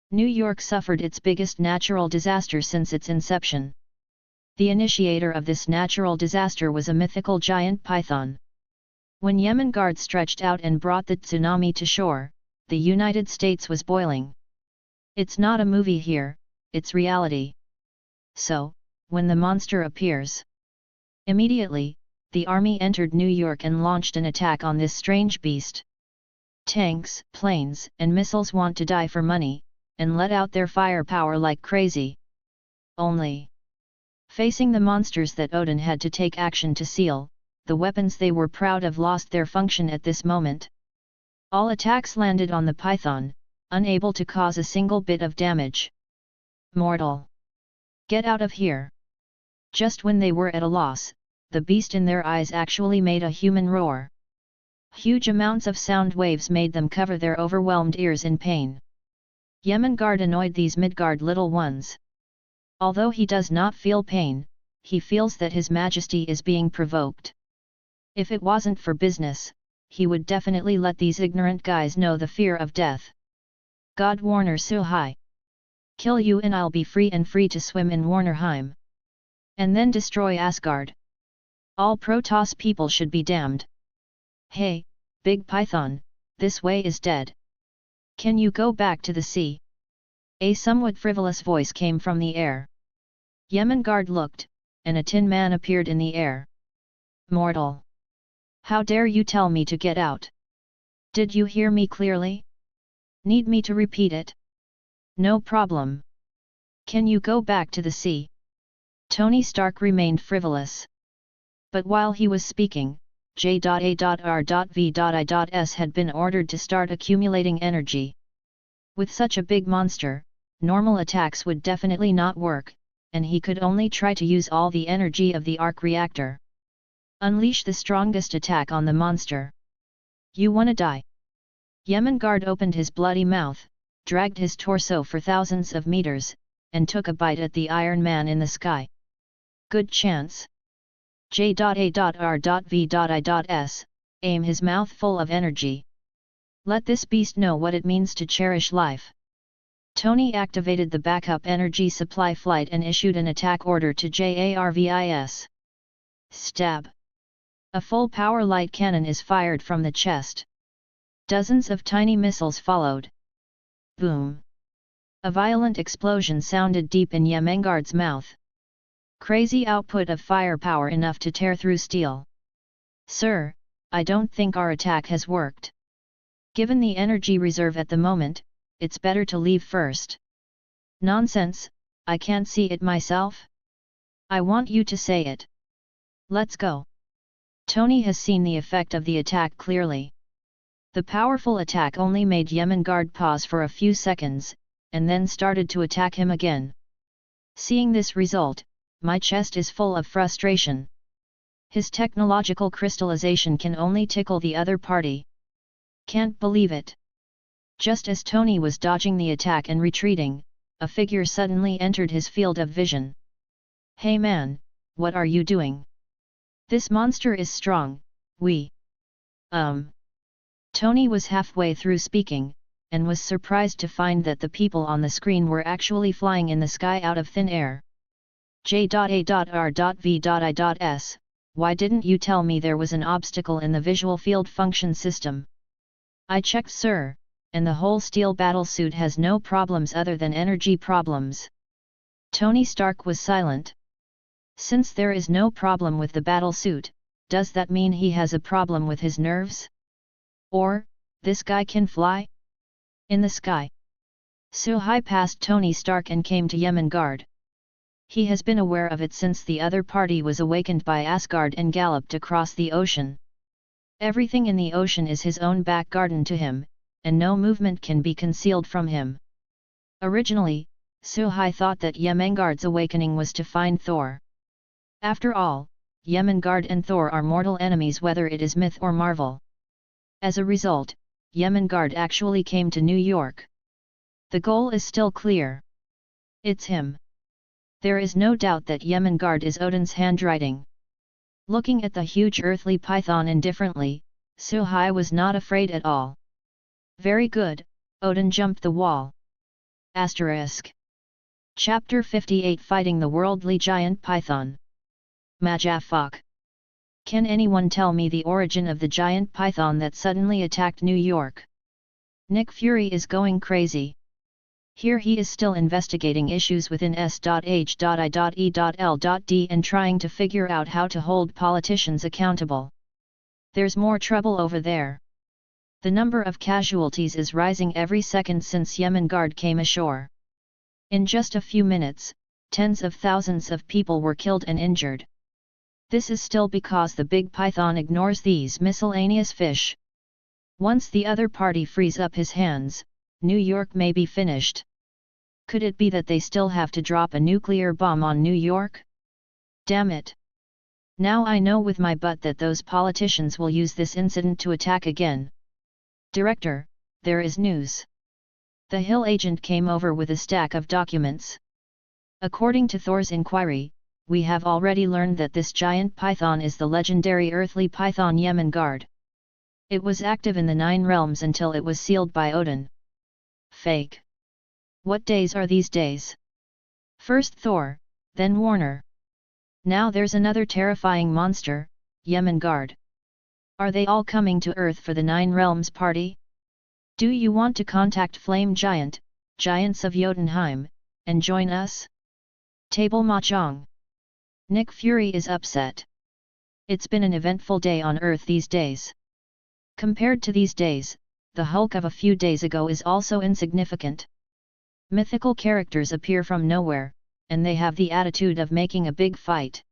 New York suffered its biggest natural disaster since its inception. The initiator of this natural disaster was a mythical giant python. When Aman'Thul stretched out and brought the tsunami to shore, the United States was boiling. It's not a movie here, it's reality. So, when the monster appears, immediately, the army entered New York and launched an attack on this strange beast. Tanks, planes, and missiles want to die for money, and let out their firepower like crazy. Only, facing the monsters that Odin had to take action to seal, the weapons they were proud of lost their function at this moment. All attacks landed on the python, unable to cause a single bit of damage. Mortal! Get out of here! Just when they were at a loss, the beast in their eyes actually made a human roar. Huge amounts of sound waves made them cover their overwhelmed ears in pain. Aman'Thul annoyed these Midgard little ones. Although he does not feel pain, he feels that his majesty is being provoked. If it wasn't for business, he would definitely let these ignorant guys know the fear of death. God Warner Suhai! Kill you and I'll be free and free to swim in Warnerheim. And then destroy Asgard. All Protoss people should be damned. Hey, big python, this way is dead. Can you go back to the sea? A somewhat frivolous voice came from the air. Aman'Thul looked, and a tin man appeared in the air. Mortal! How dare you tell me to get out? Did you hear me clearly? Need me to repeat it? No problem. Can you go back to the sea? Tony Stark remained frivolous. But while he was speaking, J.A.R.V.I.S had been ordered to start accumulating energy. With such a big monster, normal attacks would definitely not work, and he could only try to use all the energy of the arc reactor. Unleash the strongest attack on the monster. You wanna die? Aman'Thul opened his bloody mouth, dragged his torso for thousands of meters, and took a bite at the Iron Man in the sky. Good chance. J.A.R.V.I.S, aim his mouth full of energy. Let this beast know what it means to cherish life. Tony activated the backup energy supply flight and issued an attack order to JARVIS. Stab! A full power light cannon is fired from the chest. Dozens of tiny missiles followed. Boom! A violent explosion sounded deep in Aman'Thul's mouth. Crazy output of firepower enough to tear through steel. Sir, I don't think our attack has worked. Given the energy reserve at the moment, it's better to leave first. Nonsense, I can't see it myself. I want you to say it. Let's go. Tony has seen the effect of the attack clearly. The powerful attack only made Aman'Thul pause for a few seconds, and then started to attack him again. Seeing this result, my chest is full of frustration. His technological crystallization can only tickle the other party. Can't believe it. Just as Tony was dodging the attack and retreating, a figure suddenly entered his field of vision. Hey man, what are you doing? This monster is strong, We. Tony was halfway through speaking, and was surprised to find that the people on the screen were actually flying in the sky out of thin air. J.A.R.V.I.S. Why didn't you tell me there was an obstacle in the visual field function system? I checked, sir, and the whole steel battlesuit has no problems other than energy problems. Tony Stark was silent. Since there is no problem with the battlesuit, does that mean he has a problem with his nerves? Or, this guy can fly? In the sky. Suhai passed Tony Stark and came to Yemengard. He has been aware of it since the other party was awakened by Asgard and galloped across the ocean. Everything in the ocean is his own back garden to him, and no movement can be concealed from him. Originally, Suhai thought that Yemengard's awakening was to find Thor. After all, Yemengard and Thor are mortal enemies whether it is myth or marvel. As a result, Yemengard actually came to New York. The goal is still clear. It's him. There is no doubt that Yemengard is Odin's handwriting. Looking at the huge earthly python indifferently, Suhai was not afraid at all. Very good, Odin jumped the wall. Asterisk. Chapter 58 Fighting the Worldly Giant Python. Majafak. Can anyone tell me the origin of the giant python that suddenly attacked New York? Nick Fury is going crazy. Here he is still investigating issues within S.H.I.E.L.D. and trying to figure out how to hold politicians accountable. There's more trouble over there. The number of casualties is rising every second since Yemengard came ashore. In just a few minutes, tens of thousands of people were killed and injured. This is still because the big python ignores these miscellaneous fish. Once the other party frees up his hands, New York may be finished. Could it be that they still have to drop a nuclear bomb on New York? Damn it! Now I know with my butt that those politicians will use this incident to attack again. Director, there is news. The Hill agent came over with a stack of documents. According to Thor's inquiry, we have already learned that this giant python is the legendary earthly python Yemengard. It was active in the 9 realms until it was sealed by Odin. Fake. What days are these days? First Thor, then Warner. Now there's another terrifying monster, Yemengard. Are they all coming to Earth for the 9 realms party? Do you want to contact Flame Giant, Giants of Jotunheim, and join us? Table Mahjong. Nick Fury is upset. It's been an eventful day on Earth these days. Compared to these days, the Hulk of a few days ago is also insignificant. Mythical characters appear from nowhere, and they have the attitude of making a big fight.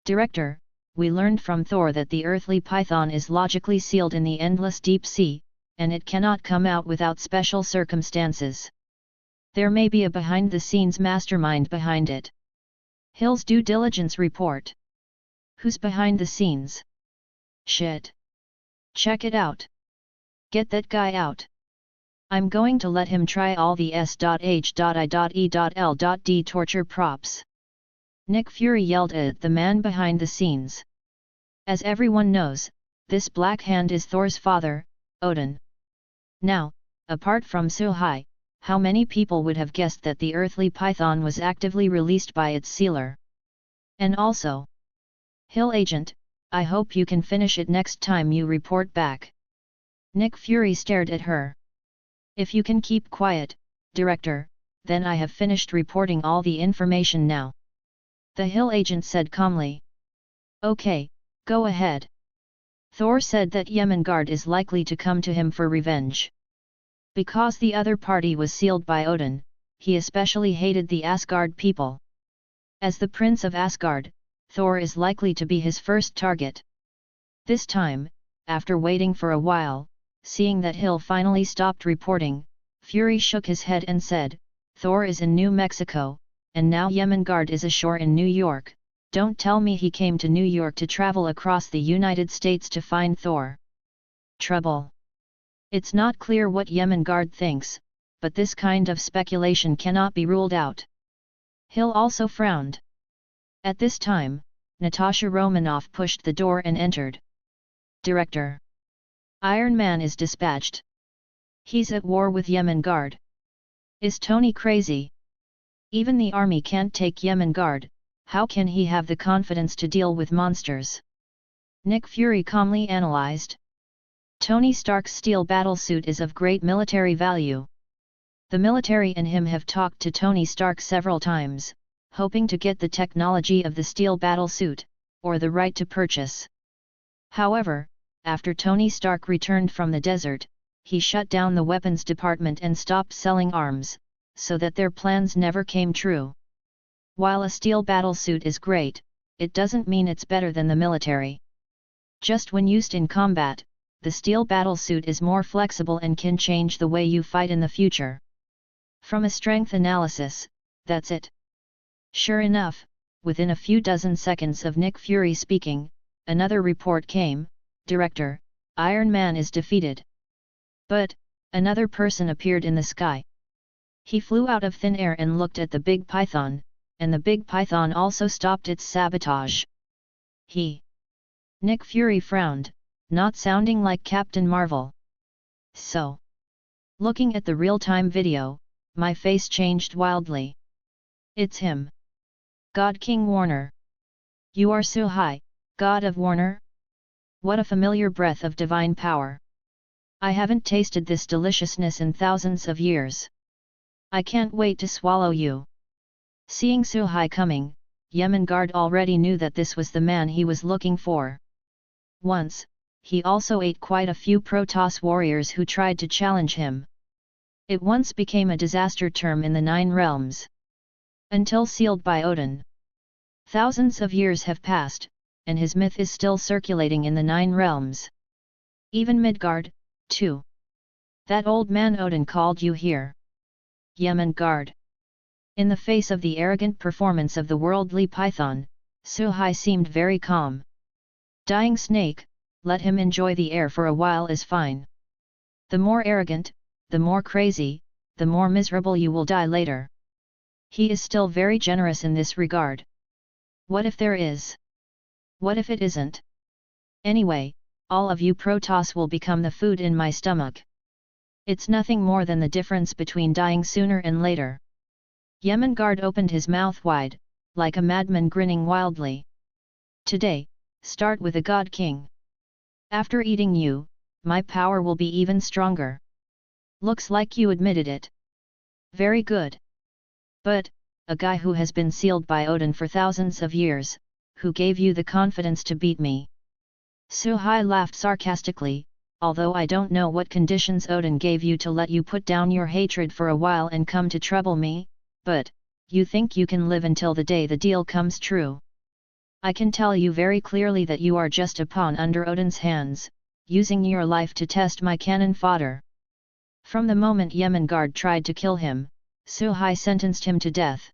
Director, we learned from Thor that the earthly python is logically sealed in the endless deep sea, and it cannot come out without special circumstances. There may be a behind-the-scenes mastermind behind it. Hill's due diligence report. Who's behind the scenes? Shit. Check it out. Get that guy out. I'm going to let him try all the S.H.I.E.L.D. torture props. Nick Fury yelled at the man behind the scenes. As everyone knows, this Black Hand is Thor's father, Odin. Now, apart from Suhai, how many people would have guessed that the earthly python was actively released by its sealer? And also, Hill Agent, I hope you can finish it next time you report back. Nick Fury stared at her. If you can keep quiet, Director, then I have finished reporting all the information now. The Hill Agent said calmly. Okay, go ahead. Thor said that Yemengard is likely to come to him for revenge. Because the other party was sealed by Odin, he especially hated the Asgard people. As the Prince of Asgard, Thor is likely to be his first target. This time, after waiting for a while, seeing that Hill finally stopped reporting, Fury shook his head and said, Thor is in New Mexico, and now Yemengard is ashore in New York. Don't tell me he came to New York to travel across the United States to find Thor. Trouble. It's not clear what Yemengard thinks, but this kind of speculation cannot be ruled out. Hill also frowned. At this time, Natasha Romanoff pushed the door and entered. Director. Iron Man is dispatched. He's at war with Aman'Thul. Is Tony crazy? Even the army can't take Aman'Thul, how can he have the confidence to deal with monsters? Nick Fury calmly analyzed. Tony Stark's steel battlesuit is of great military value. The military and him have talked to Tony Stark several times, hoping to get the technology of the steel battlesuit, or the right to purchase. However, after Tony Stark returned from the desert, he shut down the weapons department and stopped selling arms, so that their plans never came true. While a steel battlesuit is great, it doesn't mean it's better than the military. Just when used in combat, the steel battlesuit is more flexible and can change the way you fight in the future. From a strength analysis, that's it. Sure enough, within a few dozen seconds of Nick Fury speaking, another report came, Director, Iron Man is defeated. But, another person appeared in the sky. He flew out of thin air and looked at the big python, and the big python also stopped its sabotage. Nick Fury frowned, not sounding like Captain Marvel. So, looking at the real-time video, my face changed wildly. It's him. God King Warner. You are so high, God of Warner? What a familiar breath of divine power. I haven't tasted this deliciousness in thousands of years. I can't wait to swallow you. Seeing Suhai coming, Aman'Thul already knew that this was the man he was looking for. Once, he also ate quite a few Protoss warriors who tried to challenge him. It once became a disaster term in the Nine Realms. Until sealed by Odin. Thousands of years have passed, and his myth is still circulating in the Nine Realms. Even Midgard, too. That old man Odin called you here. Aman'Thul. In the face of the arrogant performance of the worldly python, Suhai seemed very calm. Dying snake, let him enjoy the air for a while is fine. The more arrogant, the more crazy, the more miserable you will die later. He is still very generous in this regard. What if there is? What if it isn't? Anyway, all of you Protoss will become the food in my stomach. It's nothing more than the difference between dying sooner and later. Aman'Thul opened his mouth wide, like a madman grinning wildly. Today, start with a God King. After eating you, my power will be even stronger. Looks like you admitted it. Very good. But, a guy who has been sealed by Odin for thousands of years, who gave you the confidence to beat me? Suhai laughed sarcastically, although I don't know what conditions Odin gave you to let you put down your hatred for a while and come to trouble me, but, you think you can live until the day the deal comes true. I can tell you very clearly that you are just a pawn under Odin's hands, using your life to test my cannon fodder. From the moment Aman'Thul tried to kill him, Suhai sentenced him to death.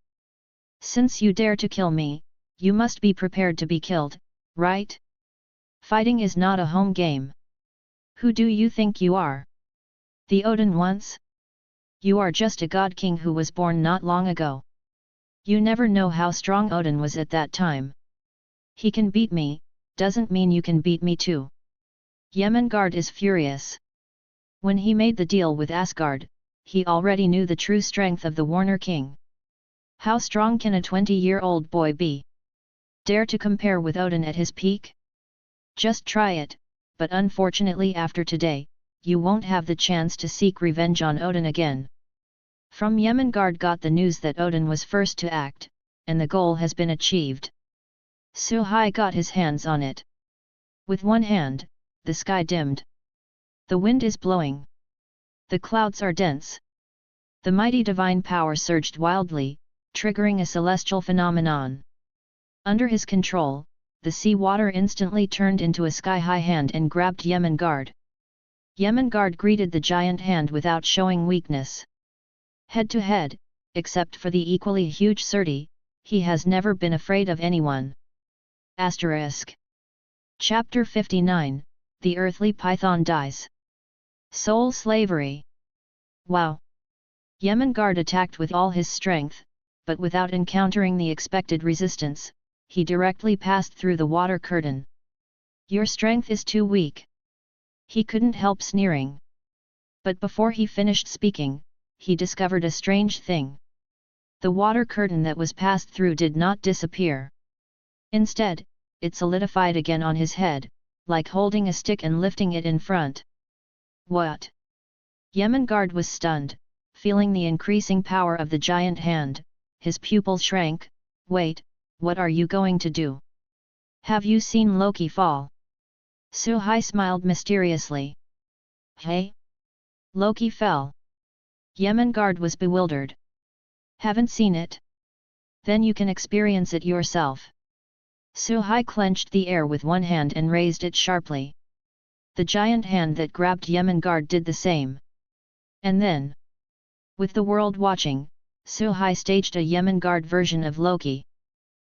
Since you dare to kill me, you must be prepared to be killed, right? Fighting is not a home game. Who do you think you are? The Odin once? You are just a god king who was born not long ago. You never know how strong Odin was at that time. He can beat me, doesn't mean you can beat me too. Aman'Thul is furious. When he made the deal with Asgard, he already knew the true strength of the Warner King. How strong can a 20-year-old boy be? Dare to compare with Odin at his peak? Just try it, but unfortunately after today, you won't have the chance to seek revenge on Odin again. From Aman'Thul got the news that Odin was first to act, and the goal has been achieved. Suhai got his hands on it. With one hand, the sky dimmed. The wind is blowing. The clouds are dense. The mighty divine power surged wildly, triggering a celestial phenomenon. Under his control, the sea water instantly turned into a sky-high hand and grabbed Aman'Thul. Aman'Thul greeted the giant hand without showing weakness. Head to head, except for the equally huge Surti, he has never been afraid of anyone. Asterisk. Chapter 59, The Earthly Python Dies. Soul Slavery. Wow! Aman'Thul attacked with all his strength, but without encountering the expected resistance, he directly passed through the water curtain. Your strength is too weak. He couldn't help sneering. But before he finished speaking, he discovered a strange thing. The water curtain that was passed through did not disappear. Instead, it solidified again on his head, like holding a stick and lifting it in front. What? Jemengard was stunned, feeling the increasing power of the giant hand. His pupils shrank. Wait, what are you going to do? Have you seen Loki fall? Suhai smiled mysteriously. Hey? Loki fell. Jemengard was bewildered. Haven't seen it? Then you can experience it yourself. Suhai clenched the air with one hand and raised it sharply. The giant hand that grabbed Jemengard did the same. And then, with the world watching, Suhai staged a Jemengard version of Loki.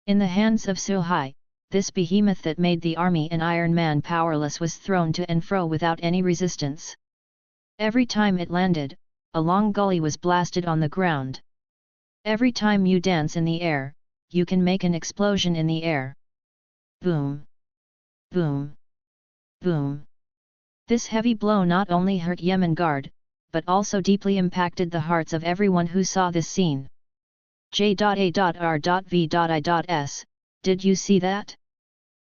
In the hands of Suhai, this behemoth that made the army and Iron Man powerless was thrown to and fro without any resistance. Every time it landed, a long gully was blasted on the ground. Every time you dance in the air, you can make an explosion in the air. Boom! Boom! Boom! This heavy blow not only hurt Jemengard, but also deeply impacted the hearts of everyone who saw this scene. J.A.R.V.I.S. Did you see that?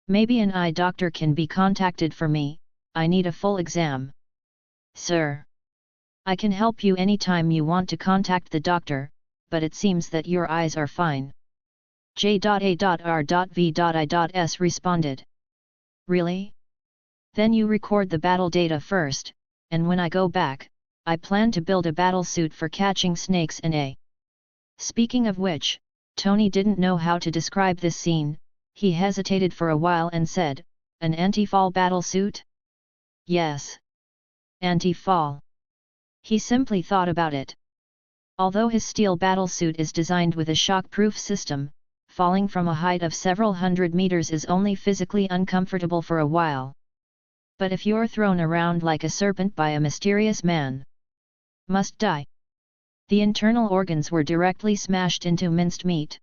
Maybe an eye doctor can be contacted for me, I need a full exam. Sir. I can help you anytime you want to contact the doctor, but it seems that your eyes are fine. J.A.R.V.I.S. responded. Really? Then you record the battle data first, and when I go back, I plan to build a battle suit for catching snakes in a. Speaking of which, Tony didn't know how to describe this scene. He hesitated for a while and said, an anti-fall battle suit? Yes. Anti-fall. He simply thought about it. Although his steel battlesuit is designed with a shock-proof system, falling from a height of several hundred meters is only physically uncomfortable for a while. But if you're thrown around like a serpent by a mysterious man, must die. The internal organs were directly smashed into minced meat.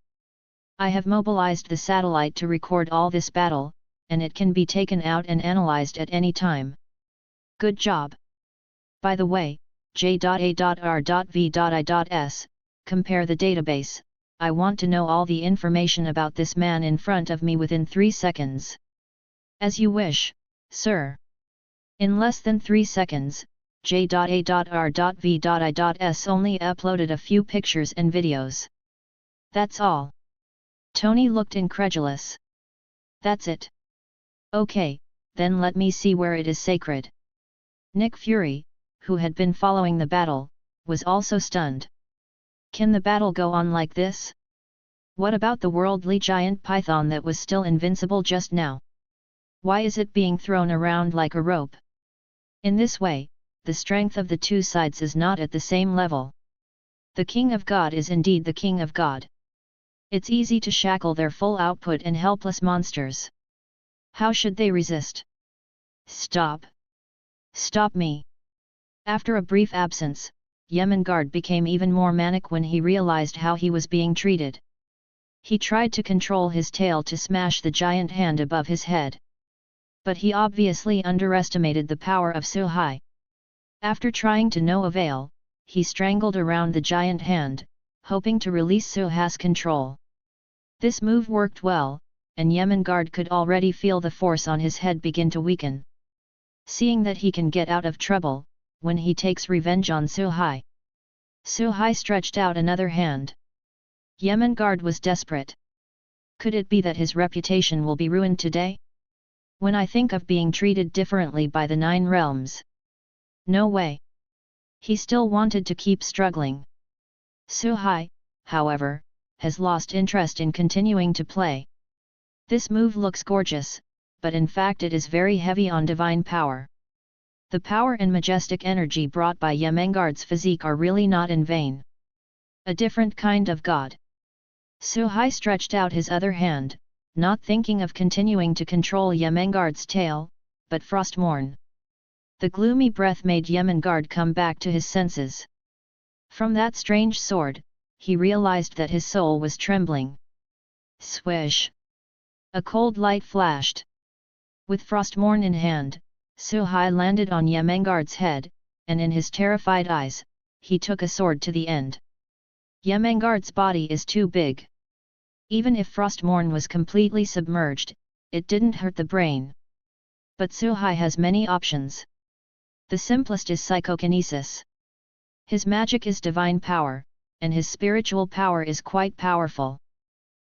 I have mobilized the satellite to record all this battle, and it can be taken out and analyzed at any time. Good job. By the way, J.A.R.V.I.S. Compare the database. I want to know all the information about this man in front of me within 3 seconds. As you wish, sir. In less than 3 seconds, J.A.R.V.I.S. only uploaded a few pictures and videos. That's all. Tony looked incredulous. That's it. Okay, then let me see where it is sacred. Nick Fury, who had been following the battle, was also stunned. Can the battle go on like this? What about the worldly giant python that was still invincible just now? Why is it being thrown around like a rope? In this way, the strength of the two sides is not at the same level. The King of God is indeed the King of God. It's easy to shackle their full output and helpless monsters. How should they resist? Stop! Stop me! After a brief absence, Jemengard became even more manic when he realized how he was being treated. He tried to control his tail to smash the giant hand above his head. But he obviously underestimated the power of Suhai. After trying to no avail, he strangled around the giant hand, hoping to release Suhai's control. This move worked well, and Jemengard could already feel the force on his head begin to weaken. Seeing that he can get out of trouble, when he takes revenge on Suhai. Suhai stretched out another hand. Jemengard was desperate. Could it be that his reputation will be ruined today? When I think of being treated differently by the 9 realms. No way. He still wanted to keep struggling. Suhai, however, has lost interest in continuing to play. This move looks gorgeous, but in fact it is very heavy on divine power. The power and majestic energy brought by Jemengard's physique are really not in vain. A different kind of god. Suhai stretched out his other hand, not thinking of continuing to control Jemengard's tail, but Frostmourne. The gloomy breath made Jemengard come back to his senses. From that strange sword, he realized that his soul was trembling. Swish! A cold light flashed. With Frostmourne in hand, Suhai landed on Yemengard's head, and in his terrified eyes, he took a sword to the end. Yemengard's body is too big. Even if Frostmourne was completely submerged, it didn't hurt the brain. But Suhai has many options. The simplest is psychokinesis. His magic is divine power, and his spiritual power is quite powerful.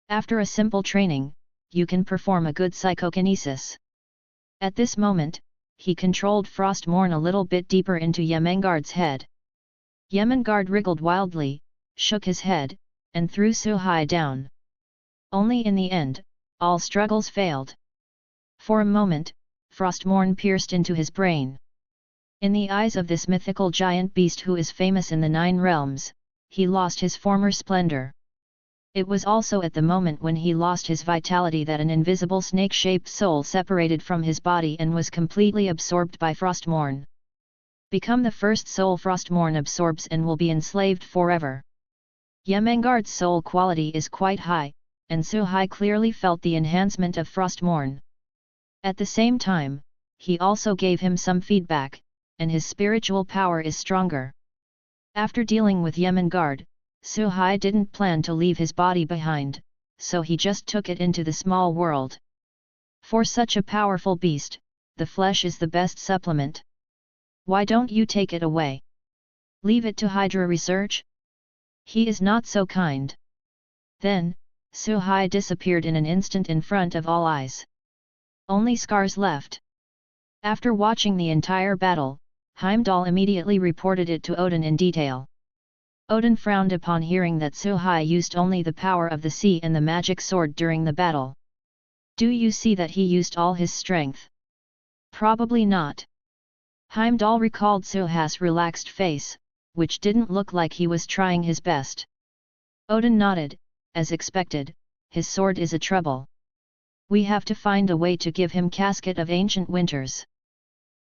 After a simple training, you can perform a good psychokinesis. At this moment, he controlled Frostmourne a little bit deeper into Yemengard's head. Yemengard wriggled wildly, shook his head, and threw Suhai down. Only in the end, all struggles failed. For a moment, Frostmourne pierced into his brain. In the eyes of this mythical giant beast who is famous in the 9 realms, he lost his former splendor. It was also at the moment when he lost his vitality that an invisible snake-shaped soul separated from his body and was completely absorbed by Frostmourne. Become the first soul Frostmourne absorbs and will be enslaved forever. Yemengard's soul quality is quite high, and Suhai clearly felt the enhancement of Frostmourne. At the same time, he also gave him some feedback, and his spiritual power is stronger. After dealing with Yemengard, Suhai didn't plan to leave his body behind, so he just took it into the small world. For such a powerful beast, the flesh is the best supplement. Why don't you take it away? Leave it to Hydra research? He is not so kind. Then, Suhai disappeared in an instant in front of all eyes. Only scars left. After watching the entire battle, Heimdall immediately reported it to Odin in detail. Odin frowned upon hearing that Suhai used only the power of the sea and the magic sword during the battle. Do you see that he used all his strength? Probably not. Heimdall recalled Suhai's relaxed face, which didn't look like he was trying his best. Odin nodded, as expected, his sword is a trouble. We have to find a way to give him Casket of Ancient Winters.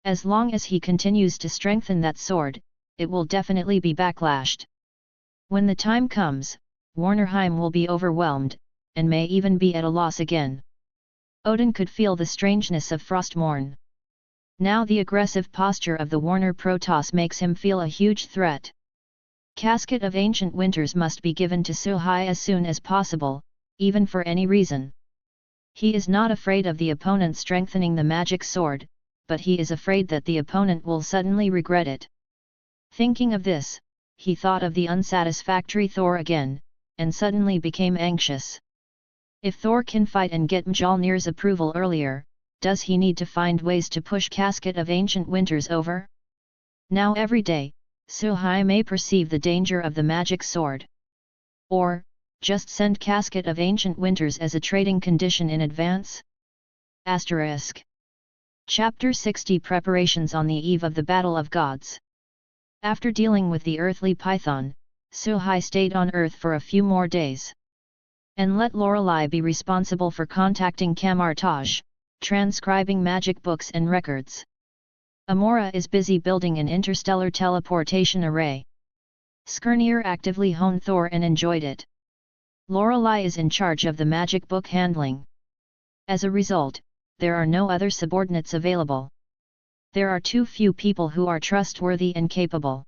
As long as he continues to strengthen that sword, it will definitely be backlashed. When the time comes, Warnerheim will be overwhelmed, and may even be at a loss again. Odin could feel the strangeness of Frostmourne. Now the aggressive posture of the Warner Protoss makes him feel a huge threat. Casket of Ancient Winters must be given to Suhai as soon as possible, even for any reason. He is not afraid of the opponent strengthening the magic sword, but he is afraid that the opponent will suddenly regret it. Thinking of this, he thought of the unsatisfactory Thor again, and suddenly became anxious. If Thor can fight and get Mjolnir's approval earlier, does he need to find ways to push Casket of Ancient Winters over? Now every day, Suhai may perceive the danger of the magic sword. Or, just send Casket of Ancient Winters as a trading condition in advance? Asterisk. Chapter 60 Preparations on the Eve of the Battle of Gods. After dealing with the earthly python, Suhai stayed on Earth for a few more days. And let Lorelei be responsible for contacting Kamartaj, transcribing magic books and records. Amora is busy building an interstellar teleportation array. Skirnir actively honed Thor and enjoyed it. Lorelei is in charge of the magic book handling. As a result, there are no other subordinates available. There are too few people who are trustworthy and capable.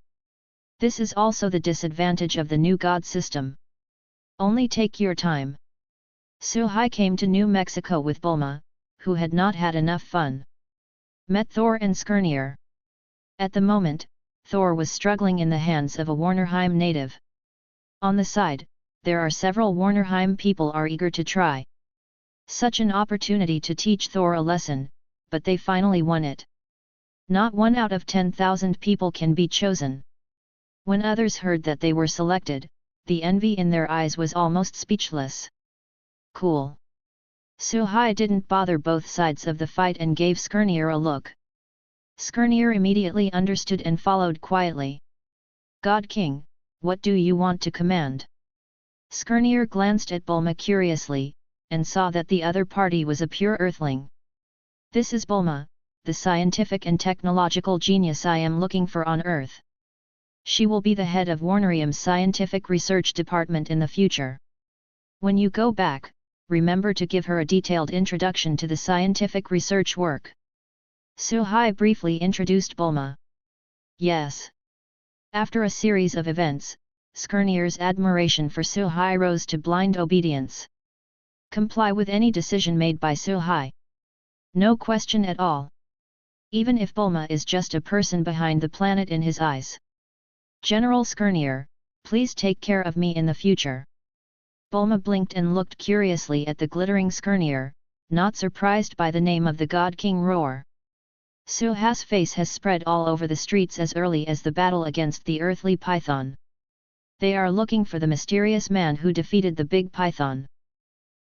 This is also the disadvantage of the new god system. Only take your time. Suhai came to New Mexico with Bulma, who had not had enough fun. Met Thor and Skirnir. At the moment, Thor was struggling in the hands of a Warnerheim native. On the side, there are several Warnerheim people are eager to try. Such an opportunity to teach Thor a lesson, but they finally won it. Not 1 out of 10,000 people can be chosen. When others heard that they were selected, the envy in their eyes was almost speechless. Cool. Suhai didn't bother both sides of the fight and gave Skirnir a look. Skirnir immediately understood and followed quietly. God King, what do you want to command? Skirnir glanced at Bulma curiously, and saw that the other party was a pure earthling. This is Bulma, the scientific and technological genius I am looking for on Earth. She will be the head of Warnerheim's scientific research department in the future. When you go back, remember to give her a detailed introduction to the scientific research work. Suhai briefly introduced Bulma. Yes. After a series of events, Skirnir's admiration for Suhai rose to blind obedience. Comply with any decision made by Suhai. No question at all. Even if Bulma is just a person behind the planet in his eyes. General Skirnir, please take care of me in the future. Bulma blinked and looked curiously at the glittering Skirnir, not surprised by the name of the God King Roar. Suhai's face has spread all over the streets as early as the battle against the earthly python. They are looking for the mysterious man who defeated the big python.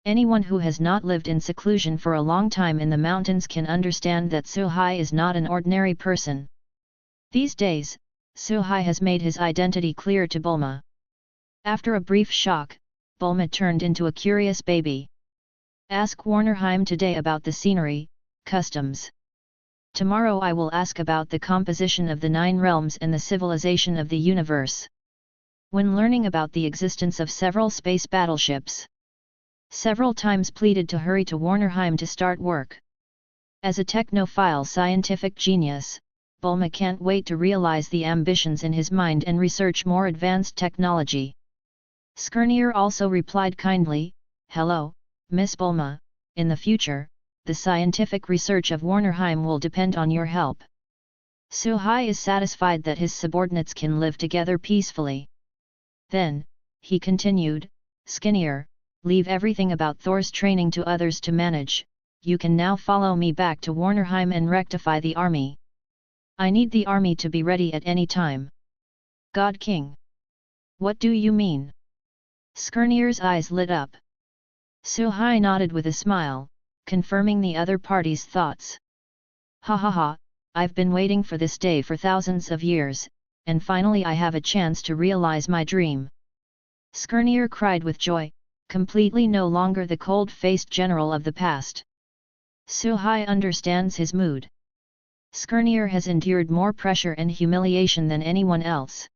Anyone who has not lived in seclusion for a long time in the mountains can understand that Suhai is not an ordinary person. These days, Suhai has made his identity clear to Bulma. After a brief shock, Bulma turned into a curious baby. Ask Warnerheim today about the scenery, customs. Tomorrow I will ask about the composition of the 9 realms and the civilization of the universe. When learning about the existence of several space battleships, several times pleaded to hurry to Warnerheim to start work. As a technophile scientific genius, Bulma can't wait to realize the ambitions in his mind and research more advanced technology. Skirnir also replied kindly, "Hello, Miss Bulma, in the future, the scientific research of Warnerheim will depend on your help." Suhai is satisfied that his subordinates can live together peacefully. Then, he continued, "Skirnir, leave everything about Thor's training to others to manage, you can now follow me back to Warnerheim and rectify the army. I need the army to be ready at any time." God King. What do you mean? Skirnir's eyes lit up. Suhai nodded with a smile, confirming the other party's thoughts. "Ha ha ha, I've been waiting for this day for thousands of years, and finally I have a chance to realize my dream." Skirnir cried with joy, completely no longer the cold-faced general of the past. Suhai understands his mood. Skirnir has endured more pressure and humiliation than anyone else.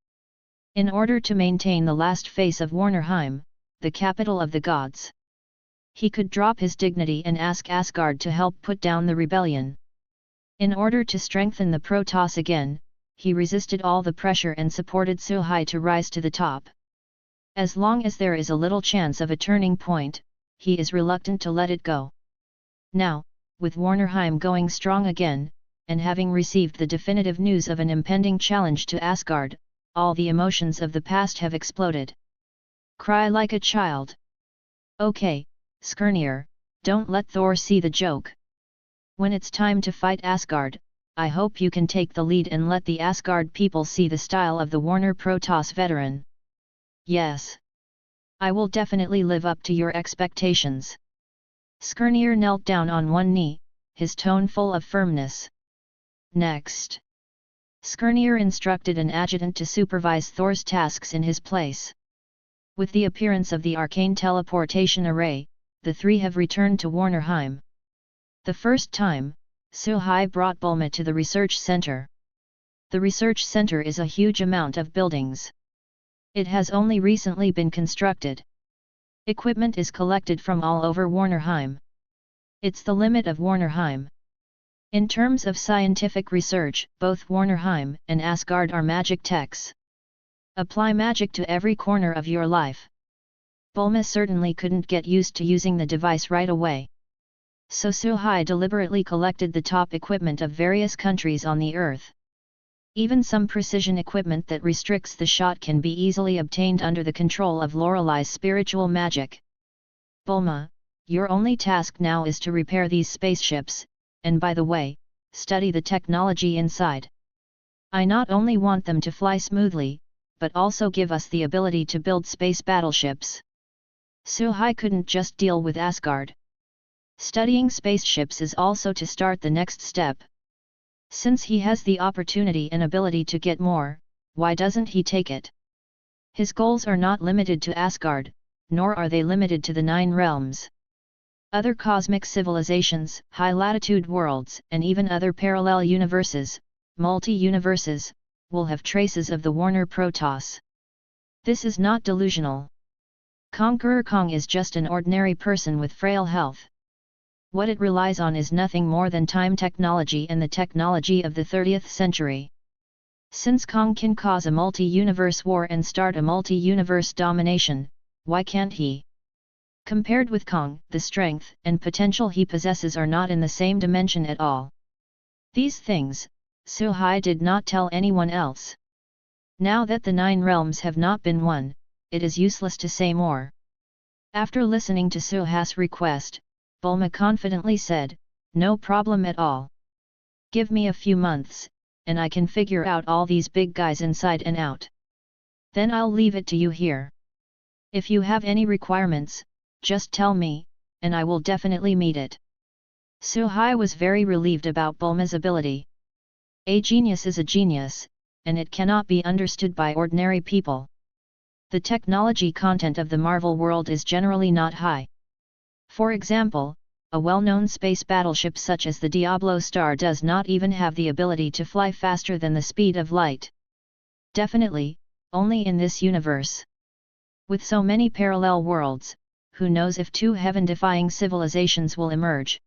In order to maintain the last face of Warnerheim, the capital of the gods, he could drop his dignity and ask Asgard to help put down the rebellion. In order to strengthen the Protoss again, he resisted all the pressure and supported Suhai to rise to the top. As long as there is a little chance of a turning point, he is reluctant to let it go. Now, with Warnerheim going strong again, and having received the definitive news of an impending challenge to Asgard, all the emotions of the past have exploded. Cry like a child. Okay, Skirnir, don't let Thor see the joke. When it's time to fight Asgard, I hope you can take the lead and let the Asgard people see the style of the Warner Protoss veteran. Yes. I will definitely live up to your expectations. Skirnir knelt down on one knee, his tone full of firmness. Next. Skirnir instructed an adjutant to supervise Thor's tasks in his place. With the appearance of the arcane teleportation array, the three have returned to Warnerheim. The first time, Suhai brought Bulma to the research center. The research center is a huge amount of buildings. It has only recently been constructed. Equipment is collected from all over Warnerheim. It's the limit of Warnerheim. In terms of scientific research, both Warnerheim and Asgard are magic techs. Apply magic to every corner of your life. Bulma certainly couldn't get used to using the device right away. So Suhai deliberately collected the top equipment of various countries on the Earth. Even some precision equipment that restricts the shot can be easily obtained under the control of Lorelai's spiritual magic. Bulma, your only task now is to repair these spaceships, and by the way, study the technology inside. I not only want them to fly smoothly, but also give us the ability to build space battleships. Suhai couldn't just deal with Asgard. Studying spaceships is also to start the next step. Since he has the opportunity and ability to get more, why doesn't he take it? His goals are not limited to Asgard, nor are they limited to the 9 realms. Other cosmic civilizations, high-latitude worlds, and even other parallel universes, multi-universes, will have traces of the Warner Protoss. This is not delusional. Conqueror Kong is just an ordinary person with frail health. What it relies on is nothing more than time technology and the technology of the 30th century. Since Kong can cause a multi-universe war and start a multi-universe domination, why can't he? Compared with Kong, the strength and potential he possesses are not in the same dimension at all. These things, Suhai did not tell anyone else. Now that the 9 realms have not been won, it is useless to say more. After listening to Suhai's request, Bulma confidently said, "No problem at all. Give me a few months, and I can figure out all these big guys inside and out. Then I'll leave it to you here. If you have any requirements, just tell me, and I will definitely meet it." Suhai was very relieved about Bulma's ability. A genius is a genius, and it cannot be understood by ordinary people. The technology content of the Marvel world is generally not high. For example, a well-known space battleship such as the Diablo Star does not even have the ability to fly faster than the speed of light. Definitely, only in this universe. With so many parallel worlds, who knows if 2 heaven-defying civilizations will emerge.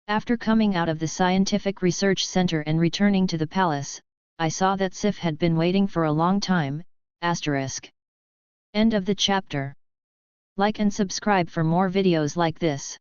After coming out of the Scientific Research Center and returning to the palace, I saw that Sif had been waiting for a long time, **. End of the chapter. Like and subscribe for more videos like this.